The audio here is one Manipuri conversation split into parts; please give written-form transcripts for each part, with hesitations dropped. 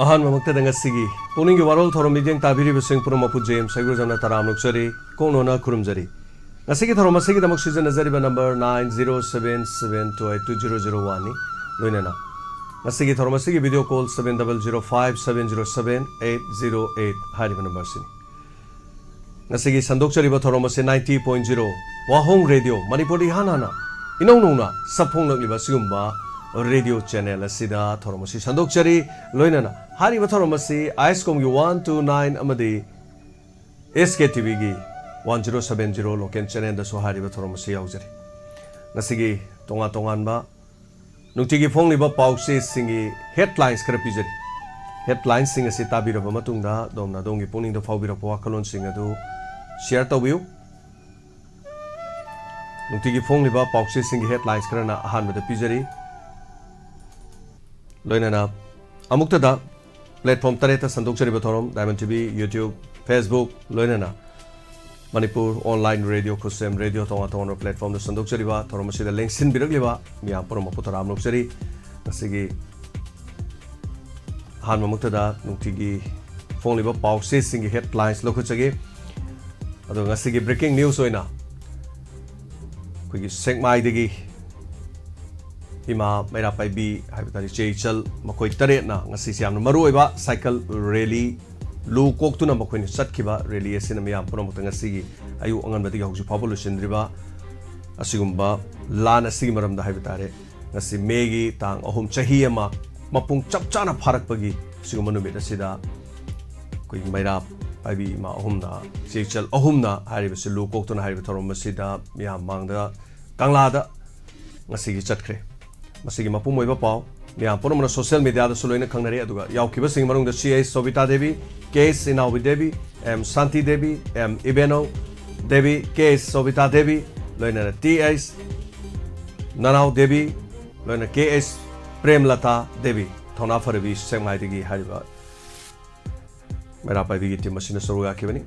Ahan mamukta dengan sigi. Pukning Warol thorom mideng tabiri besing pura mapu James segera jamna taram nuksari kono na kurum jari. Ngasigi thorom masigi damak season nazari ba number 9077282001 ni loina na. Ngasigi thorom masigi video call 7005707808 hari ba number sini. Ngasigi sandok chari ba thorom masi 90.0 Wahong Radio Manipuri hanana inong nungna sapong nagliba sigumba radio channel asida thoromasi sandokchari loinana hari ba thoromasi iscom gi 129 amadi SKTV gi 1070 local channel da so hari ba thoromasi yaujari nasigi tonga tongan ba nungtigi phongli ba pause singi headlines kara pijari headlines singa si tabira ba matungda domna dongi pungning da phawbira pa kalon singa du share tawiu nungtigi phongli ba pause singi headlines kara na ahan ba da pijari loinana amukta da platform tareta sandok chari bathorom Diamond TV YouTube Facebook loinana Manipur online radio kusem radio tonga tonga platform da sandok chari ba thorom sida link sin biragliba miya purma putara amuk chari nasigi han mamukta da nungtigi phone liba pause singi headlines lokho chage ado ngasigi breaking news oina kuigi sekmai degi Ima Mera Paibi Habitari Cheichal Makoi Tare na ngasi siam na maruiba cycle rally lu kok tu na makoi ni satkiba rally asin miam puno mutang ngasi ayu angan bati hauju population driba asigumba lan asigi maram da habitare ngasi megi tang ahum chahi ama mapung chapchana pharak pagi sigumanu me asida koi Mera Paibi ma ahum na Cheichal ahum na hariba se lu kok tu na hariba thorom masida miam mangda kanglada ngasi gi chatkre Masigi mapu moiba pau miam pono mana social media da soloina khangnari aduga yaukiba sing marung da CA Sobita Devi K Sinawi Devi M Santi Devi M Ibeno Devi K Sobita Devi loina TS Nanau Devi loina KS Premlata Devi thona farabi semai digi hariba mera pai digi timasina soruga kibani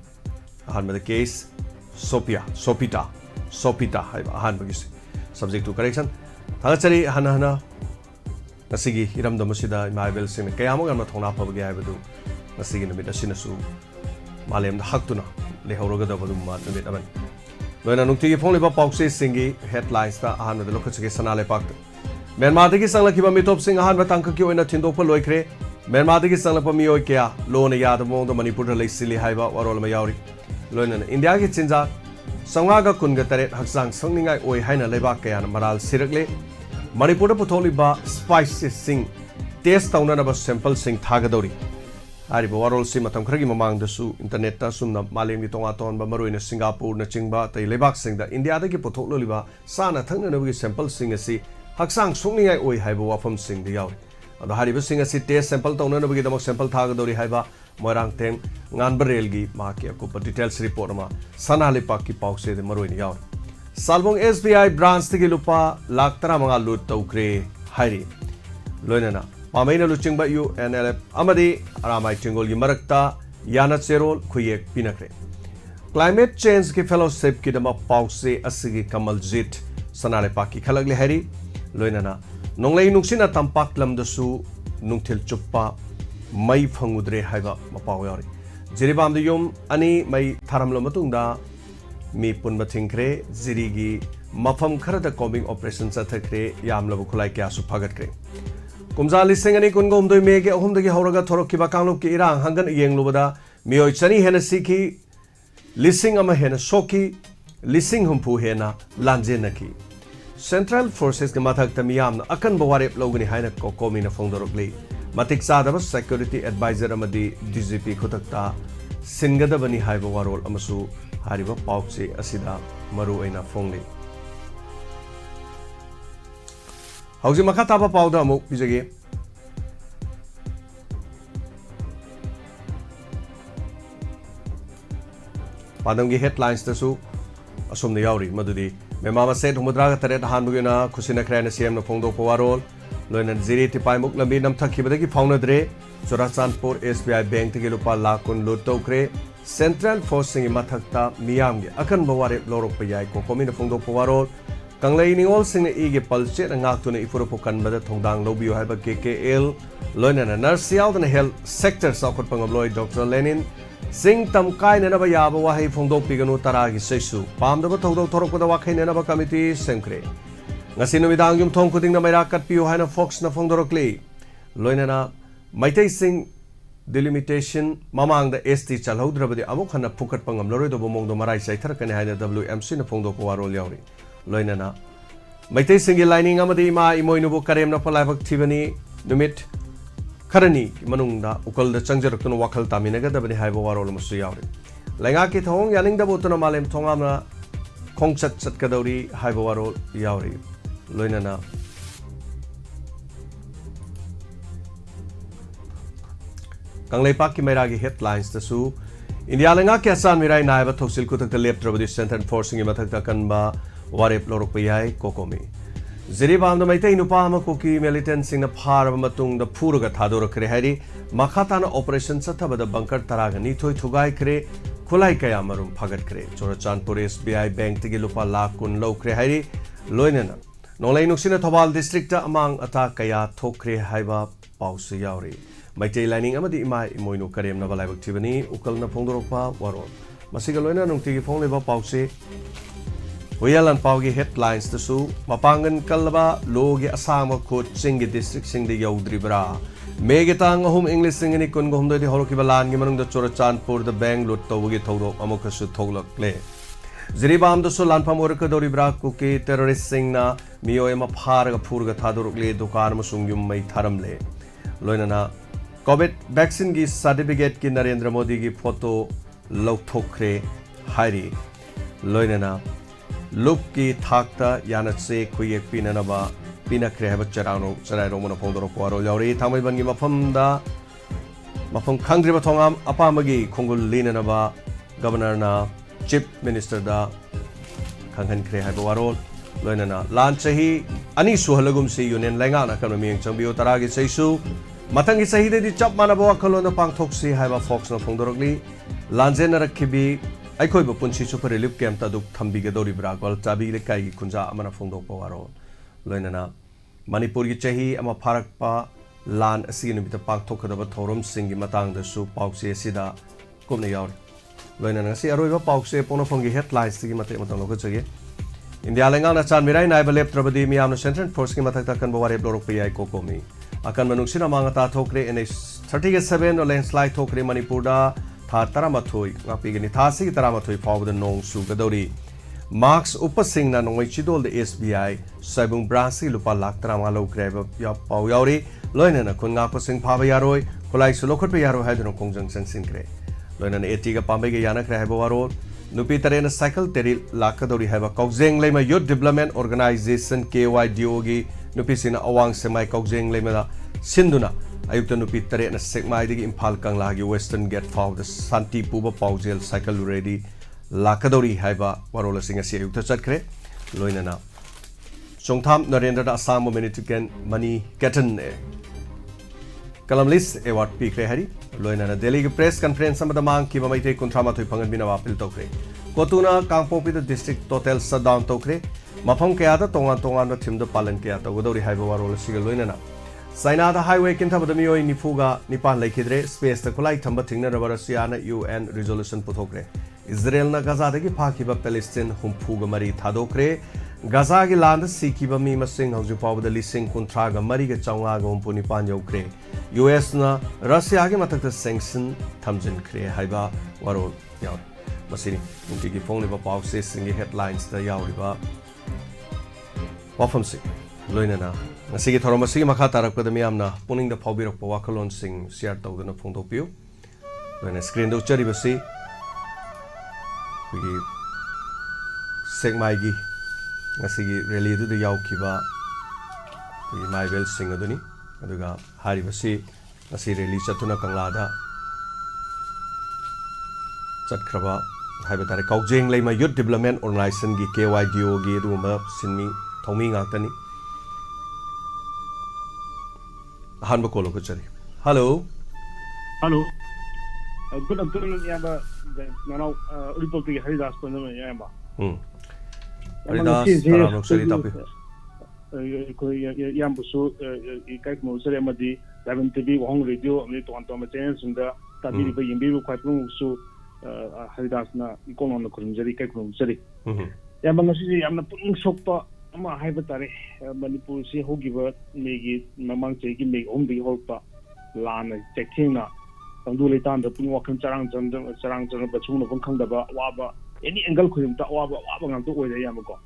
ahan mada case Sopita haiba ahan bagis subject to correction Thangachari hana nasigi iram da musida maibel sin kayamo gamna thona phabage haibadu nasigi namit asina su malem da haktuna le horoga da badum ma namit aban loina nungti phone ba pause singi headlines ta ahan da lokachige sanale pak Myanmar dagi sangla kiba mitop sing ahan ba tangka ki oina thindokpa loikre Myanmar dagi sangla pa mioi kya lona yada mong da Manipur da leisili haiba warol ma yauri loina India gi chinja Sangaga kunga taret haksang sangningai oi haina lebak kayan maral sirakle Manipur da putholiba spices sing taste taunanaba sample sing thagadori ariba warol si matam khragi mamang da su internet ta sumna malem gi tonga ton ba maroina Singapore na chingba tai lebak sing da India da gi puthololiba sana thangna na gi sample sing asi haksang sungningai oi haiba wafam sing da yawi ado hariba sing asi taste sample taunana ba gi damak sample thagadori haiba Moirang Teng ngan barel gi ma ke ko details report ma sanale pak ki pause de maroi ni yaw Salbong SBI branch tigi lupa lak tara manga lut taukre hairi loinana pamaina luching ba UNLF amadi aramai tingol gi marakta yana cherol khuyek pinakre climate change ki fellowship ki dama pause asigi kamaljit sanale pak ki khalagle hairi loinana nonglei nuksina tampak lam dasu nungthil chuppa Mai phangudre haiba mapau yari jiribam de yum ani mai tharamlo matungda mi punba thingkre jirigi mafam kharada combing operation chathakre yamlabu khulai kya su phagatkre kumja lising ani kungom doi mege ahum dagi hauraga thorokkiba kanglop ki irang hangan yenglubada mioi chani hena sikhi lising ama hena soki lising humpu hena lanjenaki Central Forces ke mathak tamiyam akan bawarep logani haina ko komina phongdorokli Matik Sadaba Security Advisor Amadi DGP Kutakta Singada Bani Haiba Warol Amasu Hariba Pauche Asida Maru Aina Fongli Hausi Makataba Pauda Amuk Pijagi Padamgi headlines Tasu Asum the Yauri Madudi Memama said Humadraga Taret Hanbugina Kusina Krana CM Fondo Warol Loinan Ziri Tipai Muk Lambi Nam Takibadaki Faunadre, Chorachandpur SBI Bank Tigilupa Lakun Lutokre, Central Forcing Matakta Miamgi, Akan Baware Lorok Payai, Kokomina Fundo Powarol, Kanglai Ningol Sing Ege Palchet and Actuna Ifurupokan Bada Tongdang Lobio Haba KKL, Loina Nurse out and Health Sector Sakot Pangabloy, Dr. Lenin, Sing Tam Kai Nenaba Yaba Wahi Fondo Piganu Taragi Sesu, Palm the Batodo Toroko the Wakai Nenaba Committee, Sencre. Nasino Vidangum Tonkuting the Mirakat Pio Hana Fox na Fondorokli, Loina Maite Sing delimitation Mamang the ST Chalhodra the Amokana Pukat Pangam Lorido Bomong the Marai Saiter can hide the WMC na Fondo Warol Yauri. Loinana Maite Singi lining Amadi Ma Imoinubu Karem na Palabak Tivani, Numit Karani, Manunda, Ukal the Changerton Wakal Taminaga, the Haibo Warol Musuyauri. Langaki Tong, Yaning the Botona Malem Tongana, Kongsat Satkadori, Haibo Warol Yauri. Loinana Kanglei Meragi headlines the Su. India Langaki Asan Mirai Naiva Toxil Kutak the Lep Trabudi Center enforcing Imataka Kanba. Warep Lorokpayai Kokomi. Ziribam the Maite Nupama Koki militants in a par of Matung the Puruga Tadoro Krehari, Makatana Operation Sataba the Bunker Taraga Nito Tugai Kre, Kulai Kayamarum Pagat Kre, Chorachan Puris BI Bank Tigilupa Lakun Low Krehari, Loinana. Nolai Nuxina Tobal District among Atakaya Tokre Haiba Pausi Yauri. Maite lining Amadi Ima Imoinu Karem Navalabak Tivani, Ukalna Pondoropa, Warol. Masigaloina Nunti Fongleva Pausi. Huyalan Paugi headlines the Su, Mapangan Kalaba, Logi Asama Court Singi District Sing the Yaudribra. Megatang home English singing Kungum the Holokibalan, Giman the Chorachan for the Bangalore Togi Todo, Amokasu Togla play. Ziribam the Solan Pamorka Doribra Cookie, terrorist singna, Mioema Paraga Purga Tadurle, Dukan Musungum May Taramle. Loinana COVID vaccine gi certificate ki Narendra Modi gi photo Lokthokre Hari. Loinana Look ki Thakta Yanatse Kuyak Pinanaba Pina Krehaba Charano Sarai Romana Pondoro Poro Yauri Tamai Bangi Mafamda Mafam Kangriba Tongam Apamagi Kongul Linanaba Governor na Chief Minister da Kanghan Krehaba Warol Loinana Lanchahi Ani Suhalagum Si Yunin Langana Kanaming Chambio Taragi Seisu Matangi Sahide di Chap Manabawa Kalona Pangtoksi Haiba Fox na Pondorogli Lanzena Rakibi Aikoi Punchi Super Relief Camp Taduk Tambiga Dori Bragwal Tabi the Kai Kunja Amana Fondo Powaro Loinana Manipur Chahi Ama Parakpa Lan Asin with a Pak Tokadaba Torum Singi Matang the Su Pauxi Sida Kumnayar Loinana Si Aroiva Pauxi Ponofongi headlines to Gimatanokachi in the Alangana San Mirai Nabalep Trabadi Miam Center for Skimatakan Bawari Bloropi Kokomi. Akan Manusina Mangata Tokre in a 37 or landslide Tokre Manipurda. Taramatoi, Napigani Tasi Taramatoi Power the Nong Sugadori. Marks Upasing na Noichidol the SBI, Sabung Brasi, Lupa Lakramalo Grave Yapau Yauri, Loinana Kungapasing Pavayaroi, Kulai Sulokopayaro had no Kongjang Sensincre. Loinan Etiga Pambega Yana Krabawaro, Nupitarena Cycle, Terry Lakadori have a Coxing Lema Youth Development Organization, KYDOG, Nupisina Awang Semi Coxing Lemana, Sinduna. Ayutan Nupitare na Sekmai di Impal Kang Lagi Western Get Found the Santi Puba Paujel Cycle Ready Lakadori Haiba Warola Singa Si Ayuta Chakre Loinana Songtam Narendra Assam Minitigan Money Gatan Kalam List Award Pikre Hari Loinana Delhi Press Conference some of the man Kiva Maite Kontrama to Pangamina Wapil Tokre Kotuna Kangpopi the district Total Sadown Tokre Mapong Kayata Tongan Tim the Palan Kayata Wadori Haiba Warola Siga Loinana Saina the highway kinta the Mio Nifuga Nipan Lake Hidre, Space the Kulai Tambating Ravarasiana UN resolution Putokre. Israel na Gazadagi Pakiba Palestine Humpuga Mari Tadokre, Gazagi land Sikiba Mima Sing Haujupa the Lising Kuntraga Mariga Changaga Humpunipan Yokre. US na Russiagi Mataka sanction Tamjin Kre Haiba Warol Yauri. Masini, Mutiki Poniba Pau says in the headlines the Yauriba Wafam Sing, Loinana. Sige Toromasi Makatarak with the Miamna, pulling the Pobir of Wakalon sing Seattle than a Fontopio. When a screen do cherry basi, we sing my gi. I see really do the Yaukiba, we my well sing Aduni, Aduga, Hari Basi, I see release Atuna Kanglada Chatkraba, Habatari Kaujing lay my youth development organization gi KYDO gi Ruma, Sinmi, Tommy Antony. Hanba Kolo Kuchari. Hello. Hello. Good afternoon, Yamba. No, report to Haridas Yamba. Haridas Taram Luxury Tapi. Yambusu, Kaikmusari Amadi, Lavin TV, Hong Radio, Lituan Tomatan, and the Tabi Yimbi, quite so Haridasna, Icon on the Kurumjari, Kaikumsari. Yamangasi, I'm not putting sopa, I'm a hypertari, Manipur, see who give it, make it, Mamang taking make only hope, Lana, Tekina, and do it on the Punwakan Sarang, but soon of Kandaba, Waba, any angle could him, Waba, and do where the Yamako.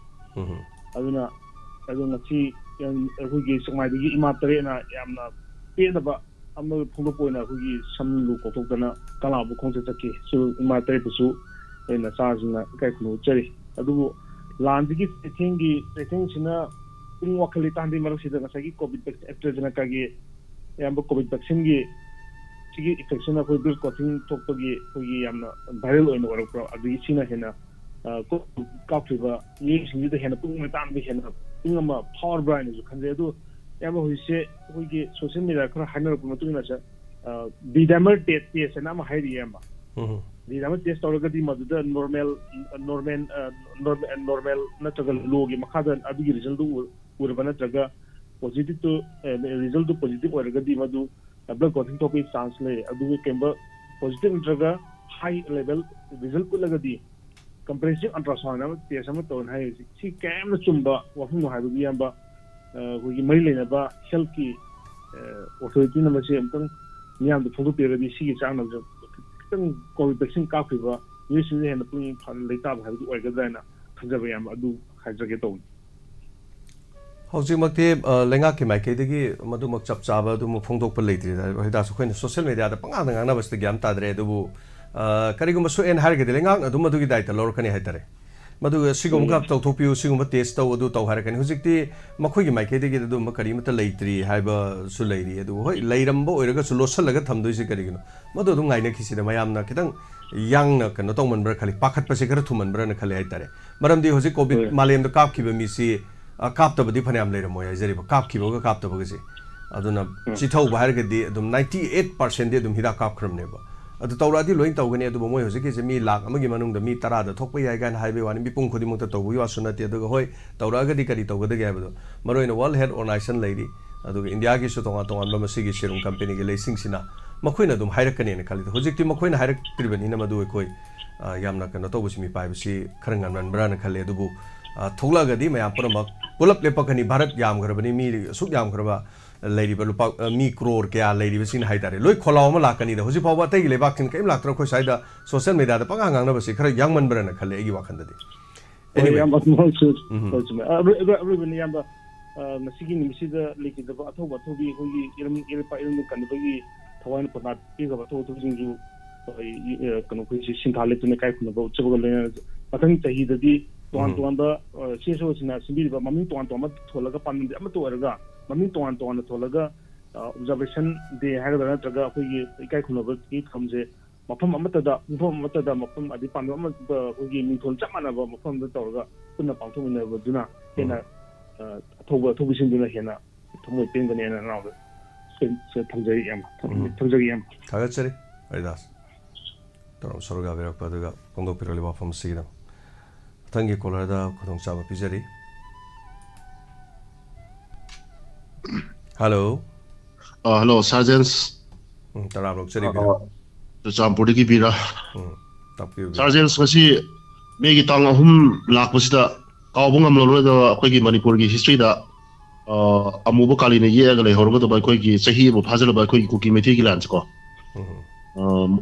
I don't see who gives my Imatarena, Yamna, Piedaba, I'm not Punopona, who is some look of Tokana, Kalabu Consataki, so in my Tepusu, in the Sazina, Kaiku, Cherry. I do Landigi, I think in a Wakalitandi Marosida, Saki, COVID Estrajanakagi, Yamba COVID Baxingi, Sigi, Infection of Bill Cotting, Topagi, Yamna, Barrel in the Warol, the Sina Hena, Kapiva, usually the Hena, Pumatam Hena. Power brand is a do Yama who say we get social media, Hana Pumatuna, Bidamer test, and I'm a high Yama. Bidamer test already the normal, natural log, Makadan, Abi result would have another positive to result to positive or Gadimadu, a blood cotton topic translate, a do camber, positive trigger, high level result Pulagadi. Comprehensive ultrasound, the Samaton has she came the Chumba, Wafum have Yamba, who you may never healthy authority number same thing, Niam the photo period, she is out of the COVID vaccine Kapiva, usually and the putting later have to work again, Tanzavayam, do Hajageton. Housemakti, Lengaki, my Kadigi, Madumak Chapsaba, to Mufonto Palati, that's when social media, the Pangana was the Gamta Dredu. Karigumasu and Hargadeling, Dumadu Dita, Lorcani Hatare. Madu Sigum Gap to Topio, Sigum Testa, Odu Harakan, Husiki, Makugi, my Kadig, the Makarimata Latri, Hiba Sulady, Layrambo, Eregas Losalagatam, Dusicarino. Madu Dungainaki, the Mayamna Kitan, young Kanotoman Berkali, Pakat Pasicatuman, Branacalitare. Madame de Hosico, Malam the Capkiba Misi, a capta of Dipanam later, Moya, Zeriba, Capkibo, Capta Bogasi. Aduna, Chito Hargadi, 98% did Hida Capcrum neighbor. At the Tauradi Loin Togani to Moy, is a me lak, Amagimanum, the meat Tarada, Topi, I can highway one, Bipun Kodimuta, you are Sonati, the Hoy, Tauraga di Carito with the Gabado. Maro in a wall head or nice and lady, Indiagi Sotomato and Lomasigi Shirum Company, Lacing Sina, Maquina dum Hirakan in a Cali, Hosiki Maquina Hirak Triban in a Maduikoi, Yamna Kanato with me, Pibacy, Karangan and Brana Kaledubu, Tolagadi, my Apurama, pull up Lepakani Barat Yam Grabani, Suyam Graba. Lady Belupa, me crore, Kia, lady was in Haitari. Look, Coloma Lakani, the Hosipa, take a back in Kim Lacro Cosida, so send me that the Panga never see a young man burn a Kalegi Wakanda. Anyway, I'm not also Ruben Yamba, Nasikin, Missida, Lake the Batoba, Toby, who Iripa in the Kanabagi, Tawan Ponat, Pig of a total you, Sinkalet in the Kaikun about several layers. I think he the D, Tuanda, Chisos in a Sibi, but Mammy Tuantoma, Tolaga, Amatorga. Mami to the Tolaga observation, they had a Traga, who Kaikunova, it comes a Mapam Matada, Mapam at the Panama, who gave me to Chaman about Mapam the Torga, Puna Pantomina Vaduna, Hena, Toba, Tobishin Duna Hena, Tomo Pingan and around it. Tanzariam. Tagacheri, Vedas. Sorga Vera Padaga, Pondo Piraliva from Sida. Tangi Colorada, Kotong Saba Pizeri. Hello. Hello, Sergeants. Tarabok City. The Champuriki Pira. Sergeants, was he make it on whom Lakusta, Kaubungam Loreda, Quaki Manipurgi history that a Mubukali in a year, like Horgoto by Quaki, Sahi, Puzzle by Quaki Cookie Metikilansko.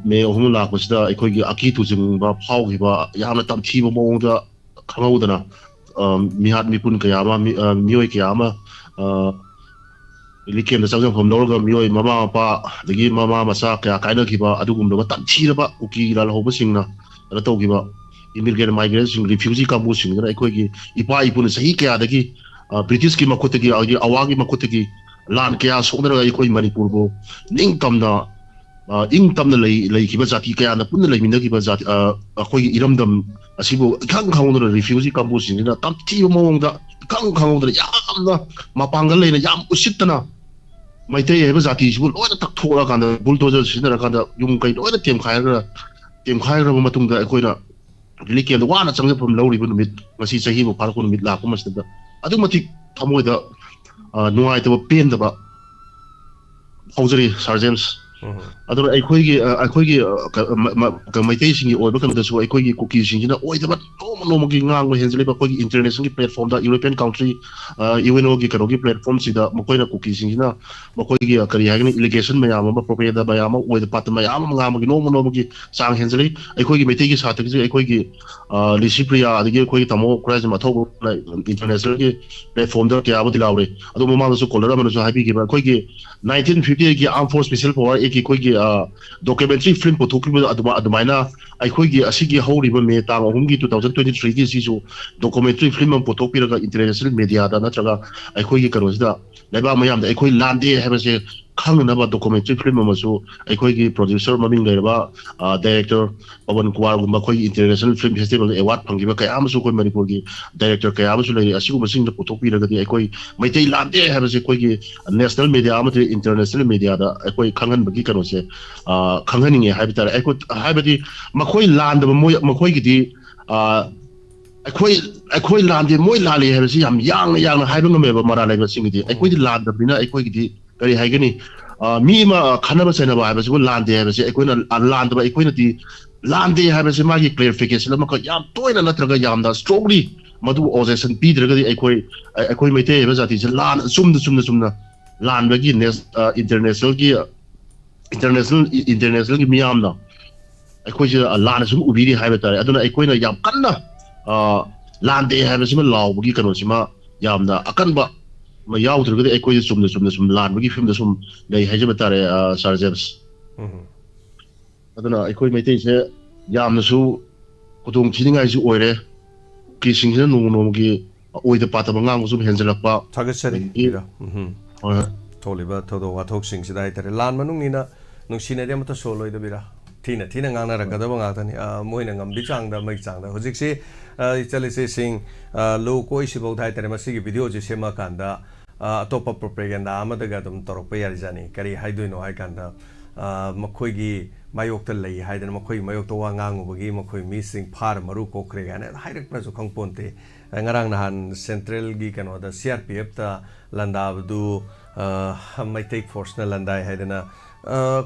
May whom Lakusta, a Quaki Akitu, Paugiba, Yamatam Tibo Monda, Kamaudana, Mihat Mipun Kayama, Muikayama. Likim the Southern from Norga, Mio, Mama, Pa, the Gim Mama, Masaka, Kainakiba, Adugum, Tanchiraba, Uki, Hobasina, and Togiba, immigrant migration, refugee combustion, like Quaki, Ipa, Punasahika, the Gi, British Kimakotegi, Awagi Makotegi, Lan Chaos, Honor, Ikoi Manipurgo, Ninkamna, Inkamna Lake Kibazaki, and the Punala Minakibazat, Akoi Iramdam, Asibo, Kang Hound, refugee combustion, in a Tanti Monga, Kang Hound, Yamna, Mapangale, Yam Usitana. My day was at each would order Taktora and the bulldozers in the Yunkai, or the Tim Hire Matunga Equina, really came the one at some from low even with Masi he will park on with Lacomas. I don't think Tamoida no I to pain about hosiery sergeants. Other Equigi Maitation or become the so Equigi cookies in but no more Hensley international platform that European country Iwinogi Kanogi platform see the Mokoina cookies in Mokogi Kariagan illegation Mayama appropriate Bayama with the Patamayama no Sang Hensley Equigi Metigi Sataki Equigi Lisipria the Equigi Tamo Krasmatogo like international platform that Yabudi I don't know so called happy Equigi 1950 armed force special power documentary film Adumina Aikogi Horiba Meta Hungi 2023 is documentary film on Potopira international media Natraga Aikogi Karosda Leba Mayam the Equi Lande have a Kanganaba documentary film so Aikogi producer Maming Leba director Oban Kwar Makoi International Film Festival Award Pangiba Kayamasu Manipurgi director Kayamasula assume the Potopira the Equi Mate Lande have a national media international media Equi Kangan Bagikano Kanganing habitat I could habiti Makoi land of Makoigi Equi land in Moy Lali has young having a member Marala singing Equi land of Bina Equity very hagany Mima Kanaba I was land there as Equina land of equity land they have as a magic clarification Yam Toy and Natraga Yam strongly Madu Oses and Peter Equi Mate was at his land Sumna land begin international gear international Miamna Equation a land of Ubidi habitat I don't know Equina Yam Kanda land they have a similar law Gikanosima Yamna Akanba my yacht to the equation some land we give him the some they Hajamatare sergeants. I don't know I could maintain Yamnasu Kutung cheating as you order kissing the Nogi with the Patamang was Henselapa Target setting Toliba Todo what hoaxing should I tell Land Manungina no Sina Demata solo the Bira Tina Ngana Gadabangatan Moinangam Bichang the Makang the Hosixi Italy sing low coisible Titamasi video Semakanda top of propaganda Amadagadum Toropayazani, Kari Haiduino Haikanda, Makoigi, Mayokta lay, Haiden Makoi, Mayokta Wangang, Wagi, Makoi missing par Maruko Kregan, and Hidek Preso Kongponte, Angarangahan, Central Geek and the CRPF, Landabdu, my take force Nalandai Haidena,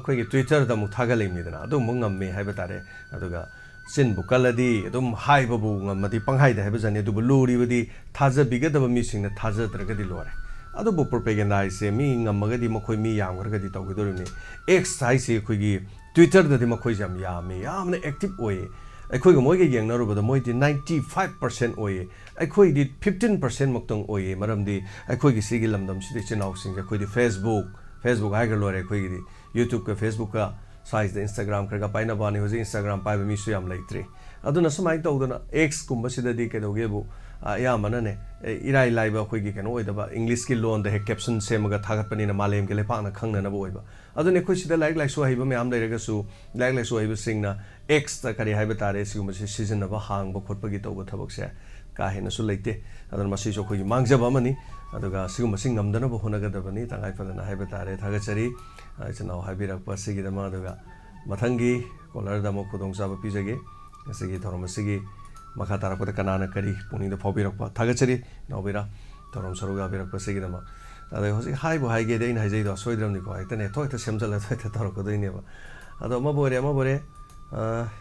Twitter, the Mutagali Midana, Dumungam me Habatare, Aduga. Sin Bukaladi, Dum Hai Babu, Mati Panghai, the Habazani, Dubuluri with the Taza bigger than missing the Taza Dragadilore. Adobo propaganda I say, me, Magadi Mokoi, me, Yam, Ragadi Togudurni. X I say, Quiggy, Twitter the Demokoisam Yami, I'm the active way. I quig a moigi young Noro, the moiti 95% oye. I quig did 15% Moktung oye, Madam de I quig Sigilam, them Station Housing, I quig Facebook, Igalore, Quiggy, YouTube, Facebook. Size the Instagram, Kragapina Bani was Instagram, Pipe Misuam like 3. Aduna Samai told X Kumbasida Dikedogebu, Yamanane, Irai Liba Quigi can wait about English skill loan, the caption Semaga Tagapanina Malam Gelepana Kanga Navoiba. Aduna Kushida like Swahib, Mam de Regasu, like Swahib Singna, X the Kari Habitares, you must season of a hang, Bokopagito with Taboxa, Kahina Sulate, Adon Masisho Kuyi Mangza Bamani, Aduga Suma Singam Danabo Hunagadabani, and I fell in a Habitare, Tagachari. It's now Habira Pasigi the Madaga Matangi, Kolar Damo Kudong Saba Pizagi, Sigi Toromasigi, Makatara Kanana Kari, putting the Pobira Tagachari, Novira, Torom Saruga Bira Pasigi. There was a high boy get in Hazido, Soidronico, and I talked to Semsel at Torokodineva. Adamabore,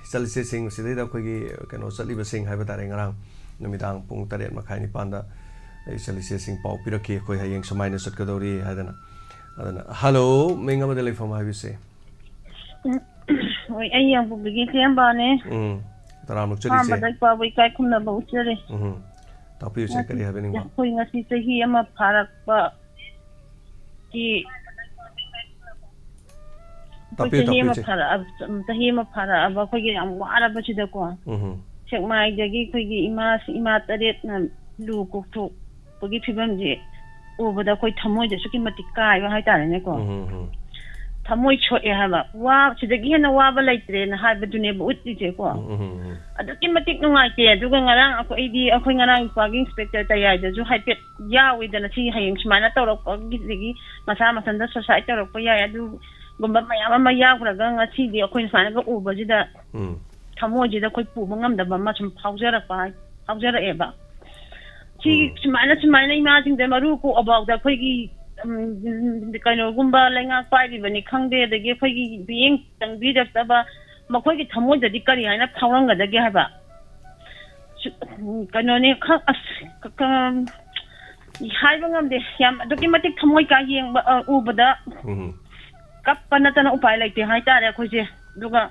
soliciting Sidida Quigi, can also leave a sing Habitaring around Namitang, Punktare, Makani Panda, soliciting Pau Piraki, Koyang, some minus at Kadori, Hadana. Hello, Minga Madeli from how you say? I am beginning Bane. Taramuk, we come about Jerry. Top you check have any putting a sister here, my parak, but he him a para about Quiggy what about the one. Check my Jaggy Quiggy Imat Adet Luke to forgive him. Over the quite Tamoy, the Sukimatica, Haitanico. Tamoy short you have a wow, to the Gina Waba later and have a neighbor with the Jaco. I don't think no idea, doing around a idea of going around fogging spectre, you had pet ya with the sea hanging smanator of Gizzy, Masamas and the society of Poya do, but my Yamayaga, a tea, the Queen Fan of Ubajida. ꯊꯃꯣꯏꯁꯤꯗ ꯑꯩꯈꯣꯏ ꯄꯨꯕ ꯉꯝꯗꯕ ꯑꯃ ꯁꯨꯝ ꯐꯥꯎꯖꯔꯛꯑꯦꯕ ꯁꯤ ꯁꯨꯃꯥꯏꯅ ꯏꯃꯥꯁꯤꯡꯁꯦ ꯃꯔꯨ ꯀꯣꯛꯑꯐꯥꯎꯗ ꯑꯩꯈꯣꯏꯒꯤ ꯀꯩꯅꯣꯒꯨꯝꯕ ꯂꯩꯉꯥꯛ ꯄꯥꯏꯔꯤꯕꯅꯤ ꯈꯪꯗꯦ ꯑꯗꯒꯤ ꯑꯩꯈꯣꯏꯒꯤ ꯃꯤꯠꯌꯦꯡ ꯆꯪꯕꯤꯔꯛꯇꯕ ꯃꯈꯣꯏꯒꯤ ꯊꯃꯣꯏꯗꯗꯤ ꯀꯔꯤ ꯍꯥꯏꯅ ꯐꯥꯎꯔꯝꯒꯗꯒꯦ ꯍꯥꯏꯕ ꯀꯩꯅꯣꯅꯤ ꯍꯥꯏꯕ ꯉꯝꯗꯦ ꯌꯥꯝ ꯑꯗꯨꯛꯀꯤ ꯃꯇꯤꯛ ꯊꯃꯣꯏ ꯀꯥ ꯌꯦꯡꯕ ꯎꯕꯗ ꯀꯞꯄ ꯅꯠꯇꯅ ꯎꯄꯥꯏ ꯂꯩꯇꯦ ꯍꯥꯏꯇꯥꯔꯦ ꯑꯩꯈꯣꯏꯁꯦ ꯑꯗꯨꯒ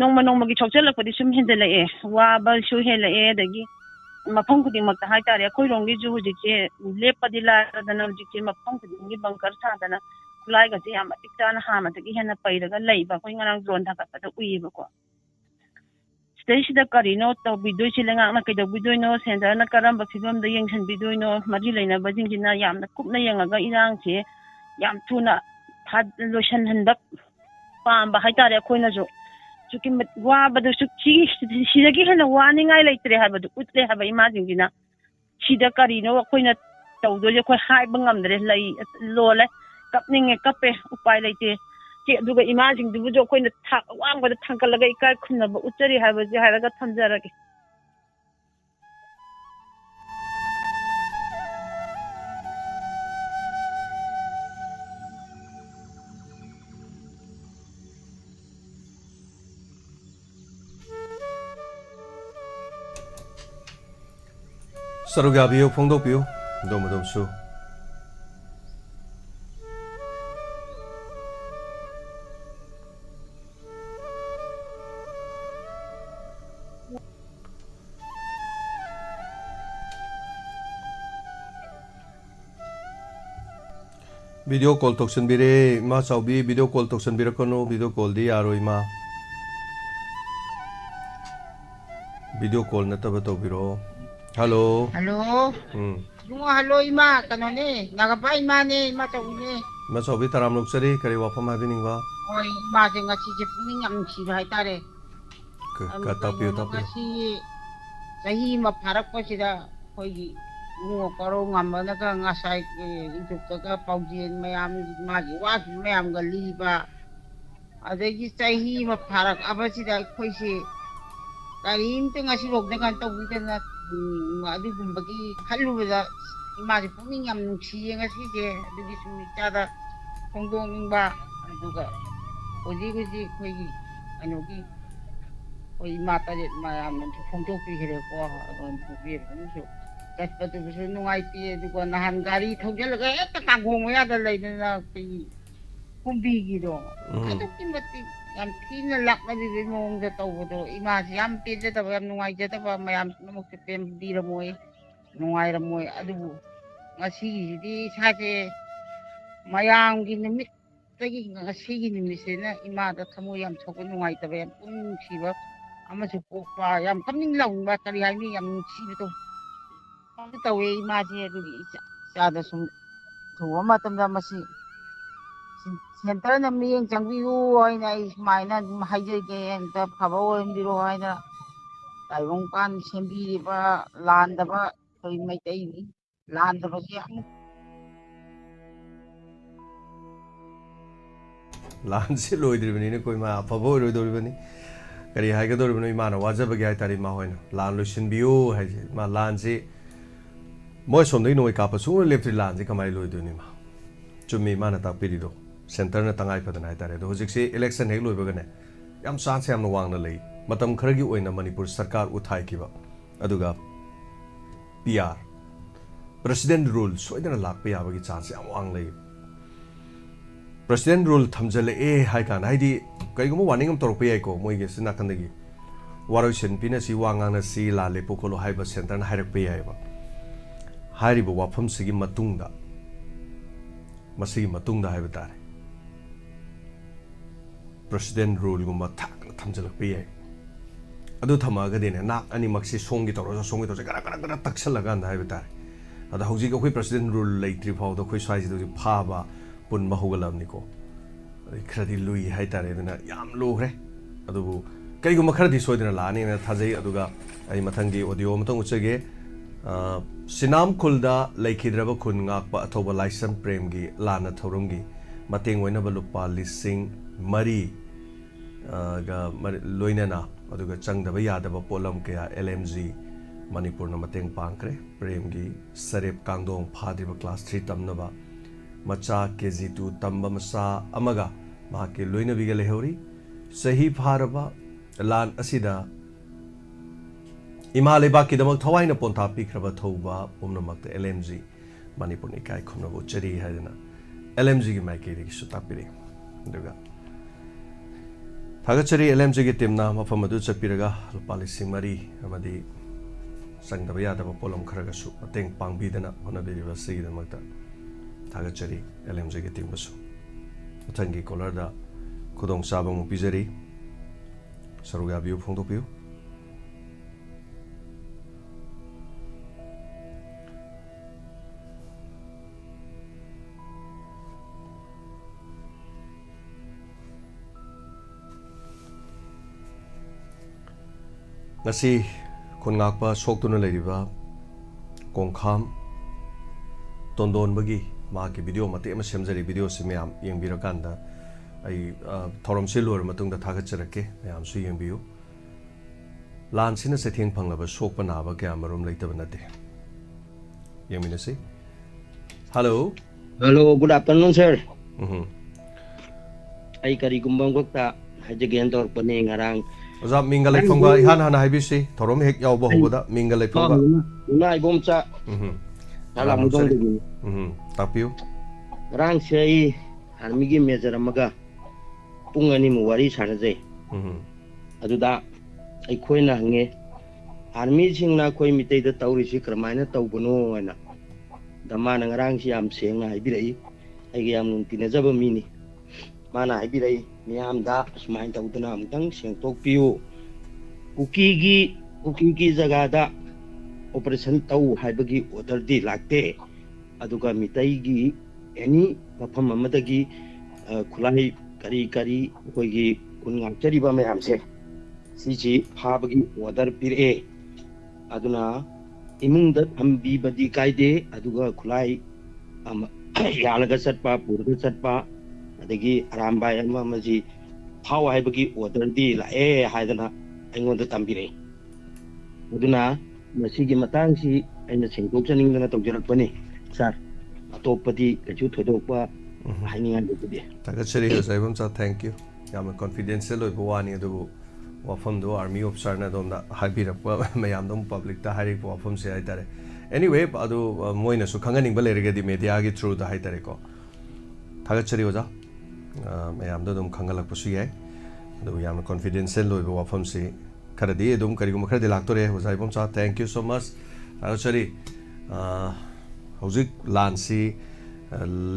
ꯅꯣꯡꯃꯒꯤ ꯁꯣꯛꯆꯜꯂꯛꯄꯗꯤ ꯁꯨꯝ ꯍꯦꯟꯖꯜꯂꯛꯑꯦ ꯋꯥꯕꯁꯨ ꯍꯦꯜꯂꯛꯑꯦ ꯑꯗꯒꯤ ꯃꯐꯝ ꯈꯨꯗꯤꯡꯃꯛꯇ ꯍꯥꯏꯇꯥꯔꯦ ꯑꯩꯈꯣꯏꯔꯣꯝꯒꯤꯁꯨ ꯍꯧꯖꯤꯛꯁꯦ ꯂꯦꯞꯄꯗꯤ ꯂꯥꯏꯔꯗꯅ ꯍꯧꯖꯤꯛꯁꯦ ꯃꯐꯝ ꯈꯨꯗꯤꯡꯒꯤ ꯕꯪꯀꯔ ꯁꯥꯗꯅ ꯈꯨꯠꯂꯥꯏꯒꯁꯦ ꯌꯥꯝ ꯃꯇꯤꯛ ꯆꯥꯅ ꯍꯥꯟꯅꯗꯒꯤ ꯍꯦꯟꯅ ꯄꯩꯔꯒ ꯂꯩꯕ ꯑꯩꯈꯣꯏ ꯉꯔꯥꯡ ꯗ꯭ꯔꯣꯟ ꯊꯥꯒꯠꯄꯗ ꯎꯏꯌꯦꯕꯀꯣ ꯁꯤꯗꯩꯁꯤꯗ ꯀꯔꯤꯅꯣ ꯇꯧꯕꯤꯗꯣꯏꯁꯤ ꯂꯩꯉꯥꯛꯅ ꯀꯩꯗꯧꯕꯤꯗꯣꯏꯅꯣ ꯁꯦꯟꯇꯔꯅ ꯀꯔꯝꯕ ꯐꯤꯕꯝꯗ ꯌꯦꯡꯁꯤꯟꯕꯤꯗꯣꯏꯅꯣ ꯃꯔꯤ ꯂꯩꯅꯕꯁꯤꯡꯁꯤꯅ ꯌꯥꯝꯅ ꯀꯨꯞꯅ ꯌꯦꯡꯉꯒ ꯏꯔꯥꯡꯁꯦ ꯌꯥꯝ ꯊꯨꯅ ꯂꯣꯏꯁꯤꯟꯍꯟꯕ ꯄꯥꯝꯕ ꯍꯥꯏꯇꯥꯔꯦ ꯑꯩꯈꯣꯏꯅꯁꯨ ꯑꯁꯨꯛꯀꯤ ꯋꯥꯕꯗꯁꯨ ꯁꯤꯗꯒꯤ ꯍꯦꯟꯅ ꯋꯥꯅꯤꯡꯉꯥꯏ ꯂꯩꯇ꯭ꯔꯦ ꯍꯥꯏꯕꯗꯨ ꯎꯠꯂꯦ ꯍꯥꯏꯕ ꯏꯃꯥꯁꯤꯡꯁꯤꯅ ꯁꯤꯗ ꯀꯔꯤꯅꯣ ꯑꯩꯈꯣꯏꯅ ꯇꯧꯗꯣꯏꯁꯦ ꯑꯩꯈꯣꯏ ꯍꯥꯏꯕ ꯉꯝꯗ꯭ꯔꯦ ꯂꯣꯜꯂꯦ ꯀꯞꯅꯤꯡꯉꯦ ꯀꯞꯄꯦ ꯎꯄꯥꯏ ꯂꯩꯇꯦ ꯑꯗꯨꯒ ꯏꯃꯥꯁꯤꯡꯗꯨꯕꯨꯁꯨ ꯑꯩꯈꯣꯏꯅ ꯊꯥꯛ ꯑꯋꯥꯡꯕꯗ ꯊꯥꯡꯒꯠꯂꯒ ꯏꯀꯥꯏ ꯈꯨꯝꯅꯕ ꯎꯠꯆꯔꯤ ꯍꯥꯏꯕꯁꯦ ꯍꯥꯏꯔꯒ ꯊꯝꯖꯔꯒꯦ ꯁꯔꯨꯛ ꯌꯥꯕꯤꯌꯨ ꯐꯣꯡꯗꯣꯛꯄꯤꯌꯨ ꯑꯗꯣꯝ ꯑꯗꯣꯝꯁꯨ वीडियो कॉल तौसनबिरे इमा चाउबी वीडियो कॉल तौसनबिरकनो वीडियो कॉल दी यारो इमा वीडियो कॉल नतब तौबिरो हेलो हेलो हेलो इमा कनोने नागपा इमा ने इमा चाउबी इमा चाउबी तराम लोकसरी करे वाफम हाबिनिंगवा ओय इमा जे ngasi je puning yam siba haitare ka tapiyo ngasi sahi ma pharak ko sida khoi ngo karo ngamana ka ngasai intuk ka paujien mayam ma gi wa gi mayam ga liba adagi sahi ma pharak abasida khoi si karim te ngasi rok de kan tawbi na adu gumbagi khalubada ima je puning yam nuksi ngasi je adagi sumi tada khongdongba aduga oji khoi gi anogi oi mata je mayam khongdok pi here ko on pi su ꯆꯠꯄꯗꯨꯁꯨ ꯅꯨꯡꯉꯥꯏꯇꯦ ꯑꯗꯨꯒ ꯅꯍꯥꯟ ꯒꯥꯔꯤ ꯊꯧꯖꯤꯜꯂꯒ ꯍꯦꯛꯇ ꯀꯥꯡꯒꯣꯡ ꯃꯌꯥꯗ ꯂꯩꯗꯅ ꯑꯩꯈꯣꯏꯒꯤ ꯀꯨꯝꯕꯤꯒꯤꯗꯣ ꯑꯗꯨꯛꯀꯤ ꯃꯇꯤꯛ ꯌꯥꯝ ꯊꯤꯅ ꯂꯥꯛꯅꯕꯤꯕꯒꯤ ꯃꯑꯣꯡꯗ ꯇꯧꯕꯗꯣ ꯏꯃꯥꯁꯤ ꯌꯥꯝ ꯄꯦꯟꯖꯗꯕ ꯌꯥꯝ ꯅꯨꯡꯉꯥꯏꯖꯗꯕ ꯃꯌꯥꯝ ꯄꯨꯝꯅꯃꯛꯁꯦ ꯄꯦꯟꯕꯤꯔꯝꯃꯣꯏ ꯅꯨꯡꯉꯥꯏꯔꯝꯃꯣꯏ ꯑꯗꯨꯕꯨ ꯉꯁꯤꯒꯤꯁꯤꯗꯤ ꯏꯁꯥꯁꯦ ꯃꯌꯥꯝꯒꯤ ꯅꯨꯃꯤꯠꯇꯒꯤ ꯉꯁꯤꯒꯤ ꯅꯨꯃꯤꯠꯁꯤꯅ ꯏꯃꯥꯗ ꯊꯃꯣꯏ ꯌꯥꯝ ꯁꯣꯛꯄ ꯅꯨꯡꯉꯥꯏꯇꯕ ꯌꯥꯝ ꯄꯨꯛꯅꯤꯡ ꯅꯨꯡꯁꯤꯕ ꯑꯃꯁꯨ ꯄꯣꯛꯄ ꯌꯥꯝ ꯀꯞꯅꯤꯡ ꯂꯥꯎꯅꯤꯡꯕ ꯀꯔꯤ ꯍꯥꯏꯅꯤ ꯌꯥꯝ ꯅꯨꯡꯁꯤꯕꯗꯣ ꯇꯧꯋꯦ ꯏꯃꯥꯁꯦ ꯑꯗꯨꯒꯤ ꯏꯆꯥꯗ ꯁꯨꯝ ꯊꯨꯕ ꯃꯇꯝꯗ ꯃꯁꯤ ꯁꯦꯟꯇꯔꯅ ꯃꯤꯠꯌꯦꯡ ꯆꯪꯕꯤꯌꯨ ꯍꯥꯏꯅ ꯑꯩ ꯁꯨꯃꯥꯏꯅ ꯑꯗꯨꯝ ꯍꯥꯏꯖꯒꯦ ꯑꯝꯇ ꯐꯕ ꯑꯣꯏꯍꯟꯕꯤꯔꯣ ꯍꯥꯏꯅ ꯇꯥꯏꯕꯪꯄꯥꯟ ꯁꯦꯝꯕꯤꯔꯤꯕ ꯂꯥꯟꯗꯕ ꯑꯩꯈꯣꯏ ꯃꯩꯇꯩꯅꯤ ꯂꯥꯟꯗꯕꯁꯦ ꯑꯃꯨꯛ ꯂꯥꯟꯁꯤ ꯂꯣꯏꯗ꯭ꯔꯤꯕꯅꯤꯅ ꯑꯩꯈꯣꯏ ꯃꯥ ꯑꯐꯕ ꯑꯣꯏꯔꯣꯏꯗꯧꯔꯤꯕꯅꯤ ꯀꯔꯤ ꯍꯥꯏꯒꯗꯧꯔꯤꯕꯅꯣ ꯏꯃꯥꯅ ꯋꯥꯖꯕꯒꯤ ꯍꯥꯏꯇꯥꯔꯦ ꯏꯃꯥ ꯍꯣꯏꯅ ꯂꯥꯟ ꯂꯣꯏꯁꯤꯟꯕꯤꯌꯨ ꯍꯥꯏꯁꯦ ꯏꯃꯥ ꯂꯥꯟꯁꯤ ꯃꯣꯏ ꯁꯣꯝꯗꯒꯤ ꯅꯣꯡꯃꯩ ꯀꯥꯞꯄ ꯁꯨꯡꯂꯦꯞ ꯂꯦꯞꯇ꯭ꯔꯤ ꯂꯥꯟꯁꯤ ꯀꯃꯥꯏꯅ ꯂꯣꯏꯗꯣꯏꯅꯣ ꯏꯃꯥ ꯆꯨꯝꯃꯤ ꯏꯃꯥꯅ ꯇꯥꯛꯄꯤꯔꯤꯗꯣ ꯁꯦꯟꯇꯔꯅ ꯇꯉꯥꯏ ꯐꯗꯅ ꯍꯥꯏꯇꯥꯔꯦ ꯑꯗꯣ ꯍꯧꯖꯤꯛꯁꯤ ꯏꯂꯦꯛꯁꯟ ꯍꯦꯛ ꯂꯣꯏꯕꯒꯅꯦ ꯌꯥꯝ ꯆꯥꯟꯁ ꯌꯥꯝꯅ ꯋꯥꯡꯅ ꯂꯩ ꯃꯇꯝ ꯈꯔꯒꯤ ꯑꯣꯏꯅ ꯃꯅꯤꯄꯨꯔ ꯁꯔꯀꯥꯔ ꯎꯊꯥꯏꯈꯤꯕ ꯑꯗꯨꯒ PR ꯄ꯭ꯔꯦꯁꯤꯗꯦꯟꯠ ꯔꯨꯜ ꯁꯣꯏꯗꯅ ꯂꯥꯛꯄ ꯌꯥꯕꯒꯤ ꯆꯥꯟꯁ ꯌꯥꯝ ꯋꯥꯡ ꯂꯩ ꯄ꯭ꯔꯦꯁꯤꯗꯦꯟꯠ ꯔꯨꯜ ꯊꯝꯖꯜꯂꯛꯑꯦ ꯍꯥꯏ ꯀꯥꯟꯗ ꯍꯥꯏꯗꯤ ꯀꯔꯤꯒꯨꯝꯕ ꯋꯥꯔꯅꯤꯡ ꯑꯃ ꯇꯧꯔꯛꯄ ꯌꯥꯏꯀꯣ ꯃꯣꯏꯒꯤ ꯁꯤ ꯅꯥꯀꯟꯗꯒꯤ ꯋꯥꯔꯣꯏꯁꯤꯟ ꯄꯤꯅꯁꯤ ꯋꯥ ꯉꯥꯡꯅꯁꯤ ꯂꯥꯟ ꯂꯦꯞꯄꯨ ꯈꯣꯠꯂꯨ ꯍꯥꯏꯕ ꯁꯦꯟꯇꯔꯅ ꯍꯥꯏꯔꯛꯄ ꯌꯥꯏꯑꯕ ꯍꯥꯏꯔꯤꯕ ꯋꯥꯐꯝꯁꯤꯒꯤ ꯃꯇꯨꯡꯗ ꯃꯁꯤꯒꯤ ꯃꯇꯨꯡꯗ ꯍꯥꯏꯕ ꯇꯥꯔꯦ ꯄ꯭ꯔꯦꯁꯤꯗꯦꯟꯠ ꯔꯨꯜꯒꯨꯝꯕ ꯊꯥꯛꯅ ꯊꯝꯖꯜꯂꯛꯄ ꯌꯥꯏ ꯑꯗꯨ ꯊꯝꯃꯛꯑꯒꯗꯤꯅꯦ ꯅꯥꯛ ꯑꯅꯤꯃꯛꯁꯤ ꯁꯣꯝꯒꯤ ꯇꯧꯔꯁꯨ ꯁꯣꯝꯒꯤ ꯇꯧꯔꯁꯨ ꯈꯔ ꯇꯛꯁꯜꯂꯀꯥꯟꯗ ꯍꯥꯏꯕ ꯇꯥꯔꯦ ꯑꯗꯣ ꯍꯧꯖꯤꯛ ꯑꯩꯈꯣꯏ ꯄ꯭ꯔꯦꯁꯤꯗꯦꯟꯠ ꯔꯨꯜ ꯂꯩꯇ꯭ꯔꯤ ꯐꯥꯎꯗ ꯑꯩꯈꯣꯏ ꯁ꯭ꯋꯥꯏꯁꯤꯗ ꯍꯧꯖꯤꯛ ꯐꯥꯕ ꯄꯨꯟꯕ ꯍꯧꯒꯠꯂꯕꯅꯤꯀꯣ ꯑꯗꯩ ꯈꯔꯗꯤ ꯂꯨꯏ ꯍꯥꯏꯇꯥꯔꯦ ꯑꯗꯨꯅ ꯌꯥꯝ ꯂꯨꯈ꯭ꯔꯦ ꯑꯗꯨꯕꯨ ꯀꯩꯒꯨꯝꯕ ꯈꯔꯗꯤ ꯁꯣꯏꯗꯅ ꯂꯥꯛꯑꯅꯤꯅ ꯊꯥꯖꯩ ꯑꯗꯨꯒ ꯑꯩ ꯃꯊꯪꯒꯤ ꯑꯣꯗꯤꯑꯣ ꯑꯃꯇꯪ ꯎꯠꯆꯒꯦ ꯁꯤꯅꯥꯝ ꯈꯨꯜꯗ ꯂꯩꯈꯤꯗ꯭ꯔꯕ ꯈꯨꯟ ꯉꯥꯛꯄ ꯑꯊꯧꯕ ꯂꯥꯏꯁ꯭ꯔꯝ ꯄ꯭ꯔꯦꯝꯒꯤ ꯂꯥꯟꯅ ꯊꯧꯔꯝꯒꯤ ꯃꯇꯦꯡ ꯑꯣꯏꯅꯕ ꯂꯨꯄꯥ 4,000 ꯒ ꯂꯣꯏꯅꯅ aduga changdaba yadaba polam kaya LMG Manipur na mateng pangkre premgi sarep kangdong phadriba class 3 tamnaba macha KG2 tamba masa amaga mahake loina biga lehori sahi pharaba lan asida Imale baki damak thawai na ponta pikraba thoba umnamak LMG Manipur ni kai khumna bo chari haidana LMG gi mai ke ri su tapiri duga thagachari LMG gi timna mafam adu chapiraga lupali singmari amadi sangdaba yadaba polam kharaga su mateng pangbidana honabiriba sigi damakta thagachari LMG gi timbasu uthangi kolarda khudong sabang mu pijari saruga biu phongdo piu ngasi kun ngakpa soktuna leiriba kongkham tondon bagi ma ki video mate ma semjari video simyam yengbirakanda ai thorom silur matungda thagacharake mayam su yengbiu lan sina sething phanglaba sokpa naba kya marum leitaba nate yengminasi hello good afternoon sir ai kari gumbang gokta hajagen tor pane ngarang Oza mingalai phongba ihan hana haibisi thorom hek yawba hoboda mingalai phongba na ibomcha ala mudong de tapiu rang sei army gi major amaga pungani mu wari sanajai aduda ai khoina hange army singna khoi mitei da tawri si kramaina tawbono ana damana ngarang si am senga haibirai ai gi am tinajaba mini mana haibirai miyam da smain tawdana amtang sengtok piu kuki jaga da operation taw haibagi order di lakte aduga mitai gi any mafam amadagi khulai kari koi gi ungang chariba mayam se siji habagi order pire aduna imung da ambi badi kaide aduga khulai yalaga satpa purga satpa adagi arambai amaji phaw haibagi order di la haidana aingonda tambire aduna masigi matangsi aina sengtok chaningdana tawjarakpani sir atopadi kachu thodokpa hainingan debudi tagachari saibam cha thank you yam confidential oi bwani adu wafam do army officer na domda haibirakpa mayam dom public ta hari wafam se aitare anyway adu moina su khanganing ba lerege di media gi through da haitare ko tagachari oja mayam dom khangalak pasu yai adu yam confidential oi wafam se karadi dum kari gum kharadi laktore hozai bom cha thank you so much tagachari hojik lansi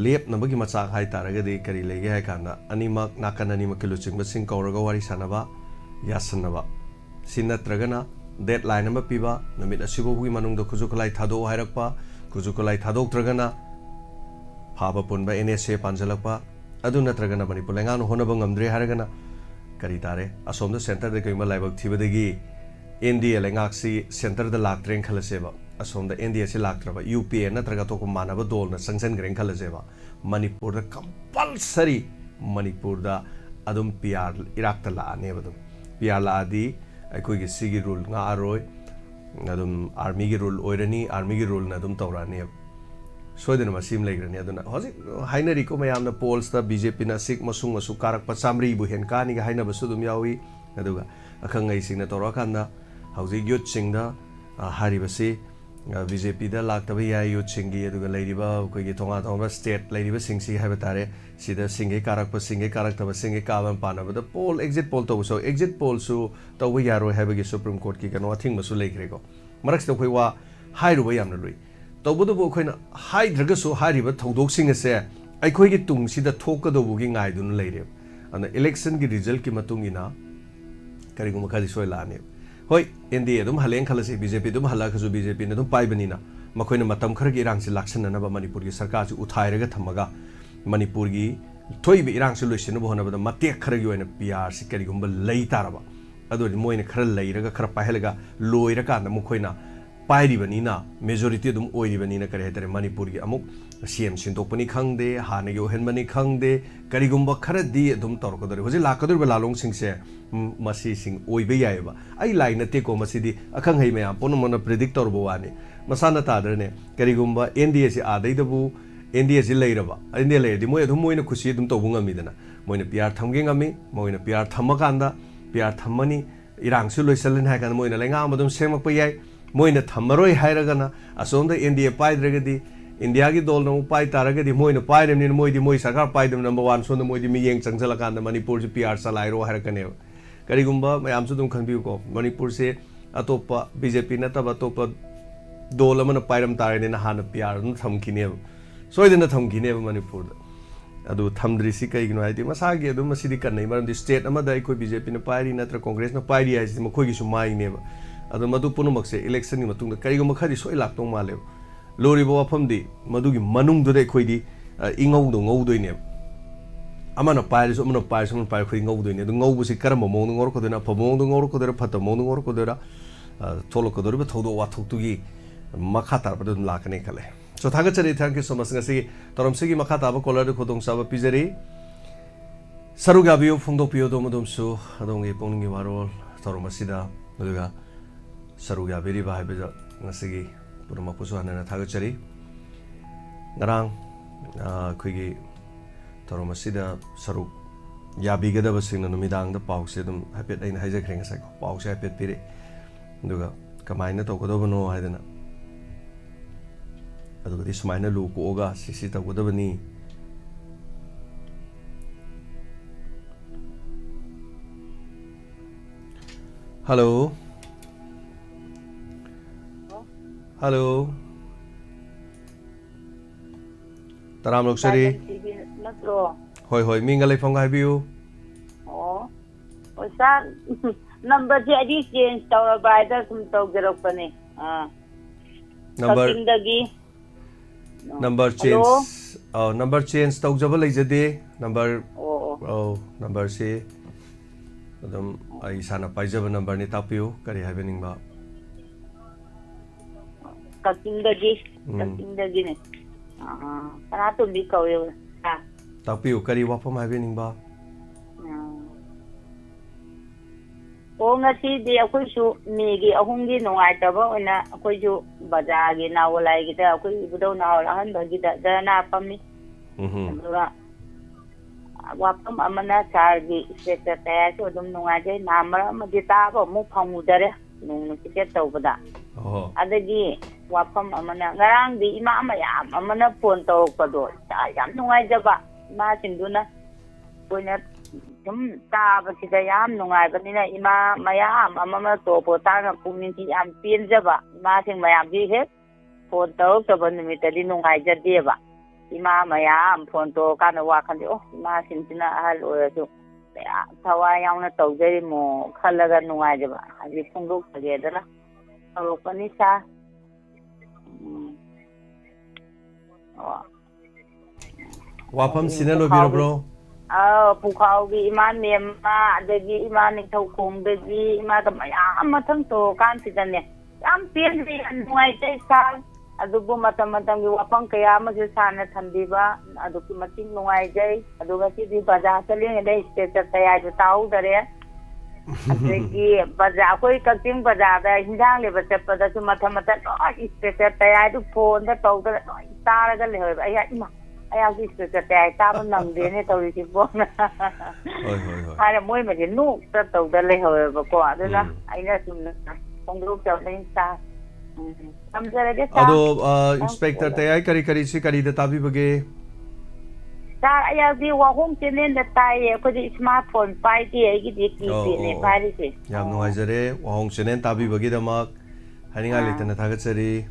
lep nambagi machak hai taragadi kari lege hai kana animak nakan animak kilo chingba sing kauraga wari sanaba yasanaba sinatragana deadline amba piba namit asibo bugi manung do kujukulai thado hairakpa kujukulai thadok tragana phaba punba NSA panjalakpa adu natragana bani pulenga no honaba ngamdre haragana kari tare asomda center de kaima laibak thibadagi India lengaksi center da laktreng khalaseba asomda India se laktraba UPA natraga to ko manaba dol na sangsan greng khalaseba Manipur da compulsory Manipur da adum PR Iraq ta la ne badum PR la adi akoi gi sigi rule nga aroi adum army gi rule oirani army gi rule na adum tawrani soidena masim legrani aduna hoji hainari ko mayamna polls da BJP na sik masung masu karak pachamri bu hen kani ga haina basu dum yawi aduga akhangai singna tawra kanna hauji youth singda haribasi BJP da laktaba ya youth singi aduga leiriba ko gi thonga thonga state leiriba singsi habatare sida singe karak taba singe kaban pana da poll exit poll to so exit poll su tawi yaro habagi supreme court ki kano thing masu legre ko maraks to khoi wa hairuba yamna lui tawbudu bo khoina haidraga su hariba thodok sing ase aikhoi gi tung sida thokado bugi ngai dun leire ana election gi result ki matung ina kari gum khali soi lani hoi India dum haleng khalase BJP dum hala khasu BJP ne dum pai banina makhoina matam khar gi irang si laksan na ba Manipur gi sarkar ju uthairaga thamaga Manipur gi thoi bi irang si loisin bo hona ba matek khar gi oina PR si kari gum lei taraba adu moina khar leiraga khar pahelaga loira ka na mukhoina पाइरिबनिना मेजोरिटी दुम ओइरिबनिना करे हेतरे मणिपुर की अमुक सीएम सिंतोपनी खंगदे हानगे ओहेनबनी खंगदे करिगुम्बा खरदी दुम तौरकदरे होजे लाकदर लालोंग सिंगसे मसी सिंग ओइबे यायबा आई लाई नते को मसीदी अखंग है मया पोन मन प्रेडिक्ट तौरबो वाने मसाना तादरने करिगुम्बा एनडीए से आदैदबु एनडीए से लेरबा एनडीए लेरदि मोय दुम मोयना खुशी दुम तौबु ngamiदना Moyna PR थमगे ngami Moyna PR थमकांदा PR थमनी इरांगसु लोइसलन हायकान Moyna लेंगा मदुम सेमकप याय मोयना थमरोय हायरगना असोंदा एनडीए पाइद्रगदी इंडिया की दल नमु पाई तारगदी मोयना पाइरमनि मोयदि मोय सरकार पाइदम नंबर 1 सोंदा मोयदि मियेंग चंगजलकांदा मणिपुर से पीआर चलाइरो हायरकने करिगुम्बा मयामसु दुम खनबिउको मणिपुर से अतोपा बीजेपी नतब अतोपा दोल अमन पाइरम तारने हान पीआर नु थमखिने सोयदना थमखिने मणिपुर अदु थमद्रिसि कइगिनो हाइदि मसागे अदु मसिदि कन्नै मरमदि स्टेट अमदा अखोय बीजेपी न पाइरि नत्र कांग्रेस न पाइरि हाइसि मखोयगि सु माइने अदु मदु पुनुमक्से इलेक्शन नि मतुंग करिगुम्बा खदि सोय लाक्तो माले लोरिबो वाफमदि मदुगी मनुंगदुदे अखोयदि इंगौदो ngौदोइने अमन पाइरसु अमन पाइरसु अमन पाइर खै ngौदोइने अदु ngौबुसि करम मौंग ngौरखदोना फमौंग ngौरखदोरा फत मौंग ngौरखदोरा थोलकदोरिबा थौदो वाथोक्तुगी मखा तारबदु लाकने खले सो थागचरी thank you so much ngasi तरमसिगी मखा ताबा कोलर खोदोंग साबा पिजरी सरुगाबियो फुंगदोपियो दोमदोमसु अदोंगी पोंगी वारोल तरमसिदा अदुगा सरुगाबिरि बाहायबा ngasi पुरमपुसु हानना थागचरी ngarang खुगी तरमसिदा सरु याबिगदब सिंगना नुमिदांग द पाउसे दम हाइपेट आइन हाइजखरे ngasi को पाउसे हाइपेट पिरे अदुगा कमाइना तोगदबनो हाइदना अदुगदि सुमाइना लु कोगा सिसि तोगदबनी हेलो हेलो तराम लोकसरी होय होय मिंगा लेफंग हाइबियो ओ सर नंबर से अजी चेंज तौरबा इधर तुम तौगरपने नंबर चेंज तौजब लेजदे नंबर नंबर से अदम आई साना पाइजब नंबर ने तापियो करी हाइबनिंगबा ककिंदगी ने कना तुम भी कौयो तापियो करी वाफम हाइबनिंगबा ओ ngasi di akoi su mi gi ahung gi nongai ta ba oina akoi ju baza gi na walai gi ta akoi budau na la han ba gi da na pami dura wa pam amana sar gi sector ta so dum nongai je na mara ma gi ta ba mu phamu dare nung nu ti ta ba da adagi wa pam amana ngarang di ima ma ya amana phone to pa do ta yam nongai ja ba ma sin du na koina tum ta ba si da yam nungai ba ni na ima mayam amama to po ta na pungnin ti yam pin ja ba ma sing mayam ji he phone to to ba ni ta di nungai ja de ba ima mayam phone to ka na wa khan de oh ma sin tin na hal o su ya thawa yang na to je mo khala ga nungai ja ba ji phung lu ta ge da la ro pa ni sa wafam sinalo biro bro पुखाओगी इमान मेमा अदगी इमान निथौ खोंगदगी इमा द मयाम मथंग तो कान सिदने याम पेन रि नुआइ ते सा अदुबो मतम मतम gi wapang kaya ma je sana thambiba aduki mating nuai jai aduga si di baza chaling dei state ta ya ju tau dare adagi baza koi kating baza da hinjang le bacha pada su matham mata state ta ya du phone da tau da tar ga le hoy ya ima ai cái sự cái tài ta nó nằm đến này tàu đi chụp bom hay là mỗi mà chỉ nụ ta tàu ta lấy hồi và quả đó là anh là chúng không lúc chào lên xa tham gia cái sao ado inspector tay ai kari si kari da tabi bage ta ai đi qua hôm trên lên đặt tay có đi smartphone pai đi cái gì gì này pai đi chứ yam no ajare wa hong chenen tabi bage da mak hani ngai le tan thagat sari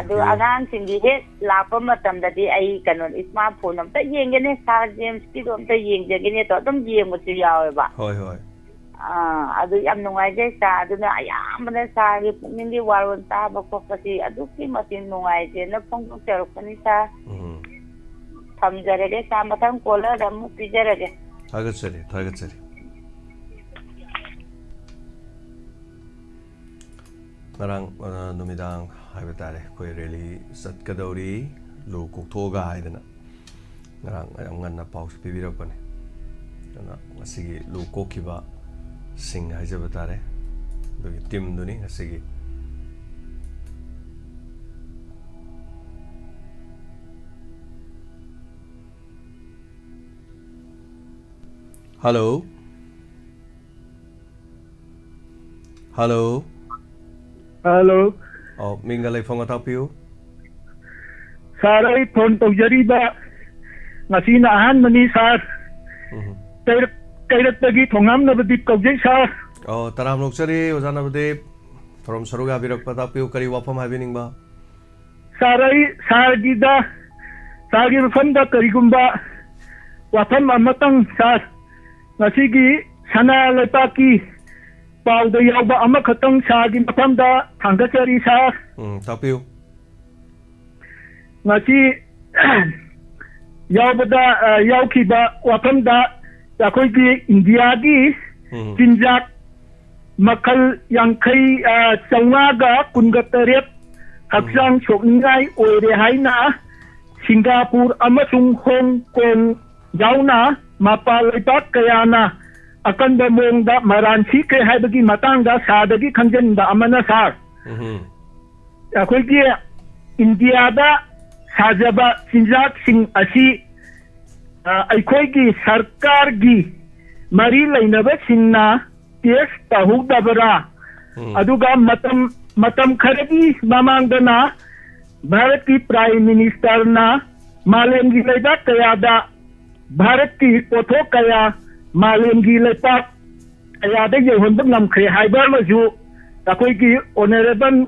adu agang sindi he lapa matam da di ai kanon smartphone am ta yeng ne sar james ti dom ta yeng je ne to dom yeng mu ti yaw ba hoi hoi adu yam nungai je sa adu na ayam ne sa gi pungin di waron ta ba ko pasi adu ki matin nungai je na pong ko ter ko ni sa tham jare de sa mathang kola da mu pi jare de thagat sari ngarang numidang haiba tare koi rally satkadori lu koktoga haidana ngarang am nganna pause pibirakpani ana ngasigi lu kokiba sing haijaba tare dogi team duni ngasigi hello hello hello oh mingalai phone tapiu sarai phone tawjariba ngasina ahan mani sar kairatagi thongam nabadip kaujai sar oh taram loksari ozana badip from saruga birak patapiu kari wafam habining ba sarai sargida sagir fanda karigumba wafam amatang sar ngasigi sana lepaki pauda yauba amakhatang sagi mafamda thangachari sar tapiu ngasi yaubada yaukiba wafamda akoigi India gi jinjak makal yangkai chaungaga kungateret haksang chokningai oire haina Singapore amasung Hong Kong yauna mapal lepak kayana akan mongda maransi ke haibagi matangda sadagi khanjanda amana sar akoigi India da sajaba sinjak sing asi aikoigi sarkar gi mari lainaba sinna test tahugdabara aduga matam kharagi mamangdana Bharat ki Prime Minister na malem gi lepak kayada Bharat ki pothok kaya malem gi lepak kayada yehonbam namkhre haibar maju akoigi honorable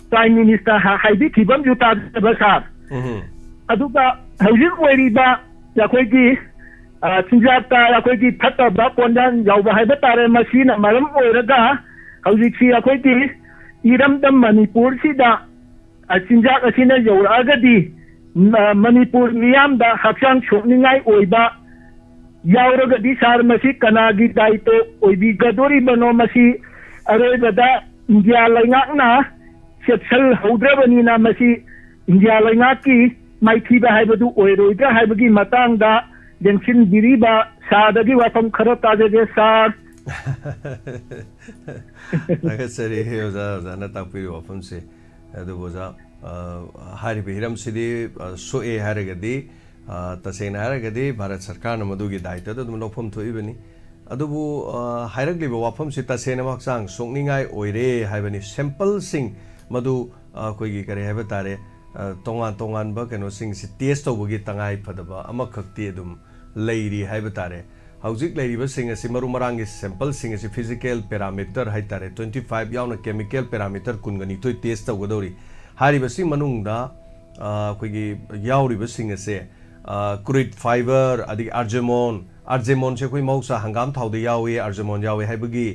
Prime Minister haibi thibam juta basar aduga hajik oiriba akoigi chinjata akoigi thataba pondan yauba haiba tare masina maram oiraga hajiksi akoigi iramdam Manipur sida chinjak asina yauragadi Manipur miyamda haksang chokningai oiba yauragadi sar masi kanagi daito oibi gadori bano masi aroibada India laingakna setsal haudrabani na masi India laingaki maithiba haibadu oiroida haibagi matangda jengsin biriba sadagi wafam khara tajage sar nagasari oza zana tapiri wafam se adu boza hari bihiram sidi soe haragadi tasena haragadi Bharat Sarkar na madugi daita da dum lokpham thoibani adubu hairagli wafam si tasena maksang sokningai oire haibani sample sing madu koigi kare haiba tare tongan ba keno sing si test tawgi tangai phadaba amakhakti adum leiri haiba tare haujik leiri ba sing asi maru marangi sample sing asi physical parameter hai tare 25 yauna chemical parameter kungani toi test tawgadori hari ba sing manungda koigi yauri ba sing ase crude fiber adi argemon se koi mausa hangam thawde yawi argemon yawi haibagi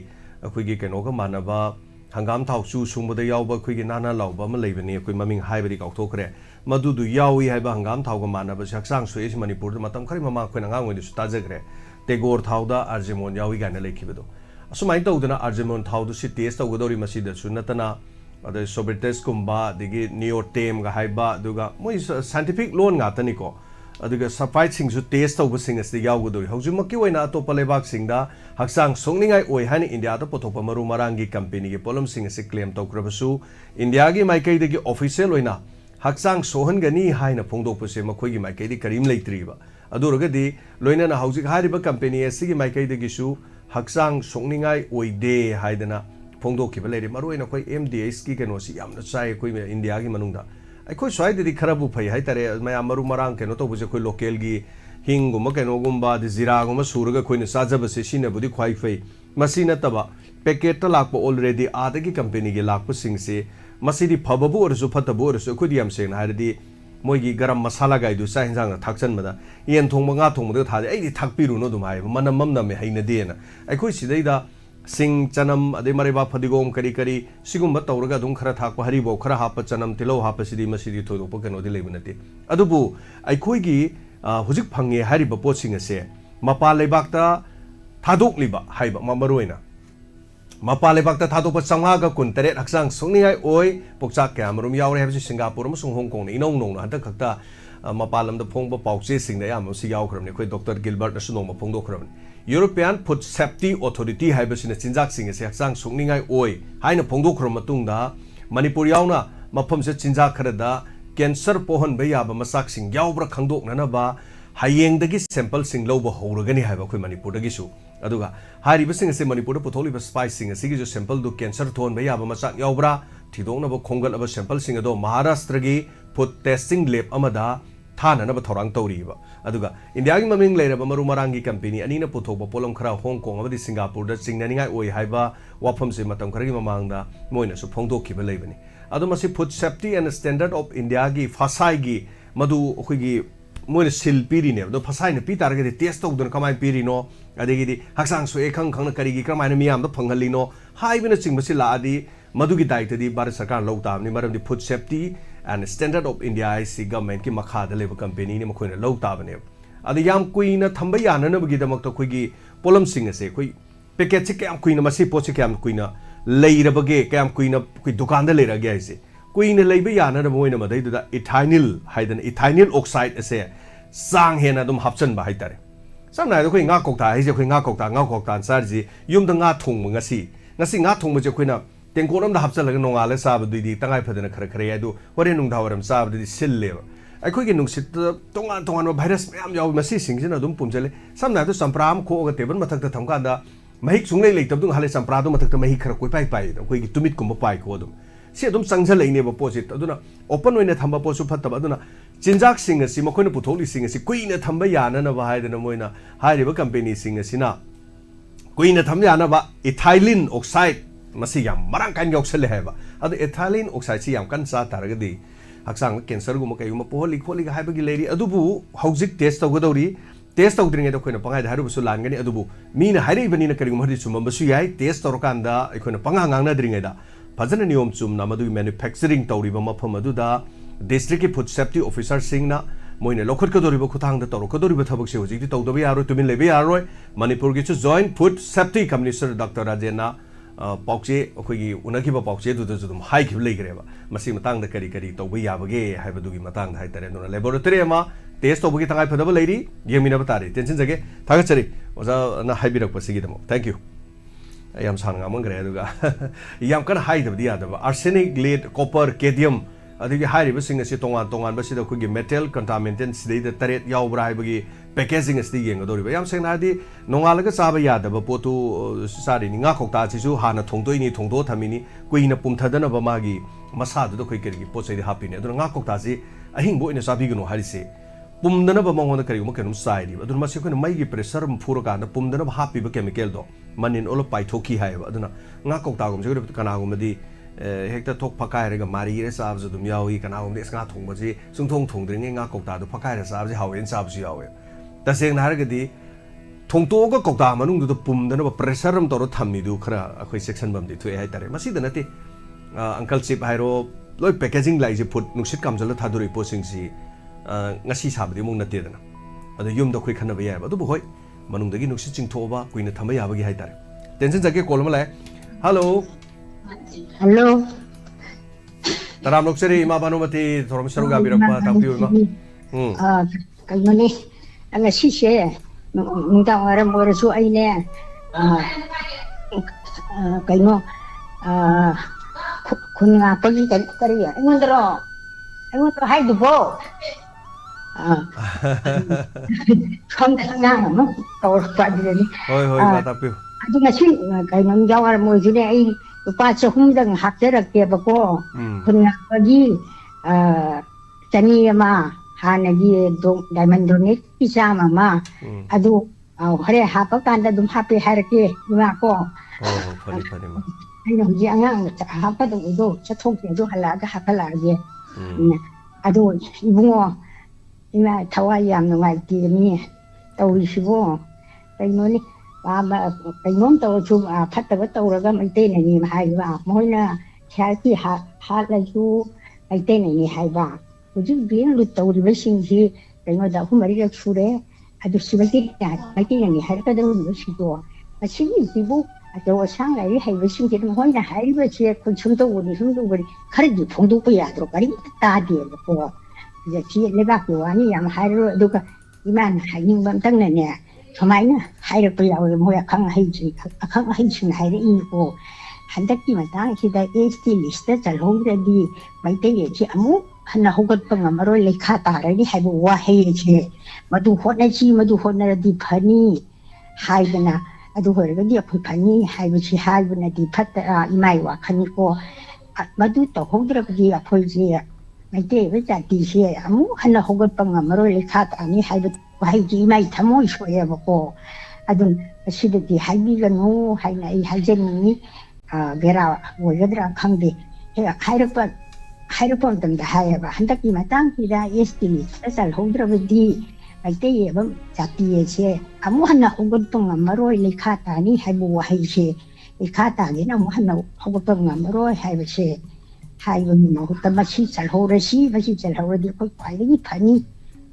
koigi keno ka manaba hangam thau chu sungboda yawba koigi nana lawba ma leibani koi maming haibari kaukthokre madudu yawi haiba hangam thau ga manaba saksang so esi Manipur da matam khari mama khoi nanga ngoi su tajagre tegor thauda argemon yawi gana lekhibedo asumai tawdana argemon thaudu si test tawgodori masida sunatana ade sobrites kumba digi neotem ga haiba duga moi scientific loan nga tani ko aduga supply sing su test tawba sing as yaw godori hojumaki oina atopa lebak singda haksang songningai oi hani India da pothopa maru marangi company ge polum sing as claim tawkrabasu India gi maikai degi official oina haksang sohan gani haina phongdok puse makhoi gi maikai di karim leitriba aduragadi loina na hojik hariba company as gi maikai degi su haksang songningai oide haidana phongdok ki balere maru oina koi MDS ki keno si yamna chai koi India gi manungda ai swai di kharabu phai hai tare maya maru marang keno to buje koi local gi hinguma keno gumba di zira guma suraga koi ne sajaba se sine budi khwai phai masina taba packet ta lakpo already adagi company gi lakpo sing se masidi phababu orsu phatabu orsu khudi am seng haridi moigi garam masala gai du sa hinjang thakchan mada yen thongba nga thongba thade ai di thakpiru no dum hai manam mamna me haina de na ai khoi sidai da sing chanam ade mariba phadigom kari sigumba tawraga dum khara thakpa haribo khara hapa chanam tilo hapa sidi masidi thodopa keno de leibunati adubu ai khoi gi hujik phange hariba poching ase mapa leibak ta thadok liba haiba mamaroina mapa lebakta thadokpa chamga kun teret haksang sungningai oi pokchak kamarum yaure habsi Singapore amasung Hong Kong ni inong nong hantak khakta mapa lamda phongba pauche singda yam si yaw khramni khoi Dr. Gilbert nasu nong phongdo khramni European Food Safety Authority habsina chinjak sing se haksang sungningai oi haina phongdo khram matungda Manipur yauna mafam se chinjak kharada cancer pohan ba yaba masak sing yawbra khangdok nana ba hayeng dagi sample sing loba horagani haiba khoi Manipur dagi su aduga hari basing se Manipur potholi ba spice sing se gi jo sample du cancer thon ba yaba masak yawbra thidongna ba khongal aba sample sing ado Maharashtra gi food testing lab amada thana na ba thorang tawri ba aduga India gi maming leira ba maru marangi company ani na pothok ba polam khara Hong Kong abadi Singapore da chingnani ngai oi haiba wafam se matam khara gi mamangda moina su phongdok khiba leibani adu masi Food Safety and Standard of India gi fasai gi madu khoi gi moina sil piri ne do fasai ne pi tar gi test tok don kamai piri no adegi di haksang su ekhang khang na kari gi kamai na miyam da phangali no haibina chingmasi la adi madu gi daita di Bharat Sarkar lo tam ni maram di Food Safety and Standard of India IC government ki makha da leba company ni makhoina lo ta bane adi yam kuina thamba yana na bagi damak to khoi gi polam sing ase khoi packet che kam kuina masi po che kam kuina leira bage kam kuina khoi dukan da leira ge ase kuina leiba yana na moina madai da ethynyl haidan ethynyl oxide ase sang hena dum hapchan ba haitare samna da khoi nga kokta haise khoi nga kokta sar ji yum da nga thong ngasi nga thong je khoina tengkoram da hapcha laga nongale sab di tangai phadena khara khare adu hore nung dhawaram sab di sille akhoi gi nungsit tongan virus myam yaw masi singsina dum pumjale samna to sampram kho ga tebal mathak ta thamka da mahik sunglei leitab dung hale sampra do mathak ta mahik khara koi pai akhoi gi tumit kumba pai ko dum se dum sangjal leine ba posit aduna open oine thamba posu phattaba aduna chinjak sing asi makhoina putholi sing asi kuina thamba yana na ba haidana moina hairiba company sing asina kuina thamba yana ba ethylene oxide masi yam marang kan yoksele heba adu ethylene oxide si yam kan sa taragadi haksang cancer guma kayuma poholi kholi ga haibagi leri adubu hojik test tawgadori test tawdringe da khoina pangai haru busu langani adubu mina hairi bani na karingum hadi chumam basu yai test tawrokanda khoina panga ngangna dringe da phajana niyom chum na madu manufacturing tawriba mafam adu da district food safety officer singna moine lokhot ka doriba khutang da tawro ka doriba thabak se hojik tawdabi yaro tumin lebe yaro Manipur gi chu joint food safety commissioner Dr. Rajena pauche akhoi unakiba pauche du dum hai khib leigreba masi matang da kari tawba yabage haibadu gi matang da haitare no laboratory ma test tawbagi tangai phadaba leiri yemina batari tension jage thagachari oja na haibirak pasigi damo thank you ayam sang ngamang gre aduga yam kan haidabdi adaba arsenic lead copper cadmium adigi hairiba sing asi tongan basi da khoi metal contaminant sidai da taret yawbra haibagi packaging is the young adoriba yam saying adi nongalaga saba yada ba potu sari ni nga kokta chisu hana thongdo ini thongdo thamini kuina pumthadana ba magi masadu do khoi keri pochai happy ne adu nga kokta si ahing bo ina sabi gno harise pumdana ba mongona kari mo kenum sai di adu masi khoi mai gi pressure mphuro ka na pumdana ba happy ba chemical do manin olo pai thoki hai ba aduna nga kokta gum se kana gum di hekta thok phakai rega mari re sab ju dum yawi kana gum des nga thong ba ji sung thong dring nga kokta do phakai re sab ji hawen sab ji yawe taseng naragadi thongto ga kokta manung du pum dana pressure ram toro thammi du khara akhoi section bam di thue hai tare masi dana te uncle chip hairo loi packaging lai je food nuksit kamjala thaduri posing si ngasi sabdi mung na te dana adu yum da khoi khana ba ya ba du hoi manung dagi nuksit ching thoba kuina thamba ya ba gi hai tare tension jage call ma lai hello taram loksari ma banumati thorom saruga birakpa takpi ma kalmani ang sise nungtang aram morasu ay ne kaino kun nga pagi kariya ngondro hay dubo nga no tawar pa din hoy matapiu adi nga si kaino nungtang aram morasu ne ay pa sa humdang hakterak ke bako kun nga pagi tani ma hanagi diamond donate isama ma adu hare hapa kanda dum happy harke ma ko phani ma ai no ji angang hapa do do chathok ke do hala ga hapala ge adu ibungo ina thawai yam ngai ti ni tawi sibo kaino ni ba kainom taw chu phatta ba tawraga mai te ni hai ba moina khaki ha la ju ai te ni hai ba Ujung biar lu tahu di basing si, kalau dah aku mari kat sore, ada sebalik yang ni hari kadang lu situ. Masih ni ibu 저 상하이 해보신 게 혼자 할배지 그 중도우리 카르디 봉도부야 들어가리 따디고 이제 뒤에 내가 교환이 양 하루 누가 이만 하인범 땅내네 정말나 하이를 불려고 뭐야 강하이지 하이를 이고 한다기만 당시다 HD 리스트 잘 홍대디 마이테지 아무 하나 호것병 아마로 레카 따라리 해보 와 해지 마두 호나지 파니 하이드나 아두 허르가디 아프 파니 하이브치 하이브나디 파타 이마이와 카니고 마두 또 홍드라기 아프지 마이테 베자 디시에 아무 하나 호것병 아마로 레카 따니 하이브 하이지 이마이 타모 쇼에 보고 아둔 시드디 하이비가 노 하이나 이 할제니 베라 월드라 강비 하이르번 등다 하야바 한다기만 땅기다 예스티니 쌀 홍드라기 마이테 예범 자티에체 아무 하나 호것병 아마로 레카타니 하이부 하이시 레카타니 아무 하나 호것병 아마로 하이브시 하이브니 마고타 마시 잘 호르시 마시 잘 호르디 과이기 파니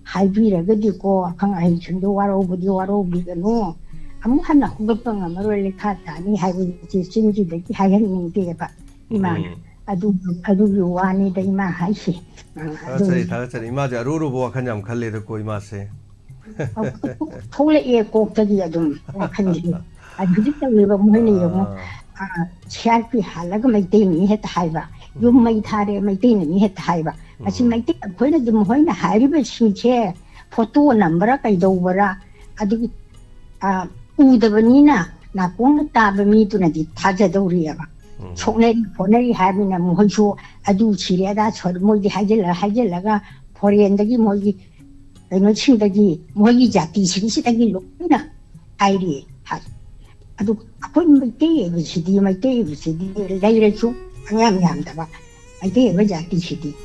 하이비라가디고 강아이 준도 와로비가노 아무 하나 호것병 아마로 레카타니 하이브지 진지되기 하이는 게바 이만 아두 요와니 데이마 하이시 다가서리 이마제 아루루보와 칸냠 칼레도 고 이마세 톨레에 꼭저기야 좀 칸지 그집다 왜봐 뭐니 요 치알피 할라가 마이테니 했다 하이바 요 마이타레 마이테니 했다 하이바 아시 마이테 거기는 좀 호이나 하이바 신체 포토 넘버라 가이도버라 아두 우더버니나 나공 따버미도나디 타자도리야바 속내리 보내리 하면은 뭐죠 아주 지레다 저 뭐지 하질라가 보리엔다기 뭐지 어느 친다기 뭐지 자티 신시다기 lokna 아이리 하 아주 아픈 뭐게 비시디 뭐게 비시디 레이레주 냥냥다 봐 아이게 뭐 자티 시디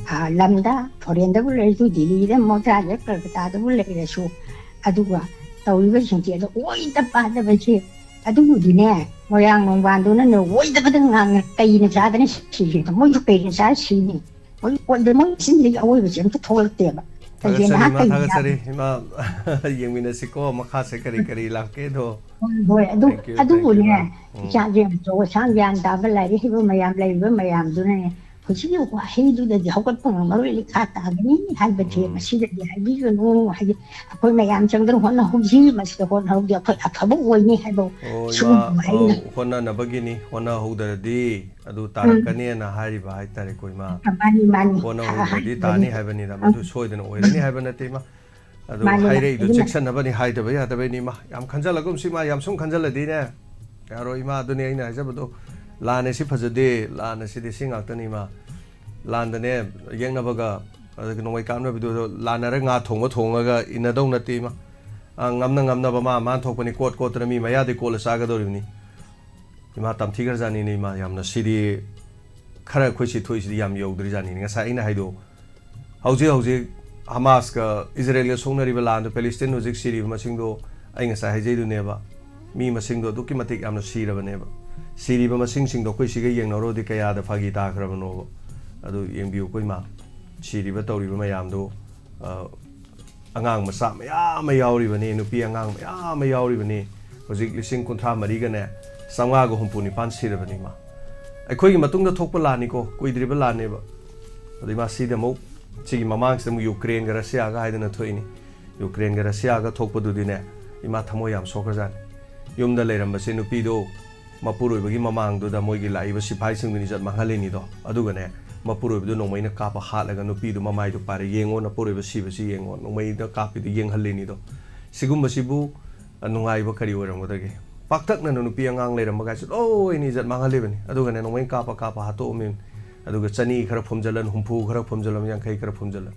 람다 보리엔다 불레주 디리데 뭐자게 그다도 불레레주 아두가 또이거 신기해도 오이다 빠다버지 아두구디네 모양 농반도는 오이다버든 까이는 자들은 시시도 뭐 육배는 자시니 뭐 신들이 오이고 지금 토할 때봐 다가서리 이마 영민의시고 마카세 그리 락게도 아두구네 자제 저 상장 다블라리 해보 마얌두네 그시기 와 해두데 하고싶은 말을 갔다니 할베티 마시데디 할비고노 하기 거기 마얌 정도는 혼나 혹시 마시도 혼나 혹시 아파보 오이니 해보 혼나 나버기니 혼나 호더디 아두 따라까니나 하리바 하이타레 고이마 많이 혼나 호더디 따니 하이바니다 마두 소이드는 오이니 하이바나테마 아두 하이레이도 섹션 하바니 하이더바 야더베니마 얌 칸잘라금 시마 얌숨 칸잘라디네 야로 이마 아두니 아이나 하자버도 라네시 파저데 라네시디 싱악더니마 란다네 영나버가 노이 까노비도 라나라 nga thonga inadong natima ngamna bama man thokpani kot trami mayadi kol saga doribni ima tamthigar jani ni ma yamna sidi khara khoisi thoisi yam yogdri jani nga sa ina haido hauji hamas ka israel songnari bala and palestine hojik siri masingdo ainga sa haijeidu neba mi masingdo duki matik yamna sirabane siriba masingdo koi siga yengnaro di kaya da phagi ta khrabano adu yengbiu koi ma siriba tawriba mayamdo angang masa mayam yauribani nupi angang mayam yauribani hojik lising kunthra mariga ne samga go humpuni pan sirabani ma akhoi gi matungda thokpa lani ko kuidriba lani ba adi ma sida mo chigi mamang sem ukraine ga russia ga haidana thoini ukraine ga russia ga thokpa du dine ima thamo yam sokrazan yumda leiramba se nupi do mapuroi mamang do da moigi laiba sipai sing ni jat manghaleni do aduga ne mapuroi do nongmai na kapa halaga nupi do mamai do pare yengo na puroi si yengo nongmai da kapi do yeng haleni do sigum sibu nungai ba kari oram godage paktak na nupi angang leiram ga su o ni jat manghalebani aduga ne nongmai kapa hato min aduga chani khara phomjalan humpu khara phomjalam yang khai khara phomjalan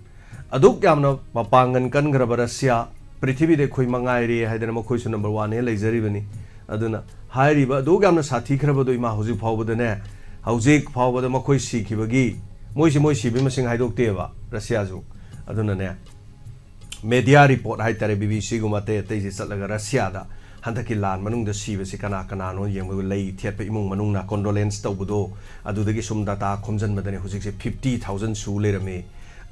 aduk yamna mapangan kan gra barasya prithvi de khoi mangai re haidana mo khoi su number 1 ne leijari bani aduna hairiba do gamna sathi khrabado ima hoji phawbadane hojik phawbada makhoi sikhibagi moi sibi masing haidokte Russia ju aduna ne media report haitare BBC gumate teji satlaga Russia da handaki lan manung da sibe si kana no yengbu lei thiatpa imung manung na condolence tawbudo adudagi sum data khomjan madane hojik se 50,000 su lerame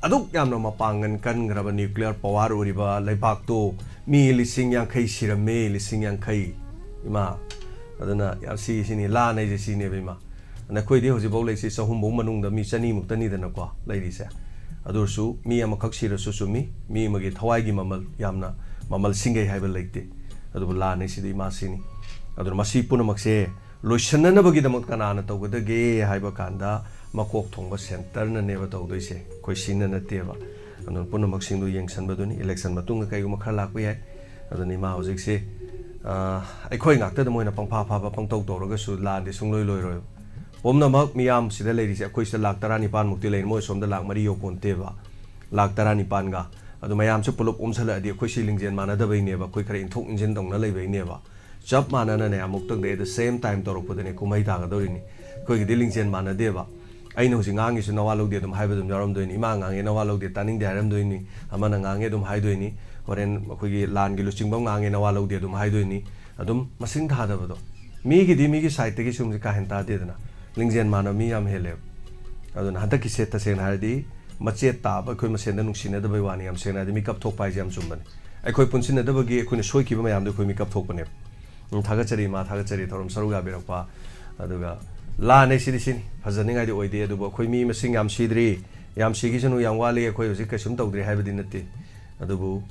aduk yamna mapangan kan graba nuclear power uriba leibak to mi lising yang khai sirame lising yang khai ima aduna yam sini la nei je sini bima na khoi de hoji bau lei si sahum bong manung da mi chani muk tani da na kwa lei ri se adur su mi am khak sira su su mi magi thawai gi mamal yamna mamal singai haibal leite adu la nei si di ma sini adur masi puna makse loishanna na bagi da mot kana na to da ge haiba kanda makok thongba center na ne ba to doi se khoi sinna na te ba adur puna maksing du yeng san ba duni election matung kai gu makha lak pai ai aduni ma hojik se ai khoi ngak ta da moina pang pha pha ba pang tau to ro ga su la de sung loi loi ro pomna mak miyam sida lei ri se khoi se lak tarani pan mukti lei moi som da lak mari yo kon te ba lak tarani pan ga adu mayam su pulop sala di khoi si lingjen mana da bai ne ba khoi khare in thok injin dong na lei bai ne ba chap mana na ne amuk tak de the same time to ro pu de ne kumai ta ga do ri ni khoi gi lingjen mana de ba ai no jinga ngi su nawa lo de dum hai ba dum yaram do ni ma ngang e nawa lo de taning de haram do ni amana ngang e dum hai do ni horen khoi gi lan gi lu ching bang ngang e nawa lo de dum hai do ni adum masing tha da ba do mi gi side gi sum ji ka hen ta de na lingjen mana mi yam hele aduna hada ki set ta sen har di mache ta ba khoi ma sen da nung sin da bai wani yam sen da mi kap thok pai jam sum ban ai khoi pun sin da ba gi khoi ne soi ki ba yam da khoi mi kap thok bane thaga chari ma thaga chari thorom saru ga berak pa aduga la nei si sin phajani ngai di oi de adu ba khoi mi masing yam sidri yam sigi janu yam wali khoi hoji ka sum tau dri hai ba din natti adu bu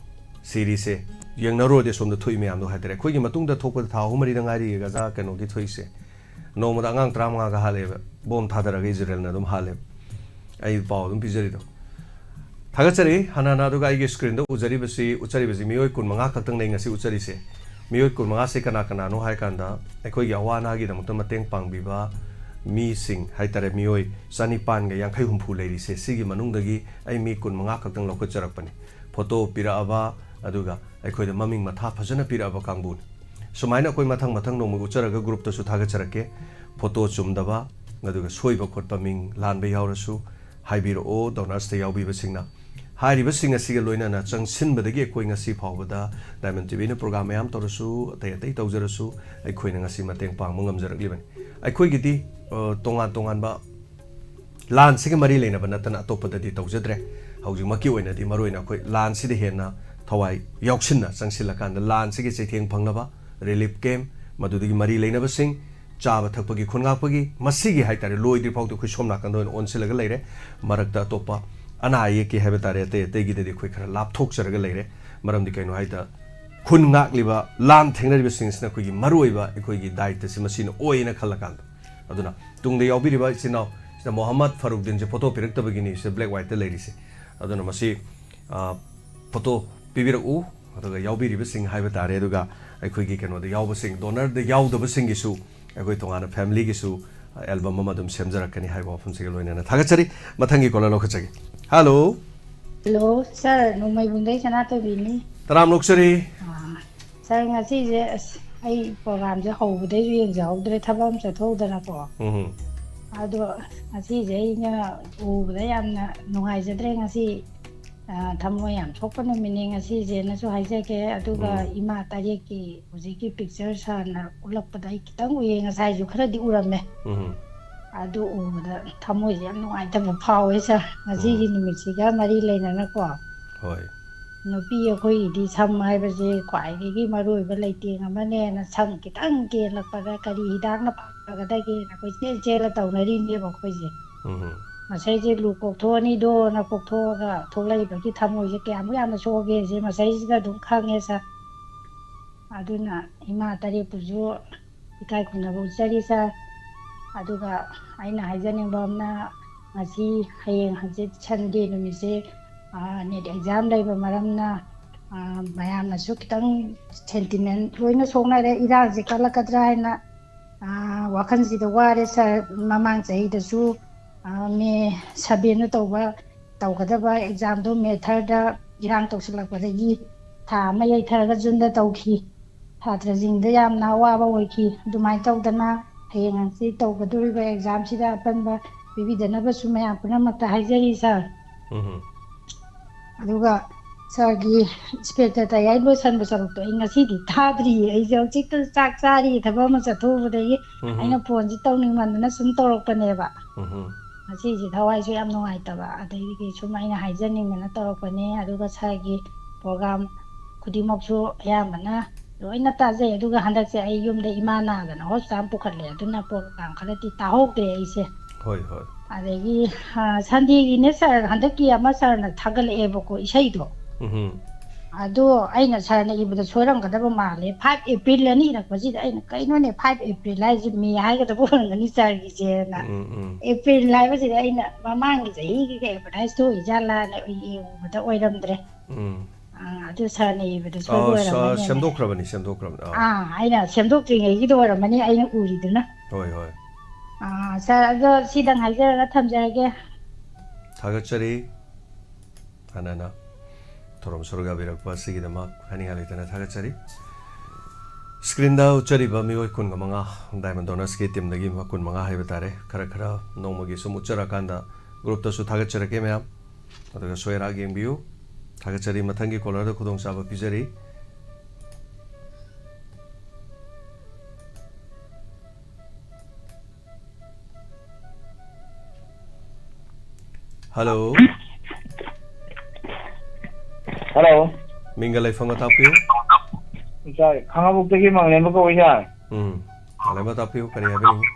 siri se yang na ro de som da thui me yam do hai dre khoi gi matung da thok pa tha hu mari da ngai ri ga za ka no gi thui se no ma da ngang tram nga ga hale bom tha da ga Israel na dum hale ai pau dum pizari do thaga chari hana na do ga ai screen do ujari basi mioi kun manga khak tang nei ngasi uchari se mioi kun manga se kana no hai kan da ai khoi ya wa na gi da mutam mateng pang bi ba mi sing hai tare mioi sani pan ga yang khai hum phu lei ri se sigi manung da gi ai mi kun manga khak tang lokho charak pani photo pira aba aduga ai khoi da maming matha phajana pira aba kangbun sumaina koi mathang no mugu charaga group to su thaga charake photo chumdaba aduga soiba khotpa ming lan be yaurasu haibiro o donors te yaubi basingna hairi basinga siga loina na changsin badagi koi ngasi phawbada diamond tv na program yam torasu tai tawjarasu ai khoi na ngasi mateng pang mungam jarakli ban ai khoi gidi tongan ba lan siga mari leina bana tan atopada di tawjadre hauji maki oina di maroina khoi lan si de hena thawai yauksinna changsila kan lan sigi chetheng phangnaba relief game madudagi mari leina basing chaba thakpagi khungakpagi masigi haitare loidi phau to khusomna kan don onsilaga leire marakta topa ana ye ki habitare te gi de khoi khara lap thok charaga leire maram di kaino haita khungak liba lam thengnari basing sna khoi gi maroiba khoi gi daita si masina oina khalakan aduna tungde yaubiri ba sina Muhammad Faruqdin je photo pirak tabagi ni se black white leiri se aduna masi photo pibirak u aduga yaubiri basing habitare aduga ai gi keno da yaw basing donor da yaw da basing gi su ai tongana family gi su album ma dum semjara kani hai ba phum se loina na thaga chari mathangi kola lo khachagi hello sir no mai bundai sana to bini taram loksari sir ngasi je ai program je ho budai ju yeng jaw dre thabam se tho da na ko ado ngasi je ina u budai yamna nungai je dre ngasi thamoi yam thokpa no meaning asi je na so haije ke aduga ima tari ki uji ki picture sa na ulak padai kitang uye nga sai ju khara di urame adu uda thamoi yam no ai ta phawe sa ngasi gi nimit si ga mari leina na ko hoi no pi khoi di sam hai ba je kwai gi maroi ba leite nga mane na sang kitang ke la pa ga kari hidang na pa ga da ge na ko je la tau na ri ne ba khoi je masai je lu kok tho ni do na kok tho ga tholai ba ki thamoi je kya mu ya na so ge je masai ga dum khang e sa aduna ima tari puju ikai khuna bu chari sa aduga aina haijani bamna ngasi hayeng haje chande numi se net exam dai ba maramna mayam na su kitang sentiment loina songna re ira je kala kadra na wakhan ji da ware sa mamang chai da su me sabena tawgada exam do me thirda irang tawsilakpadagi tha ma yai tharaga junda tawki thatra jingda yamna waba oiki dumai tawdana hayeng si tawgaduriba exam sida panba bibidana ba sumaya puna mata haijari sa aduga sagi spectator yai lo san ba saruk to inga si di thadri ai jau chikta chak chari thaba ma chathu budai aina phone ji tawning mandana sum tawrok pane ba asi ji thawai su yam nongai ta ba adai gi sumaina haijaning mena tawrok pane aduga sagi program khudimok su ya mana ꯂꯣꯏꯅ ꯇꯥꯖꯩ ꯑꯗꯨꯒ ꯍꯟꯗꯛꯁꯦ ꯑꯩ ꯌꯨꯝꯗ ꯏꯃꯥ ꯅꯥꯗꯅ ꯍꯣꯁꯄꯤꯇꯥꯜ ꯄꯨꯈꯠꯂꯦ ꯑꯗꯨꯅ ꯄ꯭ꯔꯣꯒ꯭ꯔꯥꯝ ꯈꯔꯗꯤ ꯇꯥꯍꯧꯗ꯭ꯔꯦ ꯑꯩꯁꯦ ꯍꯣꯏ ꯍꯣꯏ ꯑꯗꯒꯤ ꯁꯟꯗꯦꯒꯤꯅꯦ ꯁꯥꯔ ꯍꯟꯗꯛꯀꯤ ꯑꯃ ꯁꯥꯔꯅ ꯊꯥꯒꯠꯂꯛꯑꯦꯕꯀꯣ ꯏꯁꯩꯗꯣ ꯑꯗꯣ ꯑꯩꯅ ꯁꯥꯔꯅ ꯏꯕꯗ ꯁꯣꯏꯔꯝꯒꯗꯕ ꯃꯥꯜꯂꯦ 5 ꯑꯦꯄ꯭ꯔꯤꯜ ꯑꯅ ꯏꯔꯛꯄꯁꯤꯗ ꯑꯩꯅ ꯀꯩꯅꯣꯅꯦ 5 ꯑꯦꯄ꯭ꯔꯤꯜ ꯍꯥꯏꯁꯦ ꯃꯦ ꯍꯥꯏꯒꯗꯕ ꯑꯣꯏꯔꯝꯒꯅꯤ ꯁꯥꯔꯒꯤꯁꯦꯅ ꯑꯦꯄ꯭ꯔꯤꯜ ꯍꯥꯏꯕꯁꯤꯗ ꯑꯩꯅ ꯃꯃꯥꯡꯒꯤ ꯆꯍꯤꯒꯤ ꯑꯦꯗꯚꯔꯇꯥꯏꯁ ꯊꯣꯛꯏꯖꯥꯠꯂꯥꯅ ꯌꯦꯡꯉꯨꯕꯗ ꯑꯣꯏꯔꯝꯗ꯭ꯔꯦ ꯑꯗꯨ ꯁꯥꯔꯅ ꯏꯕꯗ ꯁꯣꯏꯕ ꯑꯣꯏꯔꯝꯃꯅꯤꯅ ꯁꯦꯝꯗꯣꯛꯈ꯭ꯔꯕꯅꯤ ꯑꯩꯅ ꯁꯦꯝꯗꯣꯛꯇ꯭ꯔꯤꯉꯩꯒꯤꯗꯣ ꯑꯣꯏꯔꯝꯃꯅꯤ ꯑꯩꯅ ꯎꯔꯤꯗꯨꯅ ꯍꯣꯏ ꯍꯣꯏ ꯁꯥꯔ ꯑꯗꯣ ꯁꯤꯗꯪ ꯍꯥꯏꯖꯔꯒ ꯊꯝꯖꯔꯒꯦ ꯊꯥꯒꯠꯆꯔꯤ ꯍꯥꯟꯅꯅ ꯊꯧꯔꯝ ꯁꯔꯨꯛ ꯌꯥꯕꯤꯔꯛꯄ ꯑꯁꯤꯒꯤꯗꯃꯛ ꯍꯥꯏꯅꯤꯡꯉꯥꯏ ꯂꯩꯇꯅ ꯊꯥꯒꯠꯆꯔꯤ ꯁ꯭ꯀ꯭ꯔꯤꯟꯗ ꯎꯠꯆꯔꯤꯕ ꯃꯤꯑꯣꯏ 15 ꯗꯥꯏꯃꯟ ꯗꯣꯅꯔꯁꯀꯤ ꯇꯤꯝꯗꯒꯤ 15 ꯍꯥꯏꯕ ꯇꯥꯔꯦ ꯈꯔ ꯅꯣꯡꯃꯒꯤ ꯁꯨꯝ ꯎꯠꯆꯔꯀꯥꯟꯗ ꯒ꯭ꯔꯨꯞꯇꯁꯨ ꯊꯥꯒꯠꯆꯔꯛꯀꯦ ꯃꯌꯥꯝ ꯑꯗꯨꯒ ꯁꯣꯏꯔꯥꯛ ꯌꯦꯡꯕꯤꯌꯨ ꯊꯥꯒꯠꯆꯔꯤ ꯃꯊꯪꯒꯤ ꯀꯣꯂꯔꯗ ꯈꯨꯗꯣꯡꯆꯥꯕ ꯄꯤꯖꯔꯤ ꯍꯜꯂꯣ ꯍꯜꯂꯣ ꯃꯤꯡꯒ ꯂꯩꯐꯝꯒ ꯇꯥꯛꯄꯤꯌꯨ ꯁꯥꯔ ꯈꯥꯡꯉꯕꯣꯛꯇꯒꯤ ꯃꯪꯂꯦꯝꯕ ꯀꯧꯏ ꯁꯥꯔ ꯃꯪꯂꯦꯝꯕ ꯇꯥꯛꯄꯤꯌꯨ ꯀꯔꯤ ꯍꯥꯏꯕꯤꯅꯤꯡꯉꯤ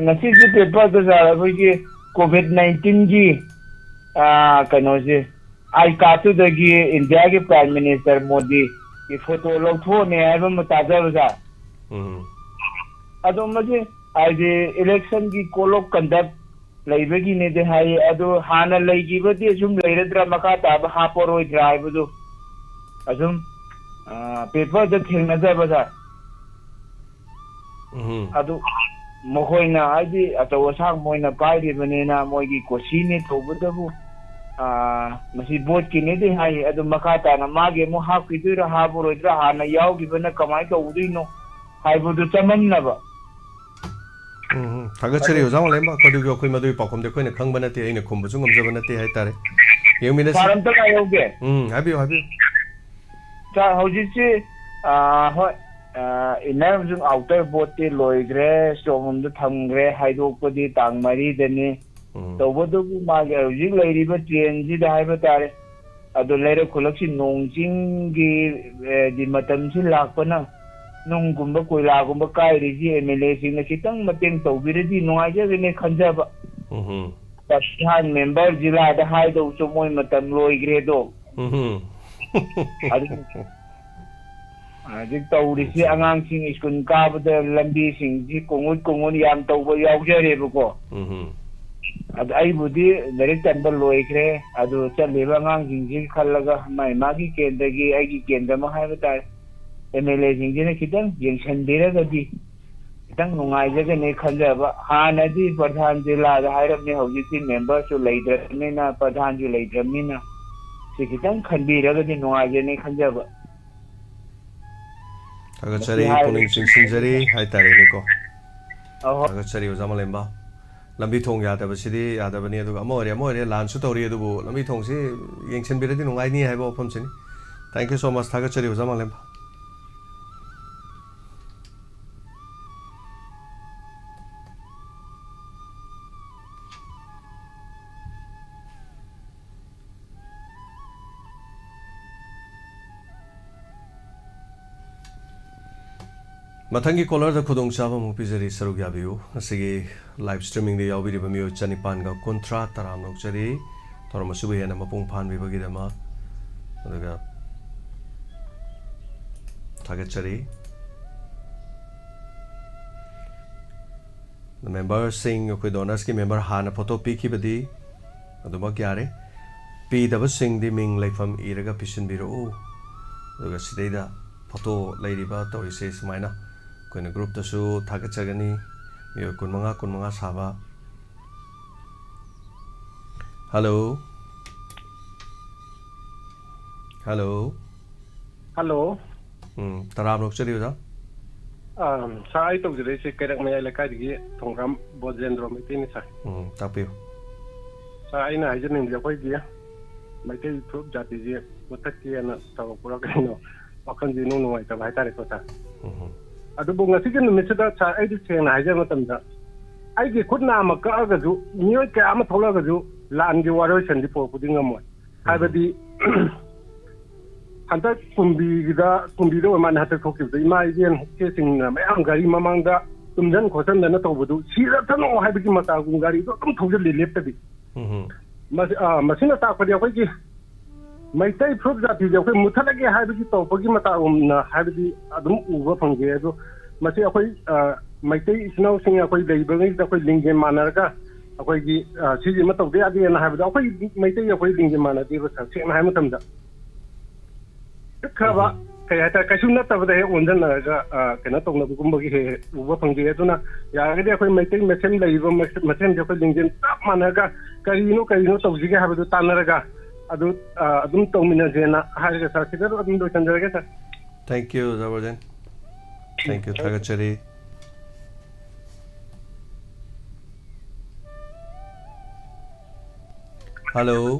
ꯉꯁꯤꯁꯦ ꯄꯦꯄꯔꯗ ꯁꯥꯔ ꯑꯩꯈꯣꯏꯒꯤ COVID-19ꯒꯤ ꯀꯩꯅꯣꯁꯦ ꯑꯥꯏ ꯀꯥꯔꯠꯇꯨꯗꯒꯤ ꯏꯟꯗꯤꯌꯥꯒꯤ ꯄ꯭ꯔꯥꯏꯝ ꯃꯤꯅꯤꯁꯇꯔ ꯃꯣꯗꯤꯒꯤ ꯐꯣꯇꯣ ꯂꯧꯊꯣꯛꯑꯅꯤ ꯍꯥꯏꯕ ꯑꯃ ꯇꯥꯖꯕ ꯁꯥꯔ ꯑꯗꯣ ꯃꯁꯤ ꯍꯥꯏꯗꯤ ꯏꯂꯦꯛꯁꯟꯒꯤ ꯀꯣꯜ ꯑꯣꯐ ꯀꯟꯗꯛ ꯂꯩꯕꯒꯤꯅꯦꯗꯤ ꯍꯥꯏꯌꯦ ꯑꯗꯣ ꯍꯥꯟꯅ ꯂꯩꯈꯤꯕꯗꯤ ꯑꯁꯨꯝ ꯂꯩꯔꯗ꯭ꯔꯥ ꯃꯈꯥ ꯇꯥꯕ ꯍꯥꯞꯄꯔꯣꯏꯗ꯭ꯔꯥ ꯍꯥꯏꯕꯗꯨ ꯑꯁꯨꯝ ꯄꯦꯄꯔꯗ ꯊꯦꯡꯅꯖꯕ ꯁꯥꯔ ꯑꯗꯨ ꯃꯈꯣꯏꯅ ꯍꯥꯏꯗꯤ ꯑꯆꯧ ꯑꯁꯥꯡ ꯃꯣꯏꯅ ꯄꯥꯏꯔꯤꯕꯅꯤꯅ ꯃꯣꯏꯒꯤ ꯀꯣꯁꯤꯅꯤ ꯇꯧꯕꯗꯕꯨ ꯃꯁꯤ ꯚꯣꯠꯀꯤꯅꯦꯗꯤ ꯍꯥꯏꯌꯦ ꯑꯗꯨ ꯃꯈꯥ ꯇꯥꯅ ꯃꯥꯒꯤ ꯑꯃꯨꯛ ꯍꯥꯞꯈꯤꯗꯣꯏꯔꯥ ꯍꯥꯞꯄꯔꯣꯏꯗ꯭ꯔꯥ ꯍꯥꯟꯅ ꯌꯥꯎꯈꯤꯕꯅ ꯀꯃꯥꯏꯅ ꯇꯧꯗꯣꯏꯅꯣ ꯍꯥꯏꯕꯗꯨ ꯆꯃꯝꯅꯕ ꯊꯥꯒꯠꯆꯔꯤ ꯑꯣꯖꯥ ꯃꯪꯂꯦꯝꯕ ꯑꯩꯈꯣꯏ ꯃꯗꯨꯒꯤ ꯄꯥꯎꯈꯨꯝꯗꯤ ꯑꯩꯈꯣꯏꯅ ꯈꯪꯕ ꯅꯠꯇꯦ ꯑꯩꯅ ꯈꯨꯝꯕꯁꯨ ꯉꯝꯖꯕ ꯅꯠꯇꯦ ꯍꯥꯏꯇꯥꯔꯦ ꯌꯦꯡꯃꯤꯟꯅꯁꯤ ꯁꯥꯔ ꯑꯝꯇ ꯉꯥꯏꯍꯧꯒꯦ ꯍꯥꯏꯕꯤꯌꯨ ꯁꯥꯔ ꯍꯧꯖꯤꯛꯁꯤ ꯍꯣꯏ ꯏꯟꯅꯔ ꯑꯃꯁꯨꯡ ꯑꯥꯎꯇꯔ ꯕꯣꯠꯇꯤ ꯂꯣꯏꯈ꯭ꯔꯦ ꯁ꯭ꯇꯣꯛ ꯔꯨꯝꯗ ꯊꯝꯈ꯭ꯔꯦ ꯍꯥꯏꯗꯣꯛꯄꯗꯤ ꯇꯥꯡ 4ꯗꯅꯤ ꯇꯧꯕꯗꯨꯕꯨ ꯃꯥꯒꯤ ꯍꯧꯖꯤꯛ ꯂꯩꯔꯤꯕ ꯇ꯭ꯔꯦꯟꯁꯤꯗ ꯍꯥꯏꯕ ꯇꯥꯔꯦ ꯑꯗꯨ ꯂꯩꯔꯛ ꯈꯨꯜꯂꯛꯁꯤ ꯅꯣꯡ ꯆꯤꯡꯒꯤ ꯃꯇꯝꯁꯤ ꯂꯥꯛꯄꯅ ꯅꯨꯡꯒꯨꯝꯕ ꯀꯣꯏꯂꯥꯒꯨꯝꯕ ꯀꯥꯏꯔꯤꯁꯤ MLA-ꯁꯤꯡꯅ ꯈꯤꯇꯪ ꯃꯇꯦꯡ ꯇꯧꯕꯤꯔꯗꯤ ꯅꯨꯡꯉꯥꯏꯖꯒꯅꯤ ꯈꯟꯖꯕ ꯄ꯭ꯔꯙꯥꯟ ꯃꯦꯝꯕꯔ ꯖꯤꯂꯥꯗ ꯍꯥꯏꯗꯧꯁꯨ ꯃꯣꯏ ꯃꯇꯝ ꯂꯣꯏꯈ꯭ꯔꯦꯗꯣ ꯍꯧꯖꯤꯛ ꯇꯧꯔꯤꯁꯤ ꯑꯉꯥꯡꯁꯤꯡ ꯁ꯭ꯀꯨꯜ ꯀꯥꯕꯗ ꯂꯝꯕꯤꯁꯤꯡꯁꯤ ꯀꯣꯡꯉꯨꯠ ꯌꯥꯝ ꯇꯧꯕ ꯌꯥꯎꯖꯔꯦꯕꯀோ ꯑꯗꯨ ꯑꯩꯕꯨꯗꯤ ꯂꯥꯏꯔꯤꯛ ꯇꯝꯕ ꯂꯣꯏꯈ꯭ꯔꯦ ꯑꯗꯨ ꯆꯠꯂꯤꯕ ꯑꯉꯥꯡꯁꯤꯡꯁꯤ ꯈꯜꯂꯒ ꯃꯥꯒꯤ ꯀꯦꯟꯗ꯭ꯔꯒꯤ ꯑꯩꯒꯤ ꯀꯦꯟꯗ꯭ꯔ ꯑꯃ ꯍꯥꯏꯕ ꯇꯥꯔꯦ MLA-ꯁꯤꯡꯁꯤꯅ ꯈꯤꯇꯪ ꯌꯦꯡꯁꯤꯟꯕꯤꯔꯒꯗꯤ ꯈꯤꯇꯪ ꯅꯨꯡꯉꯥꯏꯖꯒꯅꯤ खंजब हानदी प्रधान जिला हाइरबने हौजिकि मेंबरसु लेद्रबनिना प्रधानजु लेद्रबनिना सि खितंग खनबीरगदि नुआइजने खंजब थागचरी पुनिंग सिंसिंजरी हाइतारेनिको थागचरी ओजामलेम्बा लंबी थोंग यादबसिदि यादबनि अदुगा अमोरे लानसु तौरी अदुबु लंबी थोंगसि येंगसिनबिरदि नुआइनि हाइबो फमसिनि थैंक यू सो मच थागचरी ओजामलेम्बा मथंगी कॉलर द खुदोंग चाबा मुपिजरी सरुग याबियु असिगी लाइव स्ट्रीमिंग दे याबिरिबा मियो चनिपान गा कुंत्रा तराम नोकचरी तोरमसुबु हेना मपुंग फान बिबगिदमा अदुगा थागचरी द मेंबर सिंग कोई डोनर्स की मेंबर हाना फोटो पीखिबदी अदुमा क्यारे पी दब सिंग दि मिंग लाइफम इरगा पिसन बिरो अदुगा सिदैदा फोटो लैरिबा तोरिसे सुमाइना कोई ग्रुप तसु थागचगनी मियो कुनमंगा साबा हेलो हेलो हेलो तराम लोकचरी ओजा साई तौजरे से कैरक मया लेकाइदगी थोंग्राम बोजेंद्रो मितिनि सा तापियो साई ना हाइजनिंग जखोइगी मैते प्रूफ जाति जे मुथक्की ना तव पुरा कइनो वखन जिनु नुवाइ तब हाइतारे कोता अदुबु ngasi के नुमिसदा सा आइदि सेंना हाइजे मतमदा आइगे खुदना अमा कागजु मियोय का अमा थोलागजु लानगे वारोय Sandadi पोपुदि ngamo हाइबदि hanta kumbi do man hata thokki da ima yen ke sing na mayam gari mamang da tumjan khosan da na tawbudu sira thano haibiki mata gun gari do tum thojal le lepta bi masina ta padi akoi ki maitai fruit jati je akoi muthalage haibiki tawbagi mata na haibiki adum uba phangge do masi akoi maitai isnau sing akoi leibangi da akoi lingge manarga akoi gi siji ma tawde adi na haibida akoi maitai akoi lingge manadi ba sa se na hai matam da khaba kaya ta kasuna tabda he onjan na kana tongna bugumba gi he uba phangge aduna ya ga akoi maitai mesen leiba mesen je akoi lingge tap managa karino tawjige habidu tanaraga adu adum tawmina jena haga sa sidar adum do chanjaraga sa thank you Zabarjan thank you Thagachari hello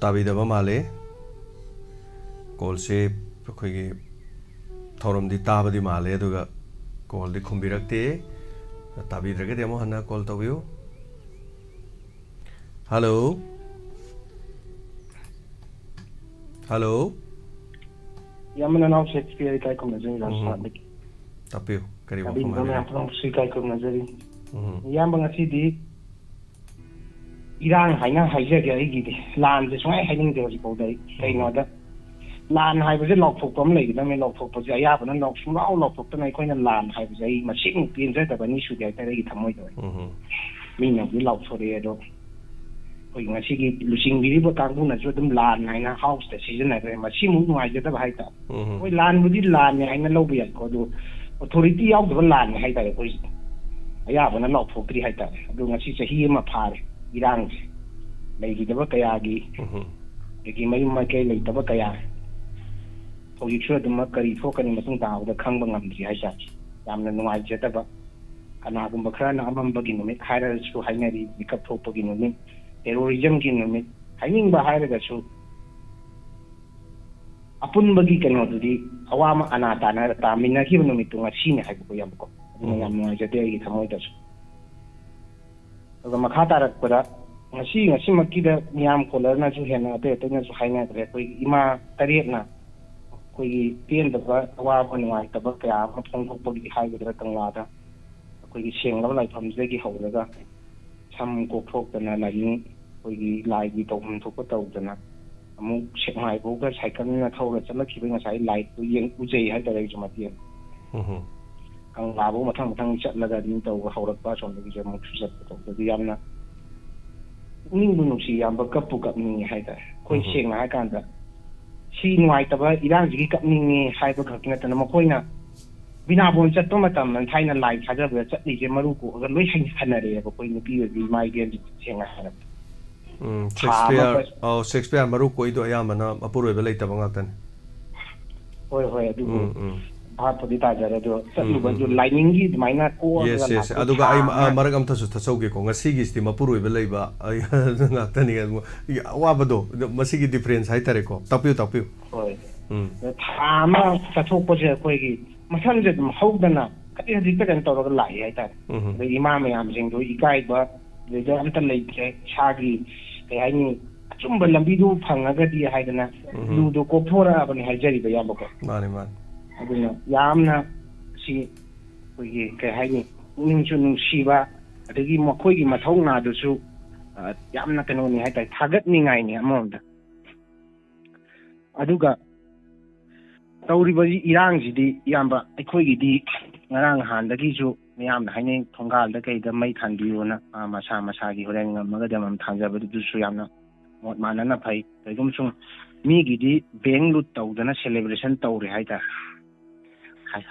tabidaba male call se akhoi thorom di tabadi male aduga call di khumbirakte tabidrage demo hana call tabiyo hello yamana now Shakespeare kai kom nazari rasak tapiyo kari wa kuma na from si kai kom nazari yamba ngasi di irang haina haije ge ai gi lan je swai haining de ri ko dai kai no da lan hai ba je lok phok pom lai da me lok phok pa ja ya ba nan lok su lao lok phok ta nai khoi na lan hai ba je ma sing pin je ta ba ni su ge ta ri thamoi doi mi nya bi lok so re do koi ngasi gi lusing bi ba kang bu na jo dum lan hai na house ta season na re ma si mu nu ai je ta ba hai ta koi lan bu di lan ne ai na lo bi ya ko do authority yaw da lan hai ta koi ya ba na lok phok tri hai ta do ngasi chahi ma phare irang lai gi da ba kaya gi gi mai ma kai lai da ba kaya hojik su dum kari thokani masung ta da khang ba ngam ji haisa yamna nuai je ta ba kana gum ba khara na amam ba gi numit haira su hainari mikap thok gi numit terrorism gi numit haining ba haira ga su apun ba gi kano di awama anata na ta minna ki numit tu ngasi ne hai ko yam ko yam nuai je te gi thamoi ta su ga makha ta rak para ngasi makki da niam ko la na su hena te te na su haina re ko ima tariet na koi tien da ba wa ba nuai ta ba kya ma thong thok gi hai ga tang la da koi seng la lai pham je gi ho la ga sam ko thok ta na la ni koi gi lai gi to hum thok ko to ta na amu sek mai bo ga sai kan na thau la cham la ki ba sai lai tu yeng u je hai ta re ju ma tien kang la bo ma thang chat la ga din to ga ho ra ba chom gi je mu chu chat to da yam na ning bu nu si yam ba kap pu kap ni hai ta koi seng na hai kan da si nuai ta ba irang ji kap ning ni hai ba khak na ta na ma khoi na bina bon chat to ma tam man thai na lai kha ja ba chat ni je maru ko ga loi hai khana re ba koi ni pi bi mai gen ji seng na ha Shakespeare maru koi do ayamana apuroi ba lei ta ba ngak tan hoi adu bhat podi ta ja do sat ba do lining gi mai na ko yes aduga ai marag am ta su ta chauge ko ngasi gi sti mapuroi ba lei ba ai ngak tan ni wa ba do masi gi difference hai tare ko tapiu hoi thama ta thok po je koi gi masan je dum hogdana kati hadi ta kan to ga lai hai ta de ima me am jing do ikai ba de ja am ta lei ke chagi kai ai ni chumba lambi du phanga ga di hai dana lu do ko phora ba ni hai jari ba ya ba ko mani aduna yamna si koi kai hai ni ning chu nu si ba adagi makhoi gi mathau na du su yamna kano ni hai ta thagat ni ngai ni amom da aduga tauri ba irang ji di yamba aikoi gi di ngarang han da gi su miyam na haine thongal da kai da mai than bi ona masa gi horen ngam ga da mam thanja ba du su yamna mot mana na phai taigum sung mi gi di beng lut tau da na celebration tau re hai ta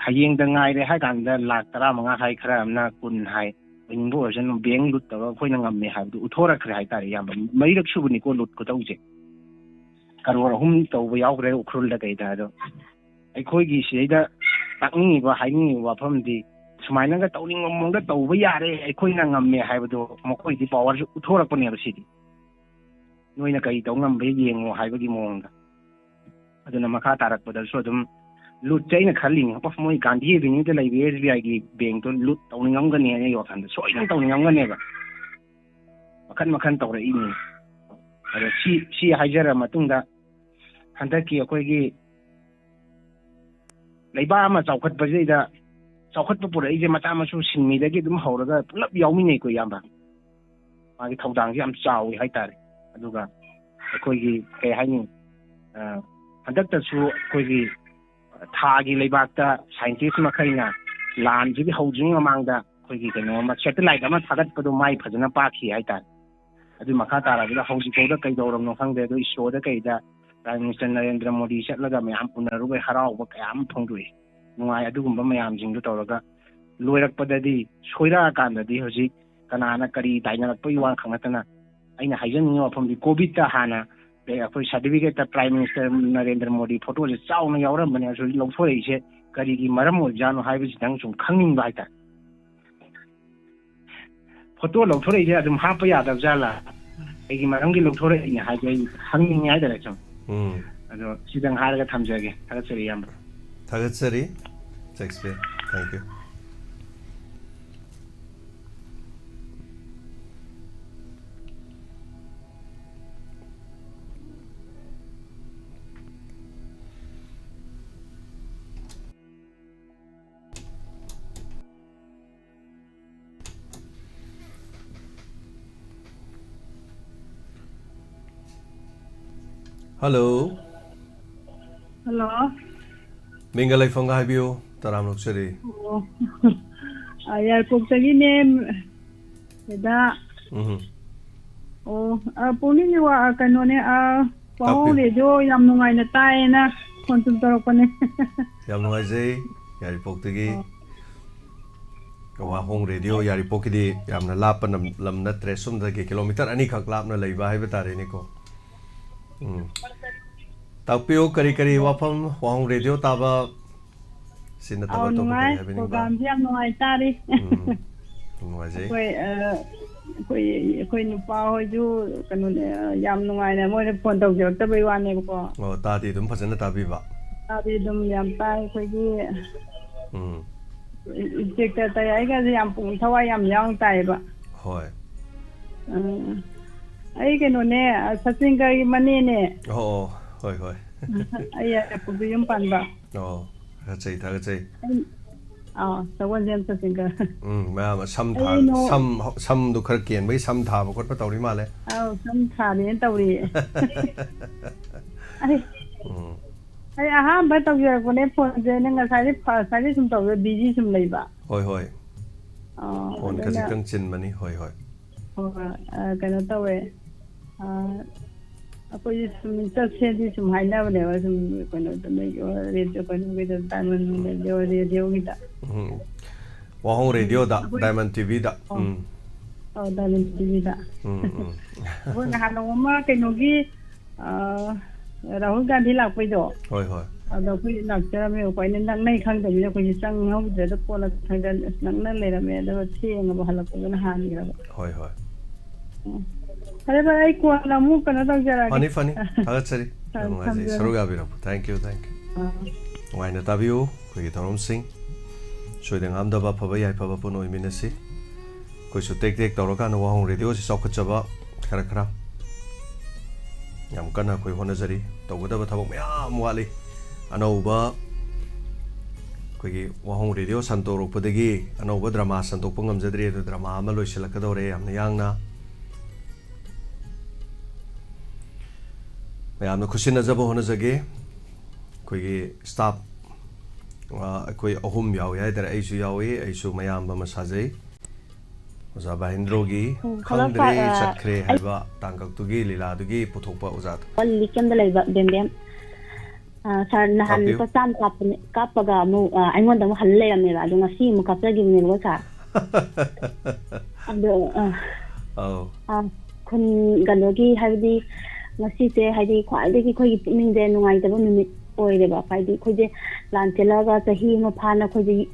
hayeng da ngai re hai kan da lak tara manga hai khara amna kun hai ing bo jan beng lut ta khoi na ngam me ha du uthora khre hai ta re yam mai rak su ni ko lut ko tau je karwar hum tau ba yaw re ukrul da kai da do ai khoi gi sei da takni ba hai ni wa pham di sumai na ga tau ning mong da tau ba ya re ai khoi na ngam me hai ba do mo khoi di power su uthora ko ne ba si di noi na kai tau ngam be yeng mo hai ba gi mong da aduna makha tarak ba da so dum lut chaina khalling of moi Gandhi Avenue the like SBI bank to lut tawningam ne yo kan so idan tawningam ne ba makan tawra ini ada si hajara matungda handaki akoigi leiba ama chawkhat bajeida chawkhat pura ije mata masu sinmi dagi dum hawraga pulap yaumi nei ko yamba magi thawdang ji am chawi haitare aduga akoigi kai haini handakta su akoigi thagi leibakta scientist makaina lan ji hawjing amangda akoigi keno ma satellite ama thagat padu mai phajana pakhi haitare adu makha tara da hawji ko da kai doram no khangde do iso da kai da Prime Minister Narendra Modi chatlaga mayam punarubai harau ba kayam phongdui nungai adugumba mayam jingdu tawraga loirak padadi soira kandadi hoji kanana kari dainarak pai wa khangatana aina haijan ni wafam di covid ta hana be akoi certificate ta Prime Minister Narendra Modi photo je chauna yauram bane so longthoi se kari gi maram ol janu haibi dang sum khangning ba ta photo longthoi je adum hapa ya da jala egi maram gi longthoi ni haibai khangning ya da cham also sidang harga thamjage thagatsari yam thagatsari Shakespeare thank you Hello. Hello. Mingalai fonga habiyo taram luksari. Oh. Ayar pugtagi name da. Oh, Pukning ni wa kanone pahong radio yam nungai na tayo na kontum tarok pa ne. Yam nungai zay yari pugtagi. Wahong radio yari pugtagi yam na lapan lam na 300 kilometer ani kak lap na laiba hai batare ni ko. Tapio kari wafam wahong radio taba sina taba to nungai program siam nungai tari nungai je koi nupa hoi ju kanun yam nungai na moi phone tau jor ta bai wan ne ko ta di dum phajana tabi ba ta di dum yam tai koi gi injector ta ai ga yam pung thawai yam yang tai ba hoi ai ke no ne sachin ka mani ne hoi ai ya pu yum pan ba thagatsai sawan jam sachin ka ma sam du khar ken bai sam tha ba khot pa tawri male sam tha ne tawri ai aha ba taw ya ko ne phone je ne nga sai sum taw busy sum lai ba hoi phone ka jikang chin mani hoi kana tawe akoi sum ta se sum haina bane wa sum kono to ne yo radio kono ge da diamond ne yo radio gi da wahong radio da Diamond TV da Diamond TV da ko na hano ma kono gi Rahul Gandhi lak pai do hoi ado koi nak cha me ko ne nang nei khang da ne ko ji sang ngau de da ko la thang da nang na le ra me da theng ba halak ko na han gi ra hoi Hare bhai ko na mu kana tang jara funny thagatsari ngai saruga bira thank you ngai na tabiu ko gi tarom sing soideng am da ba phaba yai phaba puno iminasi ko su tek tawra na wahong radio si sok chaba khara yam kana koi hona jari tawda ba thabak mayam wali anauba ko gi wahong radio santoro padagi anauba drama santok pungam jadri do drama ama loisela kadore amna yangna mayamna khusina jabo hona jage ko gi staff koi ahum yaw ya dar aisu yawi aisu mayam ba masajai oza bahindrogi khangdre chatkre haiba tangkak tugi lila dugi puthokpa ozat walli kemda laiba bem sar nahan pasam kapaga mu aingon da mu halle ya mera dunga si mu kapsa gi ne lo sa ando kun galogi haidi ngasi te haidi khwai de khoi pukning de nungai da numit oire ba faidi khoje lan telaga tahi ma phana khoje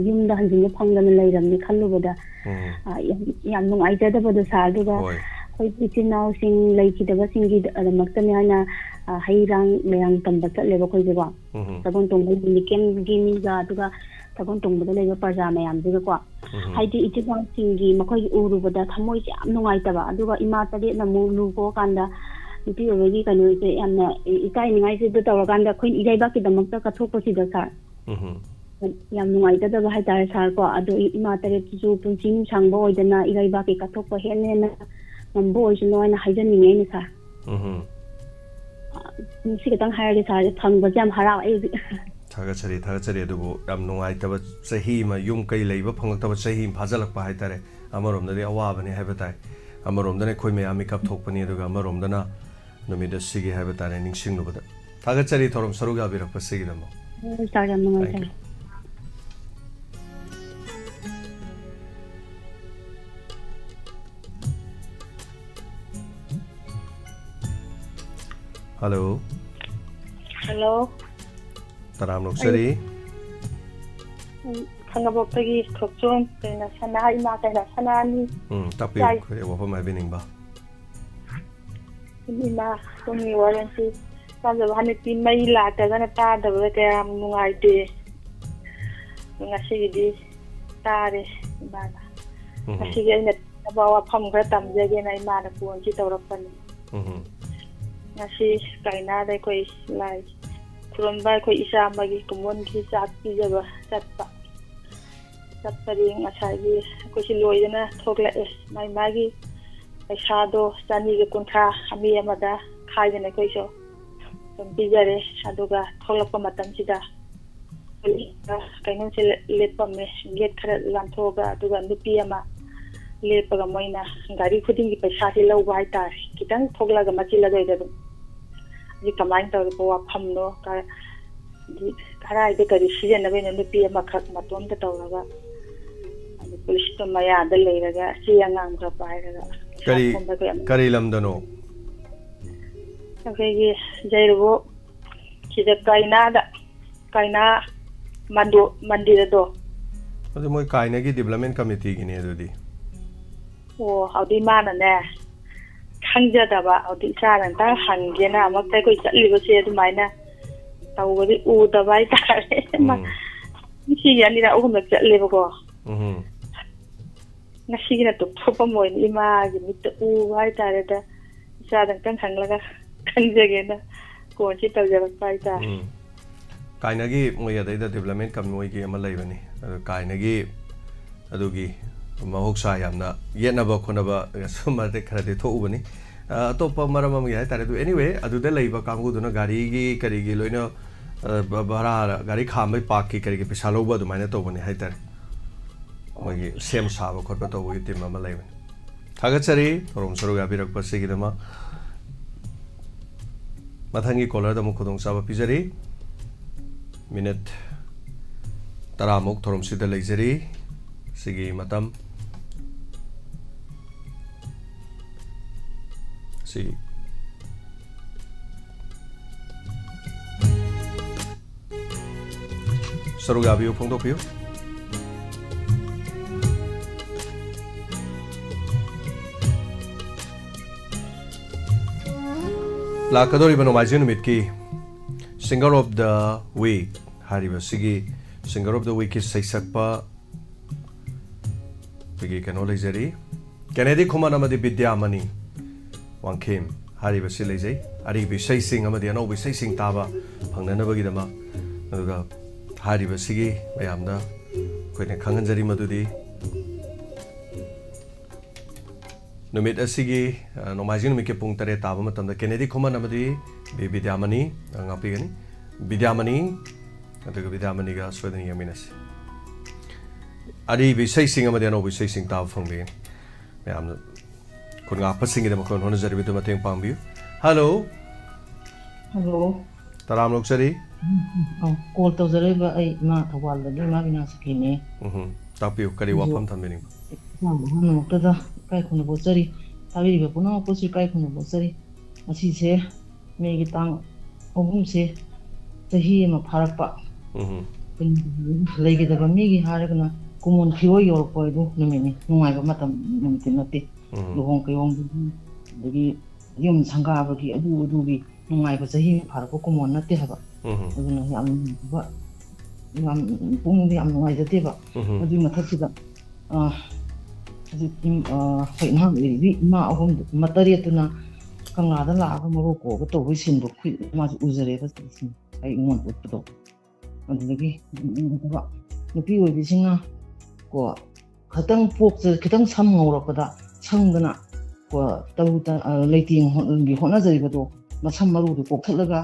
yum da hanjing phanglan leiram ni khallu bada yam nungai da da bada sa duga ꯑꯩꯈꯣꯏ ꯏꯆꯤꯟ ꯏꯅꯥꯎꯁꯤꯡ ꯂꯩꯈꯤꯗꯕꯁꯤꯡꯒꯤꯗꯃꯛꯇꯅꯤ ꯍꯥꯏꯅ ꯍꯩꯔꯥꯡ ꯃꯌꯥꯝ ꯇꯝꯕ ꯆꯠꯂꯦꯕ ꯑꯩꯈꯣꯏꯁꯦꯀꯣ ꯁꯒꯣꯜ ꯇꯣꯡꯕ ꯌꯨꯅꯤꯀꯦꯟꯒꯤ ꯃꯤꯒ ꯑꯗꯨꯒ ꯁꯒꯣꯜ ꯇꯣꯡꯕꯗ ꯂꯩꯕ ꯄ꯭ꯔꯖꯥ ꯃꯌꯥꯝꯁꯤꯒꯀꯣ ꯍꯥꯏꯗꯤ ꯏꯆꯤꯟ ꯏꯅꯥꯎꯁꯤꯡꯒꯤ ꯃꯈꯣꯏꯒꯤ ꯎꯔꯨꯕꯗ ꯊꯃꯣꯏꯁꯦ ꯌꯥꯝ ꯅꯨꯡꯉꯥꯏꯇꯕ ꯑꯗꯨꯒ ꯏꯃꯥ ꯇꯔꯦꯠꯅ ꯑꯃꯨꯛ ꯂꯨ ꯀꯣꯛꯀꯥꯟꯗ ꯅꯨꯄꯤ ꯑꯣꯏꯕꯒꯤ ꯀꯩꯅꯣꯁꯦ ꯌꯥꯝꯅ ꯏꯀꯥꯏꯅꯤꯡꯉꯥꯏꯁꯤꯗ ꯇꯧꯔꯀꯥꯟꯗ ꯑꯩꯈꯣꯏ ꯏꯔꯩꯕꯥꯛꯀꯤꯗꯃꯛꯇ ꯀꯠꯊꯣꯛꯄꯁꯤꯗ ꯁꯥꯔ ꯌꯥꯝ ꯅꯨꯡꯉꯥꯏꯇꯗꯕ ꯍꯥꯏꯇꯥꯔꯦ ꯁꯥꯔ ꯀꯣ ꯑꯗꯣ ꯏꯃꯥ ꯇꯔꯦꯠꯇꯨꯁꯨ ꯄꯨꯟꯁꯤ ꯅꯨꯡꯁꯥꯡꯕ ꯑꯣꯏꯗꯅ ꯏꯔꯩꯕꯥꯛꯀꯤ ꯀꯠꯊꯣꯛꯄ ꯍꯦꯟꯅ ꯉꯝꯕ ꯑꯣꯏꯁꯅꯨ ꯍꯥꯏꯅ ꯍꯥꯏꯖꯅꯤꯡꯉꯦ ꯑꯩꯅ ꯁꯥꯔ ꯁꯤ ꯈꯤꯇꯪ ꯍꯥꯏꯔꯗꯤ ꯁꯥꯔꯁꯦ ꯐꯪꯕꯁꯦ ꯌꯥꯝ ꯍꯔꯥꯎꯋꯦ ꯑꯩ ꯍꯧꯖꯤꯛ ꯊꯥꯒꯠꯆꯔꯤ ꯑꯗꯨꯕꯨ ꯌꯥꯝ ꯅꯨꯡꯉꯥꯏꯇꯕ ꯆꯍꯤ ꯑꯃ ꯌꯨꯝ ꯀꯩ ꯂꯩꯕ ꯐꯪꯂꯛꯇꯕ ꯆꯍꯤ ꯑꯃ ꯐꯥꯖꯤꯜꯂꯛꯄ ꯍꯥꯏꯇꯥꯔꯦ ꯑꯃꯔꯣꯝꯗꯗꯤ ꯑꯋꯥꯕꯅꯤ ꯍꯥꯏꯕ ꯇꯥꯏ ꯑꯃꯔꯣꯝꯗꯅ ꯑꯩꯈꯣꯏ ꯃꯌꯥꯝ ꯃꯤꯀꯞ ꯊꯣꯛꯄꯅꯤ ꯑꯗꯨꯒ ꯑꯃꯔꯣꯝꯗꯅ ꯅꯨꯃꯤꯠ ꯑꯁꯤꯒꯤ ꯍꯥꯏꯕ ꯇꯥꯔꯦ ꯅꯤꯡꯁꯤꯡꯂꯨꯕꯗ ꯊꯥꯒꯠꯆꯔꯤ ꯊꯧꯔꯝ ꯁꯔꯨꯛ ꯌꯥꯕꯤꯔꯛꯄ ꯁꯤꯒꯤꯗꯃꯛ ꯁꯥꯔ ꯌꯥꯝ ꯅꯨꯡꯉꯥꯏꯖꯔꯦ Hello. Hello. Taram Noksari. Khangabokagi khokchom kaina sana ima kaina sanani. Tapi ko wa mai bining ba. Ima kumi waransi kaza hani ti mai la ta gana ta da ba ka am nungai te. Ngasi di tare bana. Ngasi ga ina ba wa pham ga tam je ge na ima da kuon chi tawrapan. Ngasi kaina da koi lai kurumba koi isa magi kumon ki sat pi jaba satpa satpari ngasagi koi si loidana thokla mai magi paisado chani ge kuntha ami amada khaidana koi so pi jare aduga tholakpa matam sida kaino se lepame get khara lanthoga aduga nupi ama lepaga moina gari khuding gi paisa hi lawba hai tar kitang thogla ga machila doi da ji kamain taw ko wa phamno ka ji kharai de kari sijen na bena nupi ama khak matom ta tawraga police to maya da leiraga si angang ga pairaga kari lamdano okay jairugo kida kaina mandira do adu moi kaina gi development committee gi ne adudi haudi mana ne khangjadaba haudi charan ta hangena amak tai koi chatliba se adumaina tawgadi udaba ai tare ma si yani ra uhum chatleba ko ngasi gina to thopa moi ima gi mit u ai tare da charan kan hanglaga kanjagena ko chi tawjaba pai ta kaina gi moi adai da development committee gi ama laibani kaina gi adugi mahoksa yamna yenaba khonaba sumade kharade thobani atopa maram am ya tare du anyway aduda leiba kangu duna gari gi kari gi loina bara gari khamai park ki kari gi pisa loba du maina tobani hai tare mogi sem saba khotba tobu tim ama leibani thagachari thorom saru ga birak pase gi dama mathangi caller da mu khudong saba pijari minute taramuk thorom sida leijari sigi matam si Sarugabiyo Pongdopiyo Lakadori Banomajin Mitki Singer of the Week Hariba Sigi Singer of the Week is Saisakpa Pigi Kanolizeri Kennedy Kumanamadi Bidyamani Wangkim Hariba Silizay Aribi Saising Amadi Anobi Saising Taba Panganabagidama Nuga Hariba Sigi Mayamda Queen Kanganjari Madudi Numit Asigi Nomajin Miki Pungtare Tabamatam the Kennedy Kumanamadi Bidyamani Angapigani Bidyamani Bidyamaniga Sweden Yaminas Aribi Saising Amadi Anobi Saising Tab from the Mayam Kunga passing in the Macron Honor with the Mating Pambu. Hello. Hello. Taram Luxury. Call to the river, I not a while the Magna skinny. Tapu, Kariwapam Tamini. No, to the Kaikun Bosari. I will be no pussy Kaikun Bosari. As he say, make it down. Oh, say, the him of Harapa. Lady the Bamigi Haragana, come on, Pio, your boy, no meaning, no, I got Matam, Luhonka, ꯑꯗꯒꯤ ꯌꯨꯝ ꯁꯪꯒꯥꯕꯒꯤ ꯑꯗꯨꯒꯤ ꯅꯨꯡꯉꯥꯏꯕ ꯆꯍꯤ ꯐꯥꯔꯛꯄ ꯀꯨꯝꯃꯣꯟ ꯅꯠꯇꯦ ꯍꯥꯏꯕ ꯑꯗꯨꯅ ꯌꯥꯝ ꯅꯨꯡꯉꯥꯏꯕ ꯌꯥꯝ ꯄꯨꯛꯅꯤꯡꯗ ꯌꯥꯝ ꯅꯨꯡꯉꯥꯏꯖꯗꯦꯕ ꯑꯗꯨꯒꯤ ꯃꯊꯛꯁꯤꯗ ꯍꯧꯖꯤꯛ ꯑꯩꯈꯣꯏ ꯏꯃꯥ ꯂꯩꯔꯤꯕꯤ ꯏꯃꯥ ꯑꯍꯨꯝ ꯇꯔꯦꯠꯇꯨꯅ ꯀꯪꯂꯥꯗ ꯂꯥꯛꯑꯒ ꯃꯔꯨ ꯀꯣꯛꯑꯒ ꯇꯧꯕꯒꯤ ꯁꯤꯟꯗꯣ ꯃꯥꯁꯨ ꯎꯖꯔꯦꯕ ꯑꯩ ꯑꯩꯉꯣꯟꯗ ꯎꯠꯄꯗꯣ ꯑꯗꯨꯗꯒꯤ ꯅꯨꯄꯤ ꯑꯣꯏꯕꯤꯁꯤꯡꯅ ꯀꯣ ꯈꯤꯇꯪ ꯈꯤꯇꯪ ꯁꯝ ꯉꯧꯔꯛꯄꯗ ꯁꯪꯗꯅ ꯀꯣ ꯂꯩꯇꯦꯡꯒꯤ ꯍꯣꯠꯅꯖꯔꯤꯕꯗꯣ ꯃꯁꯝ ꯃꯔꯨꯗꯨ ꯀꯣꯛꯊꯠꯂꯒ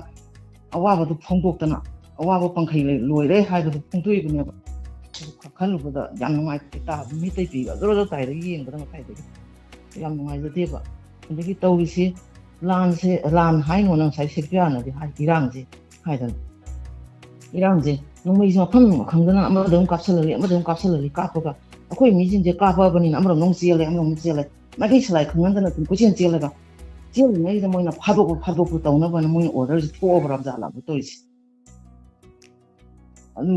ꯑꯋꯥꯕꯗꯨ ꯐꯣꯡꯗꯣꯛꯇꯅ ꯑꯋꯥꯕ ꯄꯪꯈꯩ ꯂꯣꯏꯔꯦ ꯍꯥꯏꯕꯗꯨ ꯐꯣꯡꯗꯣꯛꯏꯕꯅꯦꯕ ꯈꯜꯂꯨꯕꯗ ꯌꯥꯝ ꯅꯨꯡꯉꯥꯏꯇꯦ ꯇꯥꯕ ꯃꯤꯇꯩ ꯄꯤꯒ ꯑꯗꯨꯔ ꯇꯥꯏꯗꯒꯤ ꯌꯦꯡꯕꯗ ꯃꯈꯥꯏꯗꯒꯤ ꯌꯥꯝ ꯅꯨꯡꯉꯥꯏꯖꯗꯦꯕ ꯑꯗꯒꯤ ꯇꯧꯔꯤꯁꯤ ꯂꯥꯟ ꯍꯥꯏꯅꯣꯅ ꯉꯁꯥꯏ ꯁꯦꯛꯄꯤꯌꯥꯅꯗꯤ ꯍꯥꯏ ꯏꯔꯥꯡꯁꯦ ꯍꯥꯏꯗꯅ ꯏꯔꯥꯡꯁꯦ ꯅꯣꯡꯃꯩꯁꯦ ꯃꯐꯝ ꯈꯪꯗꯅ ꯑꯃꯗ ꯑꯃꯨꯛ ꯀꯥꯞꯁꯤꯜꯂꯔꯤ ꯑꯃꯗ ꯑꯃꯨꯛ ꯀꯥꯞꯁꯤꯜꯂꯔꯤ ꯀꯥꯞꯄꯒ ꯑꯩꯈꯣꯏ ꯃꯤꯁꯤꯡꯁꯦ ꯀꯥꯞꯄꯕꯅꯤꯅ ꯑꯃꯔꯣꯝꯗ ꯆꯦꯜꯂꯦ ꯑꯃꯔꯣꯝꯗ ꯆꯦꯜꯂꯦ ꯃꯥꯏꯀꯩ ꯁꯂꯥꯏ ꯈꯪꯍꯟꯗꯅ ꯑꯗꯨꯝ ꯀꯣꯏꯆꯦꯜ ꯆꯦꯜꯂꯒ ꯆꯦꯜꯂꯤꯉꯩꯁꯤꯗ ꯃꯣꯏꯅ ꯐꯥꯗꯣꯛꯄ ꯇꯧꯅꯕꯅ ꯃꯣꯏꯅ ꯑꯣꯔꯗꯔꯁꯤ ꯊꯣꯛꯑꯕ꯭ꯔꯥ ꯖꯥꯠꯂꯥꯕ ꯇꯧꯔꯤꯁꯦ ꯑꯗꯨ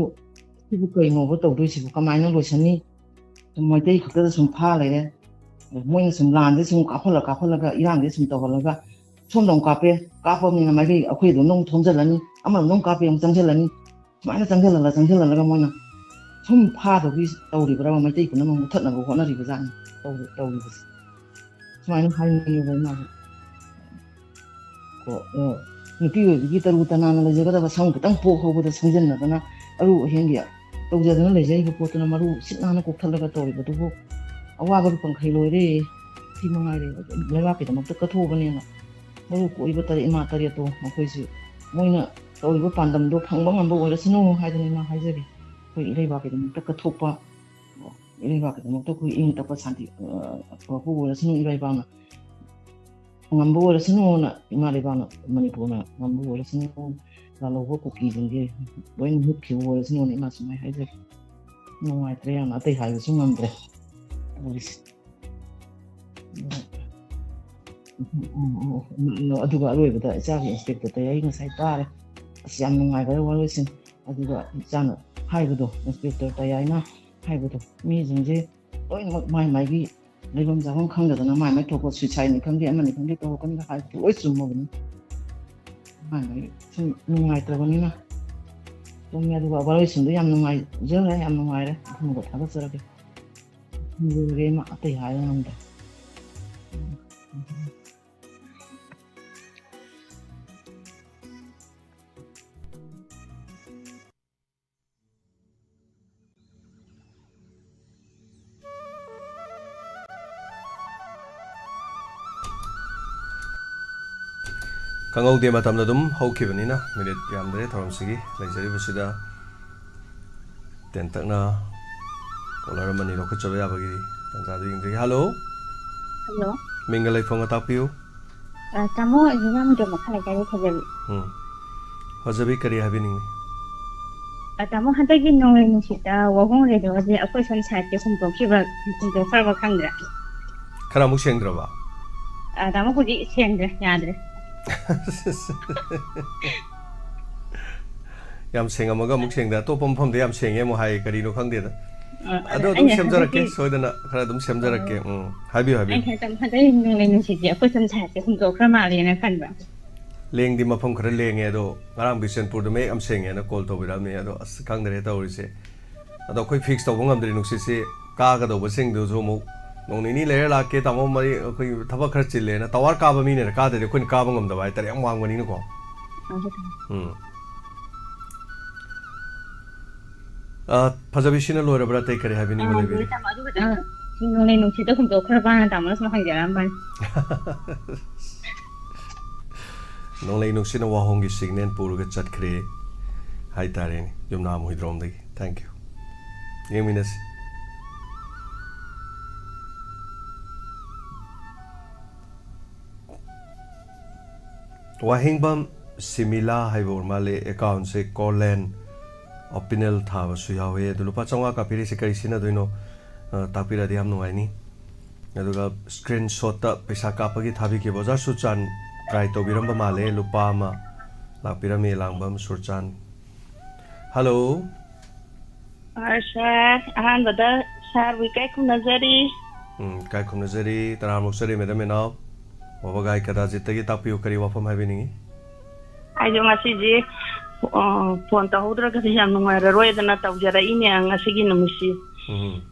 ꯁꯤꯕꯨ ꯀꯩꯅꯣꯕ ꯇꯧꯗꯣꯏꯁꯤꯕꯨ ꯀꯃꯥꯏꯅ ꯂꯣꯏꯁꯟꯅꯤ ꯃꯩꯇꯩ ꯈꯛꯇꯗ ꯁꯨꯝ ꯐꯥ ꯂꯩꯔꯦ ꯃꯣꯏꯅ ꯁꯨꯝ ꯂꯥꯟꯁꯦ ꯁꯨꯝ ꯀꯥꯞꯍꯜꯂꯒ ꯏꯔꯥꯡꯁꯦ ꯁꯨꯝ ꯇꯧꯍꯜꯂꯒ ꯁꯣꯝꯗ ꯑꯃꯨꯛ ꯀꯥꯞꯄꯕꯅꯤꯅ ꯃꯥꯏꯀꯩ ꯑꯩꯈꯣꯏꯗꯣꯝꯗ ꯑꯃꯨꯛ ꯊꯣꯝꯖꯤꯜꯂꯅꯤ ꯑꯃꯔꯣꯝꯗ ꯑꯃꯨꯛ ꯀꯥꯞꯄꯦ ꯑꯃꯨꯛ ꯆꯪꯁꯤꯜꯂꯅꯤ ꯁꯨꯃꯥꯏꯅ ꯆꯪꯁꯤꯜꯍꯜꯂꯒ ꯃꯣꯏꯅ ꯁꯨꯝ ꯐꯥꯗꯧꯒꯤ ꯇꯧꯔꯤꯕ꯭ꯔꯥ ꯃꯩꯇꯩ ꯄꯨꯝꯅꯃꯛ ꯃꯨꯊꯠꯅꯕ ꯍꯣꯠꯅꯔꯤꯕꯖꯥꯠꯅꯤ ꯇꯧꯔꯤꯕꯁꯦ ꯁꯨꯃꯥꯏꯅ ꯍꯥꯏꯅꯤꯡꯉꯦꯕ ꯏꯃꯥꯁꯦ ꯅꯨꯄꯤ ꯑꯣꯏꯕꯒꯤ ꯇꯔꯨ ꯇꯅꯥꯟꯅ ꯂꯩꯖꯒꯗꯕ ꯁꯝ ꯈꯤꯇꯪ ꯄꯣꯛ ꯍꯧꯕꯗ ꯁꯪꯖꯤꯟꯅꯗꯅ ꯑꯔꯨ ꯑꯍꯦꯟꯒꯤ ꯇꯧꯖꯗꯅ ꯂꯩꯖꯔꯤꯕ ꯄꯣꯠꯇꯨꯅ ꯃꯔꯨ ꯁꯤꯠ ꯅꯥꯟꯅ ꯀꯣꯛꯊꯠꯂꯒ ꯇꯧꯔꯤꯕꯗꯨꯕꯨ ꯑꯋꯥꯕꯒꯤ ꯄꯪꯈꯩ ꯂꯣꯏꯔꯦ ꯁꯤ ꯃꯉꯥꯏꯔꯦ ꯂꯩꯕꯥꯛꯀꯤꯗꯃꯛꯇ ꯀꯠꯊꯣꯛꯑꯕꯅꯦꯅ ꯃꯔꯨ ꯀꯣꯛꯏꯕ ꯏꯃꯥ ꯇꯔꯦꯠꯇꯣ ꯃꯈꯣꯏꯁꯤ ꯃꯣꯏꯅ ꯇꯧꯔꯤꯕ ꯄꯥꯟꯗꯝꯗꯣ ꯐꯪꯕ ꯉꯝꯕ ꯑꯣꯏꯔꯁꯅꯨ ꯍꯥꯏꯗꯅ ꯏꯃꯥ ꯍꯥꯏꯖꯔꯤ ꯑꯩꯈꯣই ꯏꯔꯩꯕꯥꯛꯀꯤꯗꯃꯛꯇ ꯀꯠꯊꯣꯛꯄ ꯏꯔꯩꯕꯥꯛꯀꯤꯗꯃꯛꯇ ꯑꯩꯈꯣꯏ ꯏꯪ ꯇꯞꯄ ꯁꯥꯟꯇꯤ ꯄꯨꯔꯛꯄ ꯑꯣꯏꯔꯁꯅꯨ ꯏꯔꯩꯕꯥꯛꯅ ngamba oirasanu na ima lebana manipurna ngamba oirasanu lalauba kukisinge loin hukki oirasanu na ima sumai haije nungai yana atai haisu ngamdre aduga aroibada ichagi inspector tayai ngasai tare asi yam nungai ga waroisin aduga ichana haibado inspector tayaina haibado mi jingje loin mai mai gi लेकिन जब हम खंग जाते ना माय में ठोको सुचाई निकल गया मैं निकल गया तो कौन का हाल तो इस रूम में माय में सुन नुंगाई तो बनी ना तो मैं तो बाबा इस सुन याम नुंगाई जो है याम नुंगाई रे हम को था सर के मुझे मा आते हाय हम तो ꯀꯪꯍꯧꯗꯦ ꯃꯇꯝꯗ ꯑꯗꯨꯝ ꯍꯧꯈꯤꯕꯅꯤꯅ ꯃꯤꯅꯤꯠ ꯌꯥꯝꯗ꯭ꯔꯦ ꯊꯧꯔꯝꯁꯤꯒꯤ ꯂꯩꯖꯔꯤꯕꯁꯤꯗ ꯇꯦꯟꯇꯛꯅ ꯀꯣꯂꯔ ꯑꯃꯅꯤ ꯂꯧꯈꯠꯆꯕ ꯌꯥꯕꯒꯤ ꯇꯥꯟꯖꯥꯗꯨ ꯌꯦꯡꯖꯒꯦ ꯍꯜꯂꯣ ꯍꯜꯂꯣ ꯃꯤꯡꯒ ꯂꯩꯐꯝꯒ ꯇꯥꯛꯄꯤꯌꯨ ꯇꯥꯃꯣ ꯑꯩꯒꯤ ꯃꯈꯥ ꯂꯩꯀꯥꯏꯗ ꯐꯖꯕꯤ ꯐꯖꯕꯤ ꯀꯔꯤ ꯍꯥꯏꯕꯤꯅꯤꯡꯉꯤ ꯇꯥꯃꯣ ꯍꯟꯗꯛꯀꯤ ꯅꯣꯡꯂꯩ ꯅꯨꯡꯁꯤꯠꯇ ꯋꯥꯍꯣꯡ ꯔꯦꯗꯤꯑꯣꯁꯦ ꯑꯩꯈꯣꯏ ꯁꯣꯝ ꯁꯥꯏꯠꯇ ꯍꯨꯝꯇꯣꯛꯈ꯭ꯔꯕ ꯈꯪꯗ꯭ꯔꯦ ꯈꯔ ꯑꯃꯨꯛ ꯁꯦꯡꯗ꯭ꯔꯕ ꯇꯥꯃꯣ ꯍꯧꯖꯤꯛ ꯁꯦꯡꯗ꯭ꯔꯦ ꯌꯥꯗ꯭ꯔꯦ ꯌꯥꯝ ꯁꯦꯡꯉꯝꯃꯒ ꯑꯃꯨꯛ ꯁꯦꯡꯗ ꯑꯇꯣꯞꯄ ꯃꯐꯝꯗ ꯌꯥꯝ ꯁꯦꯡꯉꯦ ꯑꯃꯨꯛ ꯍꯥꯏ ꯀꯔꯤꯅꯣ ꯈꯪꯗꯦꯗ ꯑꯗꯣ ꯑꯗꯨꯝ ꯁꯦꯝꯖꯔꯛꯀꯦ ꯁꯣꯏꯗꯅ ꯈꯔ ꯑꯗꯨꯝ ꯁꯦꯝꯖꯔꯛꯀꯦ ꯍꯥꯏꯕꯤꯌꯨ ꯍꯥꯏꯕꯤꯌꯨ ꯍꯟꯗꯛ ꯅꯣꯡꯂꯩ ꯅꯨꯡꯁꯤꯠꯁꯦ ꯑꯩꯈꯣꯏ ꯁꯣꯝ ꯁꯥꯏꯠꯁꯦ ꯍꯨꯝꯇꯣꯛꯈ꯭ꯔ ꯃꯥꯜꯂꯦꯅ ꯈꯟꯕ ꯂꯦꯡꯗꯤ ꯃꯐꯝ ꯈꯔ ꯂꯦꯡꯉꯦ ꯑꯗꯣ ꯉꯔꯥꯡ ꯕꯤꯁꯦꯟꯄꯨꯔꯗ ꯃꯌꯦꯛ ꯌꯥꯝ ꯁꯦꯡꯉꯦꯅ ꯀꯣꯜ ꯇꯧꯕꯤꯔꯛꯑꯝꯃꯤ ꯑꯗꯣ ꯑꯁ ꯈꯪꯗ꯭ꯔꯦ ꯇꯧꯔꯤꯁꯦ ꯑꯗꯣ ꯑꯩꯈꯣꯏ ꯐꯤꯛꯁ ꯇꯧꯕ ꯉꯝꯗ꯭ꯔꯤ ꯅꯨꯡꯁꯤꯠꯁꯤ ꯀꯥꯒꯗꯧꯕꯁꯤꯡꯗꯨꯁꯨ ꯑꯃꯨꯛ ꯅꯣꯡ ꯅꯤꯅꯤ ꯂꯩꯔ ꯂꯥꯛꯀꯦ ꯇꯥꯃꯣ ꯃꯔꯤ ꯑꯩꯈꯣꯏ ꯊꯕꯛ ꯈꯔ ꯆꯤꯜꯂꯦꯅ ꯇꯋꯥꯔ ꯀꯥꯕ ꯃꯤꯅꯦꯅ ꯀꯥꯗ꯭ꯔꯗꯤ ꯑꯩꯈꯣꯏꯅ ꯀꯥꯕ ꯉꯝꯗꯕ ꯍꯥꯏꯇꯥꯔꯦ ꯌꯥꯝ ꯋꯥꯡꯕꯅꯤꯅꯀꯣ ꯐꯖꯕꯤꯁꯤꯅ ꯂꯣꯏꯔꯕ꯭ꯔꯥ ꯑꯇꯩ ꯀꯔꯤ ꯍꯥꯏꯕꯤꯅꯤꯡꯕ ꯂꯩꯕꯤꯔꯤ ꯅꯣꯡꯂꯩ ꯅꯨꯡꯁꯤꯠꯇ ꯍꯨꯝꯇꯣꯛꯈ꯭ꯔꯕꯅ ꯇꯥꯃꯣꯅ ꯁꯨꯝ ꯍꯪꯖꯔꯝꯕꯅꯤ ꯅꯣꯡꯂꯩ ꯅꯨꯡꯁꯤꯠꯅ ꯋꯥꯍꯣꯡꯒꯤ ꯁꯤꯒꯅꯦꯜ ꯄꯨꯔꯒ ꯆꯠꯈ꯭ꯔꯦ ꯍꯥꯏꯇꯥꯔꯦꯅꯦ ꯌꯨꯝꯅꯥꯝ ꯍꯨꯏꯗ꯭ꯔꯣꯝꯗꯒꯤ ꯊꯦꯡꯛ ꯌꯨ ꯌꯦꯡꯃꯤꯟꯅꯁꯤ ꯋꯥꯍꯦꯡꯕꯝ ꯁꯤꯃꯤꯂꯥ ꯍꯥꯏꯕ ꯑꯣꯏꯔ ꯃꯥꯜꯂꯦ ꯑꯦꯀꯥꯎꯟꯁꯦ ꯀꯣꯂꯦꯟ ꯑꯣꯄꯤꯅꯦꯜ ꯊꯥꯕꯁꯨ ꯌꯥꯎꯋꯦ ꯑꯗꯣ ꯂꯨꯄꯥ 500 ꯀꯥꯞꯄꯤꯔꯤꯁꯦ ꯀꯔꯤ ꯁꯤꯖꯤꯟꯅꯗꯣꯏꯅꯣ ꯇꯥꯛꯄꯤꯔꯗꯤ ꯌꯥꯝ ꯅꯨꯡꯉꯥꯏꯅꯤ ꯑꯗꯨꯒ ꯁ꯭ꯀ꯭ꯔꯤꯟ ꯁꯣꯠꯇ ꯄꯩꯁꯥ ꯀꯥꯞꯄꯒꯤ ꯊꯥꯕꯤꯈꯤꯕ ꯑꯣꯖꯥ ꯁꯨꯆꯥꯟ ꯇ꯭ꯔꯥꯏ ꯇꯧꯕꯤꯔꯝꯕ ꯃꯥꯜꯂꯦ ꯂꯨꯄꯥ ꯑꯃ ꯂꯥꯛꯄꯤꯔꯝꯃꯤ ꯂꯥꯡꯕꯝ ꯁꯨꯔꯆꯥꯟ ꯍꯜꯂꯣ ꯁꯥꯔ ꯑꯍꯥꯟꯕꯗ ꯁꯥꯔꯕꯨ ꯏꯀꯥꯏ ꯈꯨꯝꯅꯖꯔꯤ ꯏꯀꯥꯏ ꯈꯨꯝꯅꯖꯔꯤ ꯇꯔꯥꯃꯨꯛ ꯆꯠꯔꯤ madam ꯃꯦꯅꯥꯎ wabagai kadajitagi tapiu kari wafam habiningi ayo ngasiji phone tahudra ka yam nungairaroi dana tawjara ine ngasigi numisi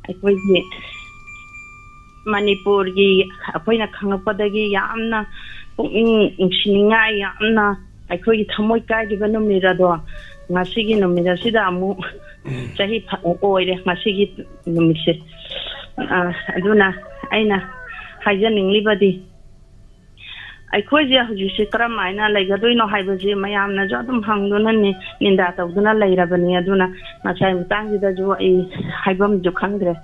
aikoigi Manipur gi akoina khangapodagi yamna shinga yamna aikoigi thamoi kai gi banumira do ngasigi numira sida amu chahi oire ngasigi numise aduna aina hajaning libadi aikoji hujisi karamaina laigadoino haibaji mayamna jo adum hangduna ni ninda tawduna lairabani aduna nasai mutangida jo ai haibam jo khangdre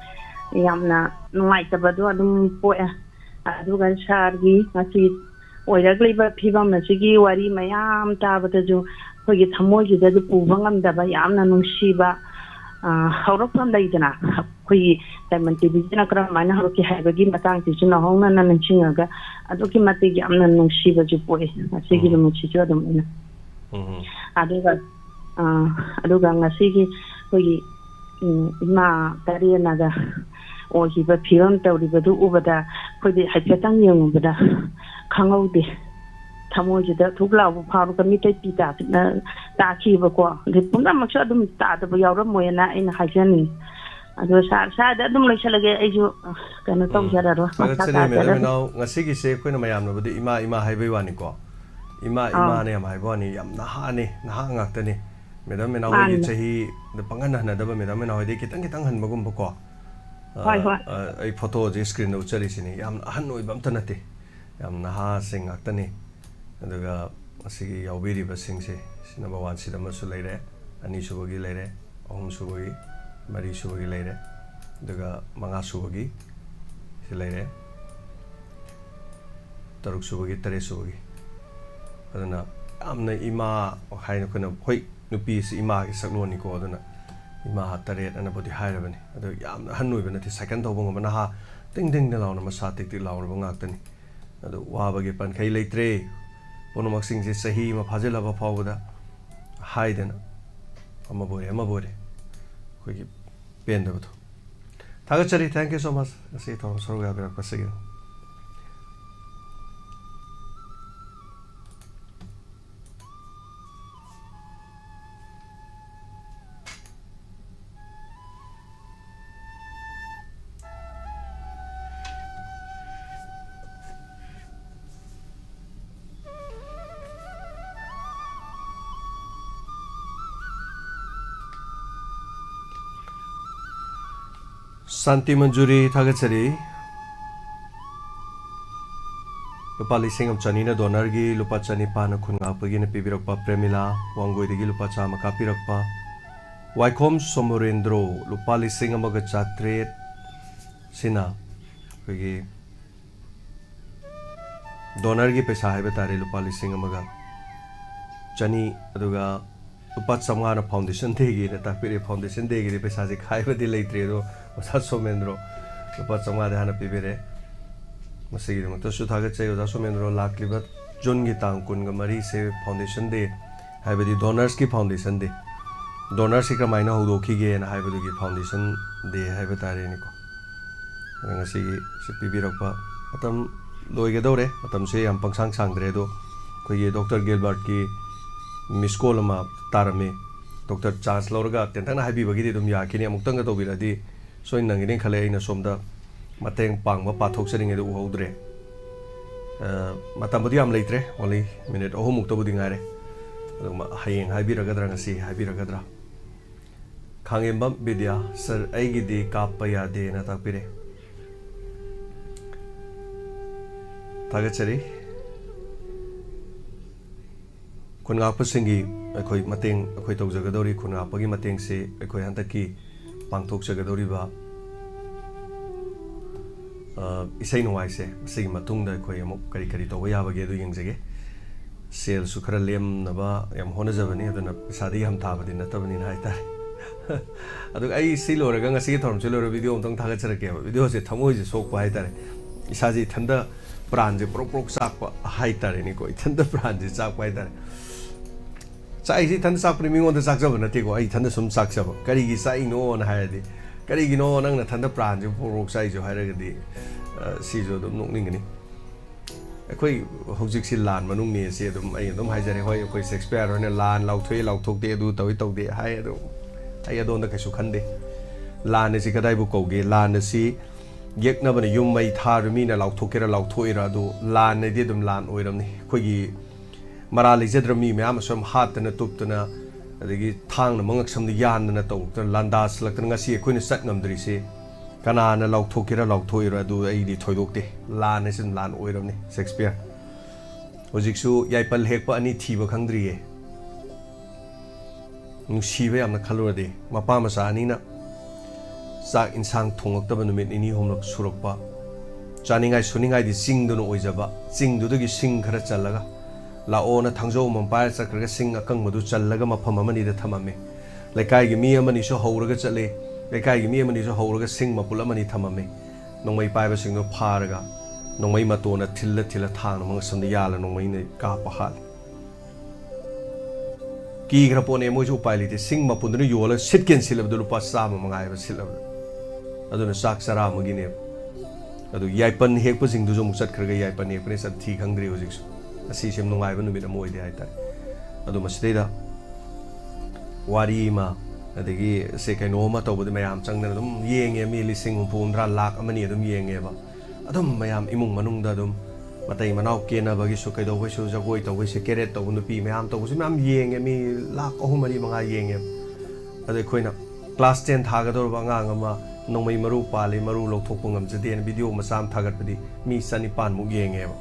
yamna nungaitabado adum poya aduga sargi ngasi oiragleiba phibam nasigi wari mayam tabata jo hogi thamoji da puba ngamdaba yamna nungsiba haurokam laidana khoi diamond tv jina karamana haroki haibagi matang tisuna hongna nanchingaga aduki mati yamna nungsiba jo poe asigi lu muchi adum ina aduga ngasigi hogi ima tarianaga o hiba phiram tawribadu ubada khodi haipatang yengubada khangaude thamoji da thuklabu pharu kami tai pita na ta khiba ko de pumna maksa dum ta da yawra moyana ina hajani ado sa da dum laisalage aiju kana tawjara ro agachane me now ngasigi se koina mayam no budi ima haibai wani ko ima ne am haibani yam nahani naha ngaktani medam me now yi chahi de pangana na da medam me now de kitang han magum ko ai photo je screen no chari sini yam han oi bam tanate yam naha sing ngaktani aduga asigi yaubiri basing se number 1 sida masu leire ani subagi leire ahum subagi mari subagi leire aduga manga subagi si leire taruk subagi tare subagi aduna amna ima haina kuna hoi nupi si ima sakloni ko aduna ima tare ana bodi hairabani adu yam hanoi banati second tobong bana ha ting ting na launa masa tik tik launa bangaktani adu wabagi pan khai leitre ponomaksing se sahi ma phajela ba phawda haidena amabore khoi pen da thagachari thank you so much se thom sorga ba pasige Santi Manjuri Thagachari Lupa lising chani na donor gi lupa chani pa na khunga pagi na pibirakpa Premila Wangoi digi lupa chama kapirakpa Waikom Somorendro lupa lising amaga chatret sina pagi donor gi pesa hai betare lupa lising amaga chani aduga lupa chamga na foundation degi na tapire foundation degi pesa ji khai badi leitre do Osa Somendro lupa chamga de hana pibire masigi dum to su thaga chai osa Somendro lakliba jun gi tang kun ga mari se foundation de haibadi donors ki foundation de donors ki kamaina hodo ki ge na haibadi ki foundation de haibatare ni ko ngasigi se pibirakpa atam loige dore atam se yam pangsang sangdre do ko ye Dr. Gilbert ki miss call ma tarame Dr. Charles Lorga tentang haibi bagi dum ya kini amuktang ga to biradi so in nangin khale ina somda mateng pangba pathok sering edu uhodre matam budi am leitre only minute ohum mukta budi ngare aduma hayeng haibi ragadra ngasi haibi ragadra khangembam vidya sir aigi de kappa ya de na takpire tagachari khunga pasingi akhoi mateng akhoi tawjagadori khunga pagi mateng se akhoi hantaki pangthok chagadori ba isai nuai se sigi matung da khoi amuk kari kari to ya bage du yengjege sel su khara lem na ba yam hona jabani aduna sadi ham tha badi na tabani na haita adu ai silo raga ngasi thorm chelo video ong thaga charake video se thamoi je sok pa haita isaji thanda pran je prok prok sak pa haita ni ko thanda pran je sak pa haita sai si thanda sak primi on da sak jab na te ko ai thanda sum sak jab kari gi sai no na haidi kari gi no nang na thanda pran je prok sai jo haira gi si jo dum nok ning ni ꯑꯩꯈꯣꯏ ꯍꯧꯖꯤꯛꯁꯤ ꯂꯥꯟ ꯃꯅꯨꯡꯅꯦꯁꯦ ꯑꯩ ꯑꯗꯨꯝ ꯍꯥꯏꯖꯔꯦ ꯍꯣꯏ ꯑꯩꯈꯣꯏ ꯁꯦꯛꯁꯄꯤꯌꯔ ꯍꯣꯏꯅ ꯂꯥꯟ ꯂꯥꯎꯊꯣꯛꯑꯦ ꯂꯥꯎꯊꯣꯛꯇꯦ ꯑꯗꯨ ꯇꯧꯏ ꯇꯧꯗꯦ ꯍꯥꯏ ꯑꯗꯨ ꯑꯩ ꯑꯗꯣꯝꯗ ꯀꯩꯁꯨ ꯈꯟꯗꯦ ꯂꯥꯟ ꯑꯁꯤ ꯀꯗꯥꯏꯕꯨ ꯀꯧꯒꯦ ꯂꯥꯟ ꯑꯁꯤ ꯌꯦꯛꯅꯕꯅ ꯌꯨꯝ ꯃꯩ ꯊꯥꯔ ꯃꯤꯅ ꯂꯥꯎꯊꯣꯛꯀꯦꯔꯥ ꯂꯥꯎꯊꯣꯛꯏꯔꯥ ꯑꯗꯨ ꯂꯥꯟꯅꯗꯤ ꯑꯗꯨꯝ ꯂꯥꯟ ꯑꯣꯏꯔꯝꯅꯤ ꯑꯩꯈꯣꯏꯒꯤ ꯃꯔꯥ ꯂꯩꯖꯗ꯭ꯔꯕ ꯃꯤ ꯃꯌꯥꯝ ꯑꯁꯨꯝ ꯍꯥꯠꯇꯅ ꯇꯨꯞꯇꯅ ꯑꯗꯒꯤ ꯊꯥꯡꯅ ꯃꯉꯛꯁꯝꯗ ꯌꯥꯟꯗꯅ ꯇꯧꯗꯅ ꯂꯥꯟꯗꯥꯁꯤꯜꯂꯛꯇꯅ ꯉꯁꯤ ꯑꯩꯈꯣꯏꯅ ꯆꯠ ꯉꯝꯗ꯭ꯔꯤꯁꯦ ꯀꯅꯥꯅ ꯂꯥꯎꯊꯣꯛꯀꯦꯔꯥ ꯂꯥꯎꯊꯣꯛꯏꯔꯥ ꯑꯗꯨ ꯑꯩꯗꯤ ꯊꯣꯏꯗꯣꯛꯇꯦ ꯂꯥꯟ ꯑꯁꯤ ꯑꯗꯨꯝ ꯂꯥꯟ ꯑꯣꯏꯔꯝꯅꯤ ꯁꯦꯛꯁꯄꯤꯌꯔ ꯍꯧꯖꯤꯛꯁꯨ ꯌꯥꯏꯄꯜ ꯍꯦꯛꯄ ꯑꯅꯤ ꯊꯤꯕ ꯈꯪꯗ꯭ꯔꯤꯌꯦ ꯅꯨꯡꯁꯤꯕ ꯌꯥꯝꯅ ꯈꯜꯂꯨꯔꯗꯤ ꯃꯄꯥ ꯃꯆꯥ ꯑꯅꯤꯅ ꯆꯥꯛ ꯏꯟꯁꯥꯡ ꯊꯣꯡꯂꯛꯇꯕ ꯅꯨꯃꯤꯠ ꯅꯤꯅꯤ ꯍꯨꯝꯂꯛ ꯁꯨꯔꯛꯄ ꯆꯥꯅꯤꯡꯉꯥꯏ ꯁꯨꯅꯤꯡꯉꯥꯏꯗꯤ ꯆꯤꯡꯗꯨꯅ ꯑꯣꯏꯖꯕ ꯆꯤꯡꯗꯨꯗꯒꯤ ꯁꯤꯡ ꯈꯔ ꯆꯜꯂꯒ ꯂꯥꯛꯑꯣꯅ ꯊꯥꯡꯖꯧ ꯑꯃ ꯄꯥꯏꯔ ꯆꯠꯈ꯭ꯔꯒ ꯁꯤꯡ ꯑꯀꯪꯕꯗꯨ ꯆꯜꯂꯒ ꯃꯐꯝ ꯑꯃꯅꯤꯗ ꯊꯝꯃꯝꯃꯦ ꯂꯩꯀꯥꯏꯒꯤ ꯃꯤ ꯑꯃꯅꯤꯁꯨ ꯍꯧꯔꯒ ꯆꯠꯂꯦ ꯂꯩꯀꯥꯏꯒꯤ ꯃꯤ ꯑꯃꯅꯤꯁꯨ ꯍꯧꯔꯒ ꯁꯤꯡ ꯃꯄꯨꯜ ꯑꯃꯅꯤ ꯊꯝꯃꯝꯃꯦ ꯅꯣꯡꯃꯩ ꯄꯥꯏꯕꯁꯤꯡꯗꯨ ꯐꯥꯔꯒ ꯅꯣꯡꯃꯩ ꯃꯇꯣꯟꯅ ꯊꯤꯜꯂ ꯊꯥꯡꯅ ꯃꯉꯛꯁꯝꯗ ꯌꯥꯜꯂ ꯅꯣꯡꯃꯩꯅ ꯀꯥꯞꯄ ꯍꯥꯠꯂꯦ ꯀꯤꯈ꯭ꯔ ꯄꯣꯠꯅꯦ ꯃꯣꯏꯁꯨ ꯎꯄꯥꯏ ꯂꯩꯇꯦ ꯁꯤꯡ ꯃꯄꯨꯟꯗꯨꯅ ꯌꯣꯜꯂꯒ ꯁꯤꯠꯀꯦꯅ ꯁꯤꯠꯂꯕꯗ ꯂꯨꯄꯥ 100 ꯃꯉꯥꯏꯕ ꯁꯤꯠꯂꯕꯗ ꯑꯗꯨꯅ ꯆꯥꯛ ꯆꯔꯥ ꯑꯃꯒꯤꯅꯦꯕ ꯑꯗꯨ ꯌꯥꯏꯄꯟ ꯍꯦꯛꯄꯁꯤꯡꯗꯨꯁꯨ ꯑꯃꯨꯛ ꯆꯠꯈ꯭ꯔꯒ ꯌꯥꯏꯄꯟ ꯍꯦꯛꯄꯅꯦ ꯆꯠꯊꯤ ꯈꯪꯗ꯭ꯔꯤ ꯍꯧꯖꯤꯛꯁꯨ ꯑꯁꯤꯁꯦ ꯅꯨꯡꯉꯥꯏꯕ ꯅꯨꯃꯤꯠ ꯑꯃ ꯑꯣꯏꯗꯦ ꯍꯥꯏꯇꯥꯔꯦ ꯑꯗꯨ ꯃꯁꯤꯗꯩꯗ ꯋꯥꯔꯤ ꯑꯃ ꯑꯗꯒꯤ ꯁꯦ ꯀꯩꯅꯣ ꯑꯃ ꯇꯧꯕꯗ ꯃꯌꯥꯝ ꯆꯪꯗꯅ ꯑꯗꯨꯝ ꯌꯦꯡꯉꯦ ꯃꯤ 50-60 ꯂꯥꯛ ꯑꯃꯅꯤ ꯑꯗꯨꯝ ꯌꯦꯡꯉꯦꯕ ꯑꯗꯨꯝ ꯃꯌꯥꯝ ꯏꯃꯨꯡ ꯃꯅꯨꯡꯗ ꯑꯗꯨꯝ ꯃꯇꯩ ꯃꯅꯥꯎ ꯀꯦꯟꯅꯕꯒꯤꯁꯨ ꯀꯩꯗꯧꯕꯩꯁꯨ ꯖꯒꯣꯏ ꯇꯧꯕꯩꯁꯨ ꯀꯦꯔꯦꯠ ꯇꯧꯕ ꯅꯨꯄꯤ ꯃꯌꯥꯝ ꯇꯧꯕꯁꯨ ꯃꯌꯥꯝ ꯌꯦꯡꯉꯦ ꯃꯤ 3-4 ꯌꯦꯡꯉꯦꯕ ꯑꯗ ꯑꯩꯈꯣꯏꯅ ꯀ꯭ꯂꯥꯁ 10 ꯊꯥꯒꯗꯧꯔꯕ ꯑꯉꯥꯡ ꯑꯃ ꯅꯣꯡꯃꯩ ꯃꯔꯨ ꯄꯥꯜꯂꯤ ꯃꯔꯨ ꯂꯧꯊꯣꯛꯄ ꯉꯝꯖꯗꯦꯅ ꯚꯤꯗꯤꯑꯣ ꯃꯆꯥ ꯑꯃ ꯊꯥꯒꯠꯄꯗꯤ ꯃꯤ 900-ꯃꯨꯛ ꯌꯦꯡꯉꯦꯕ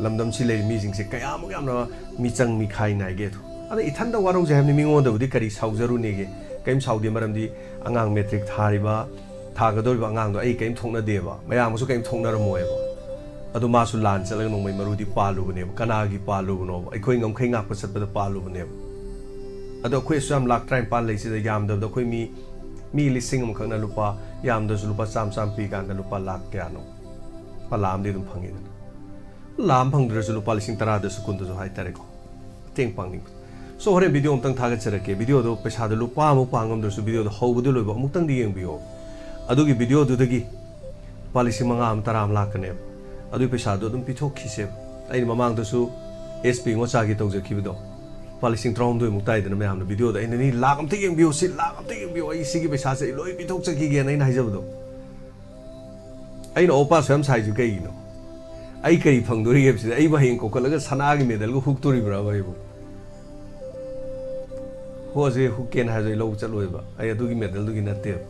ꯂꯝꯗꯝꯁꯤ ꯂꯩꯔꯤ ꯃꯤꯁꯤꯡꯁꯦ ꯀꯌꯥꯃꯨꯛ ꯌꯥꯝꯅ ꯃꯤꯆꯪ ꯃꯤꯈꯥꯏ ꯅꯥꯏꯒꯦ ꯑꯗꯣ ꯑꯗ ꯏꯊꯟꯗ ꯋꯥꯔꯧꯖꯩ ꯍꯥꯏꯕꯅꯤ ꯃꯤꯉꯣꯟꯗꯕꯨꯗꯤ ꯀꯔꯤ ꯁꯥꯎꯖꯔꯨꯅꯦꯒꯦ ꯀꯔꯤꯝ ꯁꯥꯎꯗꯦ ꯃꯔꯝꯗꯤ ꯑꯉꯥꯡ ꯃꯦꯇ꯭ꯔꯤꯛ ꯊꯥꯒꯗꯧꯔꯤꯕ ꯑꯉꯥꯡꯗꯣ ꯑꯩ ꯀꯔꯤꯝ ꯊꯣꯛꯅꯗꯦꯕ ꯃꯌꯥꯝꯒꯁꯨ ꯀꯔꯤꯝ ꯊꯣꯛꯅꯔꯝꯃꯣꯏꯕ ꯑꯗꯨ ꯃꯥꯁꯨ ꯂꯥꯟ ꯆꯠꯂꯒ ꯅꯣꯡꯃꯩ ꯃꯔꯨꯗꯤ ꯄꯥꯜꯂꯨꯕꯅꯦꯕ ꯀꯅꯥꯒꯤ ꯄꯥꯜꯂꯨꯕꯅꯣꯕ ꯑꯩꯈꯣꯏ ꯉꯝꯈꯩ ꯉꯥꯛꯄ ꯆꯠꯄꯗ ꯄꯥꯜꯂꯨꯕꯅꯦꯕ ꯑꯗꯣ ꯑꯩꯈꯣꯏ ꯑꯁꯨ ꯌꯥꯝ 1,50,000 ꯂꯩꯁꯤꯗ ꯌꯥꯝꯗꯕꯗ ꯑꯩꯈꯣই ꯃꯤ 100,000 ꯑꯃꯈꯛꯅ ꯂꯨꯄꯥ ꯌꯥꯝꯗꯁꯨ ꯂꯨꯄꯥ 100 ꯄꯤ ꯀꯥꯟꯗ ꯂꯨꯄꯥ ꯂꯥꯛ ꯀꯌꯥꯅꯣ ꯂꯨꯄꯥ ꯂꯥꯛ ꯑꯃꯗꯤ ꯑꯗꯨꯝ ꯐꯪꯉꯤꯗꯅ ꯂꯥꯛ ꯑꯃ ꯐꯪꯗ꯭ꯔꯁꯨ ꯂꯨꯄꯥ 10,000ꯗꯁꯨ 20ꯗꯁꯨ ꯍꯥꯏꯇꯥꯔꯦꯀꯣ ꯃꯇꯦꯡ ꯄꯥꯡꯅꯤꯡꯕ ꯁꯣ ꯍꯣꯔꯦꯟ ꯚꯤꯗꯤꯑꯣ ꯑꯃꯇꯪ ꯊꯥꯒꯠꯆꯔꯛꯀꯦ ꯚꯤꯗꯤꯑꯣꯗꯣ ꯄꯩꯁꯥꯗꯣ ꯂꯨꯄꯥ ꯑꯃ ꯄꯥꯡꯉꯝꯗ꯭ꯔꯁꯨ ꯚꯤꯗꯤꯑꯣꯗꯣ ꯍꯧꯕꯗ ꯂꯣꯏꯕ ꯑꯃꯨꯛꯇꯪꯗꯤ ꯌꯦꯡꯕꯤꯌꯣ ꯑꯗꯨꯒꯤ ꯚꯤꯗꯤꯑꯣꯗꯨꯗꯒꯤ ꯂꯨꯄꯥ 5,000 ꯑꯃ 10 ꯑꯃ ꯂꯥꯛꯀꯅꯦꯕ ꯑꯗꯨꯒꯤ ꯄꯩꯁꯥꯗꯣ ꯑꯗꯨꯝ ꯄꯤꯊꯣꯛꯈꯤꯁꯦꯕ ꯑꯩꯅ ꯃꯃꯥꯡꯗꯁꯨ SP ꯉꯣꯆꯥꯒꯤ ꯇꯧꯖꯈꯤꯕꯗꯣ ꯂꯨꯄꯥ 13,900 ꯇꯥꯏꯗꯅ ꯃꯌꯥꯝꯅ ꯚꯤꯗꯤꯑꯣꯗ ꯑꯩꯅ ꯅꯤ ꯂꯥꯛ ꯑꯃꯇ ꯌꯦꯡꯕꯤꯌꯨ ꯁꯤ ꯂꯥꯛ ꯑꯃꯇ ꯌꯦꯡꯕꯤꯌꯨ ꯑꯩ ꯁꯤꯒꯤ ꯄꯩꯁꯥꯁꯦ ꯑꯩ ꯂꯣꯏ ꯄꯤꯊꯣꯛꯆꯈꯤꯒꯦꯅ ꯑꯩꯅ ꯍꯥꯏꯖꯕꯗꯣ ꯑꯩꯅ ꯑꯣꯄꯥ ꯁ꯭ꯋꯥꯌꯝ ꯁꯥꯏꯁꯨ ꯀꯩꯒꯤꯅꯣ ꯑꯩ ꯀꯔꯤ ꯐꯪꯗꯣꯔꯤꯒꯦ ꯍꯥꯏꯕꯁꯤꯗ ꯑꯩꯕꯨ ꯍꯌꯦꯡ ꯀꯣꯛꯈꯠꯂꯒ ꯁꯅꯥꯒꯤ ꯃꯦꯗꯜꯒ ꯍꯨꯛꯇꯣꯔꯤꯕ꯭ꯔꯥꯕ ꯑꯩꯕꯨ ꯍꯣꯁꯦ ꯍꯨꯛꯀꯦꯅ ꯍꯥꯏꯔꯁꯨ ꯑꯩ ꯂꯧ ꯆꯠꯂꯣꯏꯕ ꯑꯩ ꯑꯗꯨꯒꯤ ꯃꯦꯗꯜꯗꯨꯒꯤ ꯅꯠꯇꯦꯕ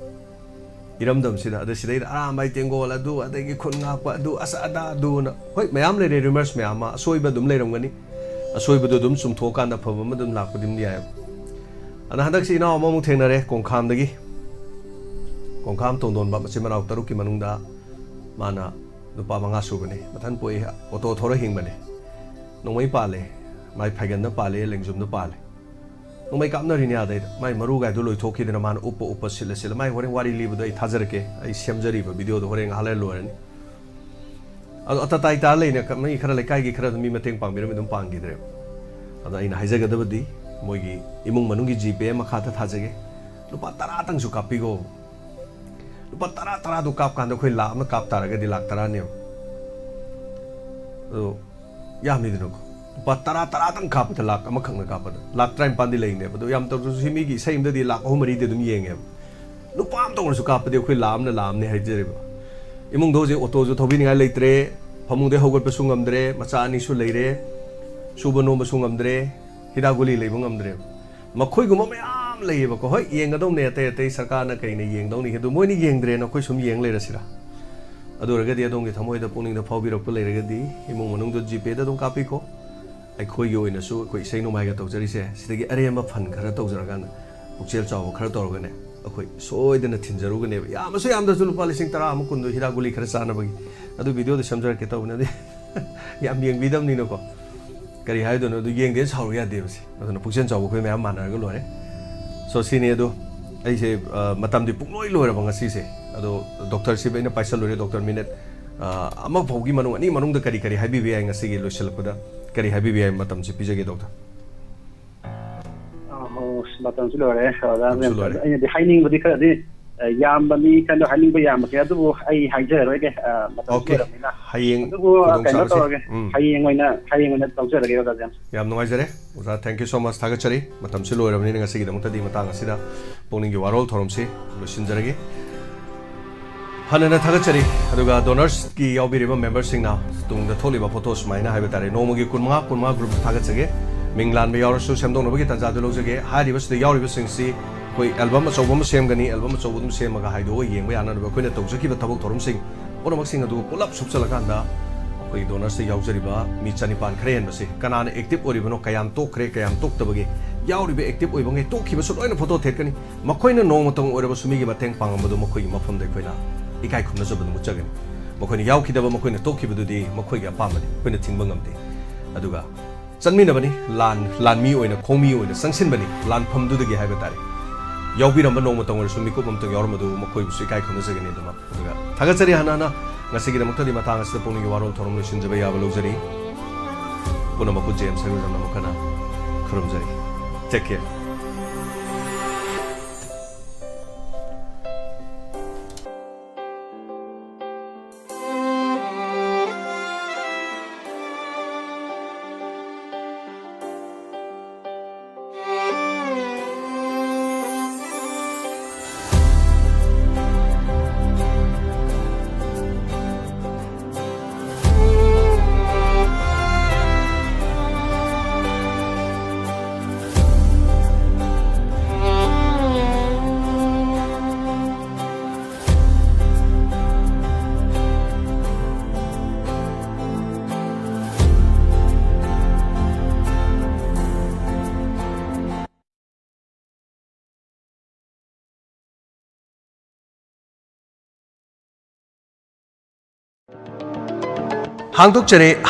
ꯏꯔꯝꯗꯝꯁꯤꯗ ꯑꯗ ꯁꯤꯗꯩꯗ ꯑꯔꯥꯝꯕꯥꯏ ꯇꯦꯡꯒꯣꯜ ꯑꯗꯨ ꯑꯗꯒꯤ ꯈꯨꯟ ꯉꯥꯛꯄ ꯑꯗꯨ ꯑꯁ ꯑꯗꯥ ꯑꯗꯨꯅ ꯍꯣꯏ ꯃꯌꯥꯝ ꯂꯩꯔꯦ ꯔꯤꯃꯔꯁ ꯃꯌꯥꯝ ꯑꯃ ꯑꯁꯣꯏꯕ ꯑꯗꯨꯝ ꯂꯩꯔꯝꯒꯅꯤ ꯑꯁꯣꯏꯕꯗꯨ ꯑꯗꯨꯝ ꯆꯨꯝꯊꯣꯛꯑꯀꯥꯟꯗ ꯑꯐꯕ ꯑꯃ ꯑꯗꯨꯝ ꯂꯥꯛꯄꯗꯤ ꯑꯗꯨꯝ ꯌꯥꯏꯑꯕ ꯑꯗ ꯍꯟꯗꯛꯁꯤ ꯏꯅꯥꯎ ꯑꯃꯃꯨꯛ ꯊꯦꯡꯅꯔꯦ ꯀꯣꯡꯈꯥꯝꯗꯒꯤ ꯀꯣꯡꯈꯥꯝ ꯇꯣꯟꯗꯣꯟꯕ ꯃꯆꯤꯟ ꯃꯅꯥꯎ 6ꯀꯤ ꯃꯅꯨꯡꯗ ꯃꯥꯅ ꯅꯨꯄꯥ 5 ꯁꯨꯕꯅꯤ ꯃꯊꯟ ꯄꯣꯛꯏ ꯑꯣꯇꯣ ꯊꯧꯔ ꯍꯤꯡꯕꯅꯦ ꯅꯣꯡꯃꯩ ꯄꯥꯜꯂꯦ ꯃꯥꯏ ꯐꯩꯒꯟꯗ ꯄꯥꯜꯂꯦ ꯂꯦꯡꯖꯨꯝꯗ ꯄꯥꯜꯂꯦ ꯅꯣꯡꯃꯩ ꯀꯥꯞꯅꯔꯤꯅꯦ ꯑꯗꯩꯗ ꯃꯥꯏ ꯃꯔꯨꯒꯥꯏꯗꯣ ꯂꯣꯏꯊꯣꯛꯈꯤꯗꯅ ꯃꯥꯅ ꯎꯞꯄ ꯁꯤꯜꯂ ꯃꯥꯏ ꯍꯣꯔꯦꯟ ꯋꯥꯔꯤ ꯂꯤꯕꯗꯣ ꯑꯩ ꯊꯥꯖꯔꯛꯀꯦ ꯑꯩ ꯁꯦꯝꯖꯔꯤꯕ ꯚꯤꯗꯤꯑꯣꯗꯣ ꯍꯣꯔꯦꯟ ꯉꯥꯏꯍꯥꯛ ꯂꯩꯔ ꯂꯣꯏꯔꯅꯤ ꯑꯗꯣ ꯑꯇꯇꯥꯏ ꯇꯥ ꯂꯩꯅ ꯃꯤ ꯈꯔ ꯂꯩꯀꯥꯏꯒꯤ ꯈꯔ ꯑꯗꯨꯝ ꯃꯤ ꯃꯇꯦꯡ ꯄꯥꯡꯕꯤꯔꯝꯃꯤ ꯑꯗꯨꯝ ꯄꯥꯡꯈꯤꯗ꯭ꯔꯦꯕ ꯑꯗꯣ ꯑꯩꯅ ꯍꯥꯏꯖꯒꯗꯕꯗꯤ ꯃꯣꯏꯒꯤ ꯏꯃꯨꯡ ꯃꯅꯨꯡꯒꯤ GPay ꯃꯈꯥꯗ ꯊꯥꯖꯒꯦ ꯂꯨꯄꯥ 10ꯇꯪꯁꯨ ꯀꯥꯞꯄꯤꯒꯣ ꯂꯨꯄꯥ 10ꯗꯣ ꯀꯥꯞꯀꯥꯟꯗ ꯑꯩꯈꯣꯏ ꯂꯥꯛ ꯑꯃ ꯀꯥꯞ ꯇꯥꯔꯒꯗꯤ ꯂꯥꯛ 10ꯅꯦꯕ ꯑꯗꯣ ꯌꯥꯝꯃꯤꯗꯅꯀꯣ ꯂꯨꯄꯥ 10 ꯀꯥꯞꯄꯗ ꯂꯥꯛ ꯑꯃꯈꯛꯅ ꯀꯥꯞꯄꯗ ꯂꯥꯛ 53ꯗꯤ ꯂꯩꯅꯦꯕ ꯑꯗꯣ ꯌꯥꯝ ꯇꯧꯗ꯭ꯔꯁꯨ ꯁꯤ ꯃꯤꯒꯤ ꯏꯁꯩ ꯑꯃꯗꯗꯤ ꯂꯥꯛ 3-4ꯗꯤ ꯑꯗꯨꯝ ꯌꯦꯡꯉꯦꯕ ꯂꯨꯄꯥ ꯑꯃ ꯇꯧꯔꯁꯨ ꯀꯥꯞꯄꯗꯤ ꯑꯩꯈꯣই ꯂꯥꯛ ꯑꯃꯅꯦ ꯍꯥꯏꯖꯔꯤꯕ ꯏꯃꯨꯡꯗ ꯍꯧꯖꯤꯛ ꯑꯣꯇꯣꯁꯨ ꯊꯧꯕꯤꯅꯤꯡꯉꯥꯏ ꯂꯩꯇ꯭ꯔꯦ ꯐꯃꯨꯡꯗꯩ ꯍꯧꯒꯠꯄꯁꯨ ꯉꯝꯗ꯭ꯔꯦ ꯃꯆꯥ 2ꯁꯨ ꯂꯩꯔꯦ ꯁꯨꯕ ꯅꯣꯝꯕꯁꯨ ꯉꯝꯗ꯭ꯔꯦ ꯍꯤꯗꯥꯛ ꯒꯨꯂꯤ ꯂꯩꯕ ꯉꯝꯗ꯭ꯔꯦꯕ ꯃꯈꯣꯏꯒꯨꯝꯕ ꯃꯌꯥꯝ ꯂꯩꯌꯦꯕꯀꯣ ꯍꯣꯏ ꯌꯦꯡꯒꯗꯧꯅꯦ ꯑꯇꯩ ꯁꯔꯀꯥꯔꯅ ꯀꯩꯅ ꯌꯦꯡꯗꯧꯅꯤ ꯑꯗꯨ ꯃꯣꯏꯅ ꯌꯦꯡꯗ꯭ꯔꯦꯅ ꯑꯩꯈꯣই ꯁꯨꯝ ꯌꯦꯡ ꯂꯩꯔꯁꯤꯔꯥ ꯑꯗꯨ ꯑꯣꯏꯔꯒꯗꯤ ꯑꯗꯣꯝꯒꯤ ꯊꯃꯣꯏꯗ ꯄꯨꯛꯅꯤꯡꯗ ꯐꯥꯎꯕꯤꯔꯛꯄ ꯂꯩꯔꯒꯗꯤ ꯏꯃꯨꯡ ꯃꯅꯨꯡꯗ GPayꯗ ꯑꯗꯨꯝ ꯀꯥꯞꯄꯤꯈꯣ ꯑꯩꯈꯣꯏꯒꯤ ꯑꯣꯏꯅꯁꯨ ꯑꯩꯈꯣꯏ ꯏꯁꯩ ꯅꯣꯡꯃꯥꯏꯒ ꯇꯧꯖꯔꯤꯁꯦ ꯁꯤꯗꯒꯤ ꯑꯔꯦꯝꯕ ꯐꯟ ꯈꯔ ꯇꯧꯖꯔꯀꯥꯟꯗ ꯄꯨꯛꯆꯦꯜ ꯆꯥꯎꯕ ꯈꯔ ꯇꯧꯔꯒꯅꯦ ꯑꯩꯈꯣꯏ ꯁꯣꯏꯗꯅ ꯊꯤꯟꯖꯔꯨꯒꯅꯦꯕ ꯌꯥꯝꯃꯁꯨ ꯌꯥꯝꯗ꯭ꯔꯁꯨ ꯂꯨꯄꯥ 10,000 20 ꯍꯤꯗꯥꯛ ꯒꯨꯂꯤ ꯈꯔ ꯆꯥꯅꯕꯒꯤ ꯑꯗꯨ ꯚꯤꯗꯤꯑꯣꯗꯣ ꯁꯦꯝꯖꯔꯛꯀꯦ ꯇꯧꯕꯅꯗꯤ ꯌꯥꯝ ꯌꯦꯡꯕꯤꯗꯕꯅꯤꯅꯀꯣ ꯀꯔꯤ ꯍꯥꯏꯗꯣꯏꯅꯣ ꯑꯗꯨ ꯌꯦꯡꯗꯦ ꯁꯥꯎꯔꯨ ꯌꯥꯗꯦꯕꯁꯦ ꯑꯗꯨꯅ ꯄꯨꯛꯆꯦꯜ ꯆꯥꯎꯕ ꯑꯩꯈꯣꯏ ꯃꯌꯥꯝ ꯃꯥꯟꯅꯔꯒ ꯂꯣꯏꯔꯦ ꯁꯣ ꯁꯤꯅꯤ ꯑꯗꯣ ꯑꯩꯁꯦ ꯃꯇꯝꯗꯤ ꯄꯨꯡꯂꯣꯏ ꯂꯣꯏꯔꯕ ꯉꯁꯤꯁꯦ ꯑꯗꯣ ꯗꯣꯛꯇꯔꯁꯤꯕ ꯑꯩꯅ ꯄꯥꯏꯁꯜꯂꯨꯔꯦ ꯗꯣꯛꯇꯔ ꯃꯤꯅꯤꯠ ꯑꯃ ꯐꯥꯎꯒꯤ ꯃꯅꯨꯡ ꯑꯅꯤ ꯃꯅꯨꯡꯗ ꯀꯔꯤ ꯍꯥꯏꯕꯤꯕ ꯌꯥꯏ ꯉꯁꯤꯒꯤ ꯂꯣꯏꯁꯤꯜꯂꯛꯄꯗ ꯀꯔꯤ ꯍꯥꯏꯕꯤꯕ ꯌꯥꯏ ꯃꯇꯝꯁꯤ ꯄꯤꯖꯒꯦ ꯗꯣꯛꯇꯔ ꯃꯇꯝꯁꯨ ꯂꯣꯏꯔꯦ ꯑꯩꯅꯗꯤ ꯍꯥꯏꯅꯤꯡꯕꯗꯤ ꯈꯔꯗꯤ ꯌꯥꯝꯕ ꯃꯤ ꯀꯩꯅꯣ ꯍꯥꯏꯅꯤꯡꯕ ꯌꯥꯝꯕꯁꯦ ꯑꯗꯨꯕꯨ ꯑꯩ ꯍꯥꯏꯖꯔꯔꯣꯏꯒꯦ ꯃꯇꯝ ꯑꯣꯏꯔꯕꯅꯤꯅ ꯍꯌꯦꯡ ꯑꯗꯨꯕꯨ ꯀꯩꯅꯣ ꯇꯧꯔꯒꯦ ꯍꯌꯦꯡ ꯑꯣꯏꯅ ꯇꯧꯖꯔꯒꯦ ꯑꯣꯖꯥ ꯌꯥꯝ ꯅꯨꯡꯉꯥꯏꯖꯔꯦ ꯑꯣꯖꯥ ꯊꯦꯡꯛ ꯌꯨ ꯁꯣ ꯃꯆ ꯊꯥꯒꯠꯆꯔꯤ ꯃꯇꯝꯁꯤ ꯂꯣꯏꯔꯕꯅꯤꯅ ꯉꯁꯤꯒꯤꯗꯃꯛꯇꯗꯤ ꯃꯇꯥꯡ ꯑꯁꯤꯗ ꯄꯨꯛꯅꯤꯡꯒꯤ ꯋꯥꯔꯣꯜ ꯊꯧꯔꯝꯁꯤ ꯂꯣꯏꯁꯤꯟꯖꯔꯒꯦ ꯍꯟꯅ ꯊꯥꯒꯠꯆꯔꯤ ꯑꯗꯨꯒ ꯗꯣꯅꯔꯁꯀꯤ ꯌꯥꯎꯕꯤꯔꯤꯕ ꯃꯦꯝꯕꯔꯁꯤꯡꯅ ꯇꯨꯡꯗ ꯊꯣꯛꯂꯤꯕ ꯐꯣꯇꯣ ꯁꯨꯃꯥꯏꯅ ꯍꯥꯏꯕ ꯇꯥꯔꯦ ꯅꯣꯡꯃꯒꯤ 15 ꯒ꯭ꯔꯨꯞ ꯊꯥꯒꯠꯆꯒꯦ ꯃꯤꯡ ꯂꯥꯟꯕ ꯌꯥꯎꯔꯁꯨ ꯁꯦꯝꯗꯣꯛꯅꯕꯒꯤ ꯇꯥꯟꯖꯥꯗꯨ ꯂꯧꯖꯒꯦ ꯍꯥꯏꯔꯤꯕꯁꯤꯗ ꯌꯥꯎꯔꯤꯕꯁꯤꯡꯁꯤ ꯑꯩꯈꯣꯏ ꯑꯦꯜꯕꯝ ꯑꯆꯧꯕ ꯑꯃ ꯁꯦꯝꯒꯅꯤ ꯑꯦꯜꯕꯝ ꯑꯆꯧꯕ ꯑꯗꯨꯝ ꯁꯦꯝꯃꯒ ꯍꯥꯏꯗꯣꯛꯑꯒ ꯌꯦꯡꯕ ꯌꯥꯅꯅꯕ ꯑꯩꯈꯣꯏꯅ ꯇꯧꯖꯈꯤꯕ ꯊꯕꯛ ꯊꯧꯔꯝꯁꯤꯡ ꯄꯨꯝꯅꯃꯛꯁꯤꯡ ꯑꯗꯨ ꯄꯨꯂꯞ ꯁꯨꯞꯆꯜꯂꯀꯥꯟꯗ ꯑꯩꯈꯣꯏ ꯗꯣꯅꯔꯁꯇ ꯌꯥꯎꯖꯔꯤꯕ ꯃꯤ 900 ꯈꯔ ꯍꯦꯟꯕꯁꯤ ꯀꯅꯥꯅ ꯑꯦꯛꯇꯤꯚ ꯑꯣꯏꯔꯤꯕꯅꯣ ꯀꯌꯥꯝ ꯇꯣꯛꯈ꯭रे ꯀꯌꯥꯝ ꯇꯣꯛꯇꯕꯒꯦ ꯌꯥꯎꯔꯤꯕ ꯑꯦꯛꯇꯤꯚ ꯑꯣꯏꯕꯉꯩ ꯇꯣꯛꯈꯤꯕꯁꯨ ꯂꯣꯏꯅ ꯐꯣꯇꯣ ꯊꯦꯠꯀꯅꯤ ꯃꯈꯣꯏꯅ ꯅꯣꯡꯃꯇꯪ ꯑꯣꯏꯔꯕꯁꯨ ꯃꯤꯒꯤ ꯃꯇꯦꯡ ꯄꯥꯡꯉꯝꯕꯗꯨ ꯃꯈꯣꯏꯒꯤ ꯃꯐꯝꯗ ꯑꯩꯈꯣꯏꯅ ꯏꯀꯥꯏ ꯈꯨꯝꯅꯖꯕꯗꯨ ꯃꯨꯠꯆꯒꯅꯤ ꯃꯈꯣꯏꯅ ꯌꯥꯎꯈꯤꯗꯕ ꯃꯈꯣꯏꯅ ꯇꯣꯛꯈꯤꯕꯗꯨꯗꯤ ꯃꯈꯣꯏꯒꯤ ꯑꯄꯥꯝꯕꯅꯤ ꯑꯩꯈꯣꯏꯅ ꯊꯤꯡꯕ ꯉꯝꯗꯦ ꯑꯗꯨꯒ ꯆꯠꯃꯤꯟꯅꯕꯅꯤ ꯂꯥꯟꯃꯤ ꯑꯣꯏꯅ ꯈꯣꯡꯃꯤ ꯑꯣꯏꯅ ꯆꯪꯁꯤꯟꯕꯅꯤ ꯂꯥꯟꯐꯝꯗꯨꯗꯒꯤ ꯍꯥꯏꯕ ꯇꯥꯔꯦ ꯌꯥꯎꯕꯤꯔꯝꯕ ꯅꯣꯡꯃꯇꯪ ꯑꯣꯏꯔꯁꯨ ꯃꯤꯀꯨꯞ ꯑꯃꯇꯪ ꯌꯥꯎꯔꯝꯕꯗꯨ ꯃꯈꯣꯏꯕꯨꯁꯨ ꯏꯀꯥꯏ ꯈꯨꯝꯅꯖꯒꯅꯤ ꯑꯗꯨꯒ ꯊꯥꯒꯠꯆꯔꯤ ꯍꯥꯟꯅ ꯉꯁꯤꯒꯤꯗꯃꯛꯇꯗꯤ ꯃꯇꯥꯡ ꯑꯁꯤꯗ ꯄꯨꯛꯅꯤꯡꯒꯤ ꯋꯥꯔꯣꯜ ꯊꯧꯔꯝ ꯂꯣꯏꯁꯤꯟꯖꯕ ꯌꯥꯕ ꯂꯧꯖꯔꯤ ꯄꯨꯝꯅꯃꯛꯄꯨ ꯖꯦꯝ ꯁꯔꯨꯖꯝꯅ ꯑꯃꯨꯛ ꯍꯟꯅ ꯈꯨꯔꯨꯝꯖꯔꯤ ꯇꯦꯛ ꯀꯦꯌꯔ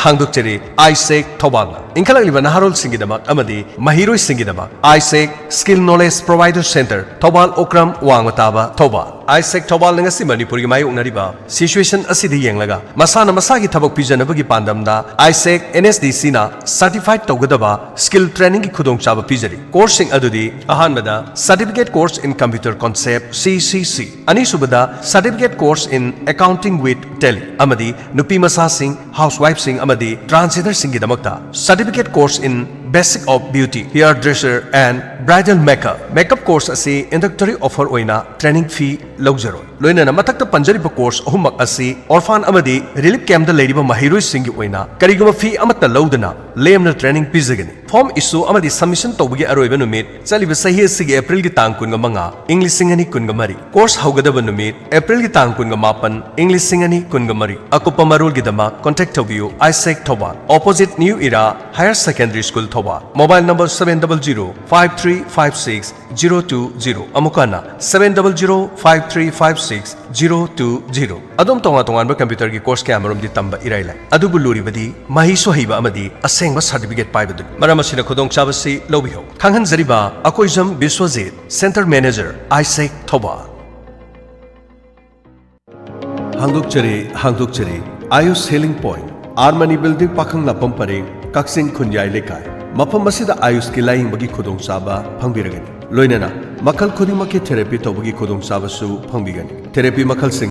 ꯍꯥꯡꯗꯣꯛꯆꯔꯦ ꯑꯥꯏꯁꯦꯛ ꯊꯧꯕꯥꯜꯅ ꯏꯟꯈꯠꯂꯛꯂꯤꯕ ꯅꯍꯥꯔꯣꯜꯁꯤꯡꯒꯤꯗꯃꯛ ꯑꯃꯗꯤ ꯃꯍꯩꯔꯣꯏꯁꯤꯡꯒꯤꯗꯃꯛ ꯑꯥꯏꯁꯦꯛ skill knowledge provider centre Thoubal Okram ꯋꯥꯡꯃ ꯇꯥꯕ ꯊꯧꯕꯥꯜ ꯑꯥꯏꯁꯦꯛ ꯊꯧꯕꯥꯜꯅ ꯉꯁꯤ ꯃꯅꯤꯄꯨꯔꯒꯤ ꯃꯥꯌꯣꯛꯅꯔꯤꯕ ꯁꯤꯆꯨꯋꯦꯁꯟ ꯑꯁꯤꯗ ꯌꯦꯡꯂꯒ ꯃꯁꯥꯅ ꯃꯁꯥꯒꯤ ꯊꯕꯛ ꯄꯤꯖꯅꯕꯒꯤ ꯄꯥꯟꯗꯝꯗ ꯑꯥꯏꯁꯦꯛ NSDCꯅ ꯁꯔꯇꯤꯐꯥꯏꯗ ꯇꯧꯒꯗꯕ ꯁ꯭ꯀꯤꯜ ꯇ꯭ꯔꯦꯅꯤꯡꯒꯤ ꯈꯨꯗꯣꯡꯆꯥꯕ ꯄꯤꯖꯔꯤ ꯀꯣꯔꯁꯁꯤꯡ ꯑꯗꯨꯗꯤ ꯑꯍꯥꯟꯕꯗ certificate course in computer concept CCC ꯑꯅꯤꯁꯨꯕꯗ certificate course in accounting with Tally ꯑꯃꯗꯤ ꯅꯨꯄꯤ ꯃꯆꯥꯁꯤꯡ ꯍꯥꯎꯁꯋꯥꯏꯐꯁꯤꯡ ꯑꯃꯗꯤ ꯇ꯭ꯔꯥꯟꯁꯖꯦꯟꯗꯔꯁꯤꯡꯒꯤꯗꯃꯛꯇ certificate course in Basic of Beauty, Hairdresser and Bridal Makeup. Makeup course asi introductory offer oina training fee lawjaroi. Loinana matakta panjariba course ahumak asi orphan amadi relief camp da leiriba mahiroi singi oina kariguma fee amatta lawdana lemna training pizagani. Form issue amadi submission tawbagi aroiba numit chaliba sahi asigi April gi tang kunga manga English singani kunga mari. Course haugadaba numit April gi tang kunga mapan English singani kunga mari. Akupa marul gi dama contact tabiyu Isaac Thoban opposite New Era Higher Secondary School Thoban. Mobile number 700-5356-020 amukana 700-5356-020. Adom tonga tongan ba computer gi course kaya marom di tamba irailai. Adubu luri badi mahiso hiba amadi asengba certificate pai badu. Maram asina khudong chabasi lobiho. Khanghan zariba akoizam Biswajit Center Manager Isaac Thoban. Hangdokchare Ayush Healing Point Armani Building Pakhang Lapam Pareng Kaksing Khunyai Lekai Mafam asida Ayush ki laing bagi khudong chaba phangbiragani loinana makhal khudimaki therapy tobagi khudong chaba su phangbigani therapy makhal sing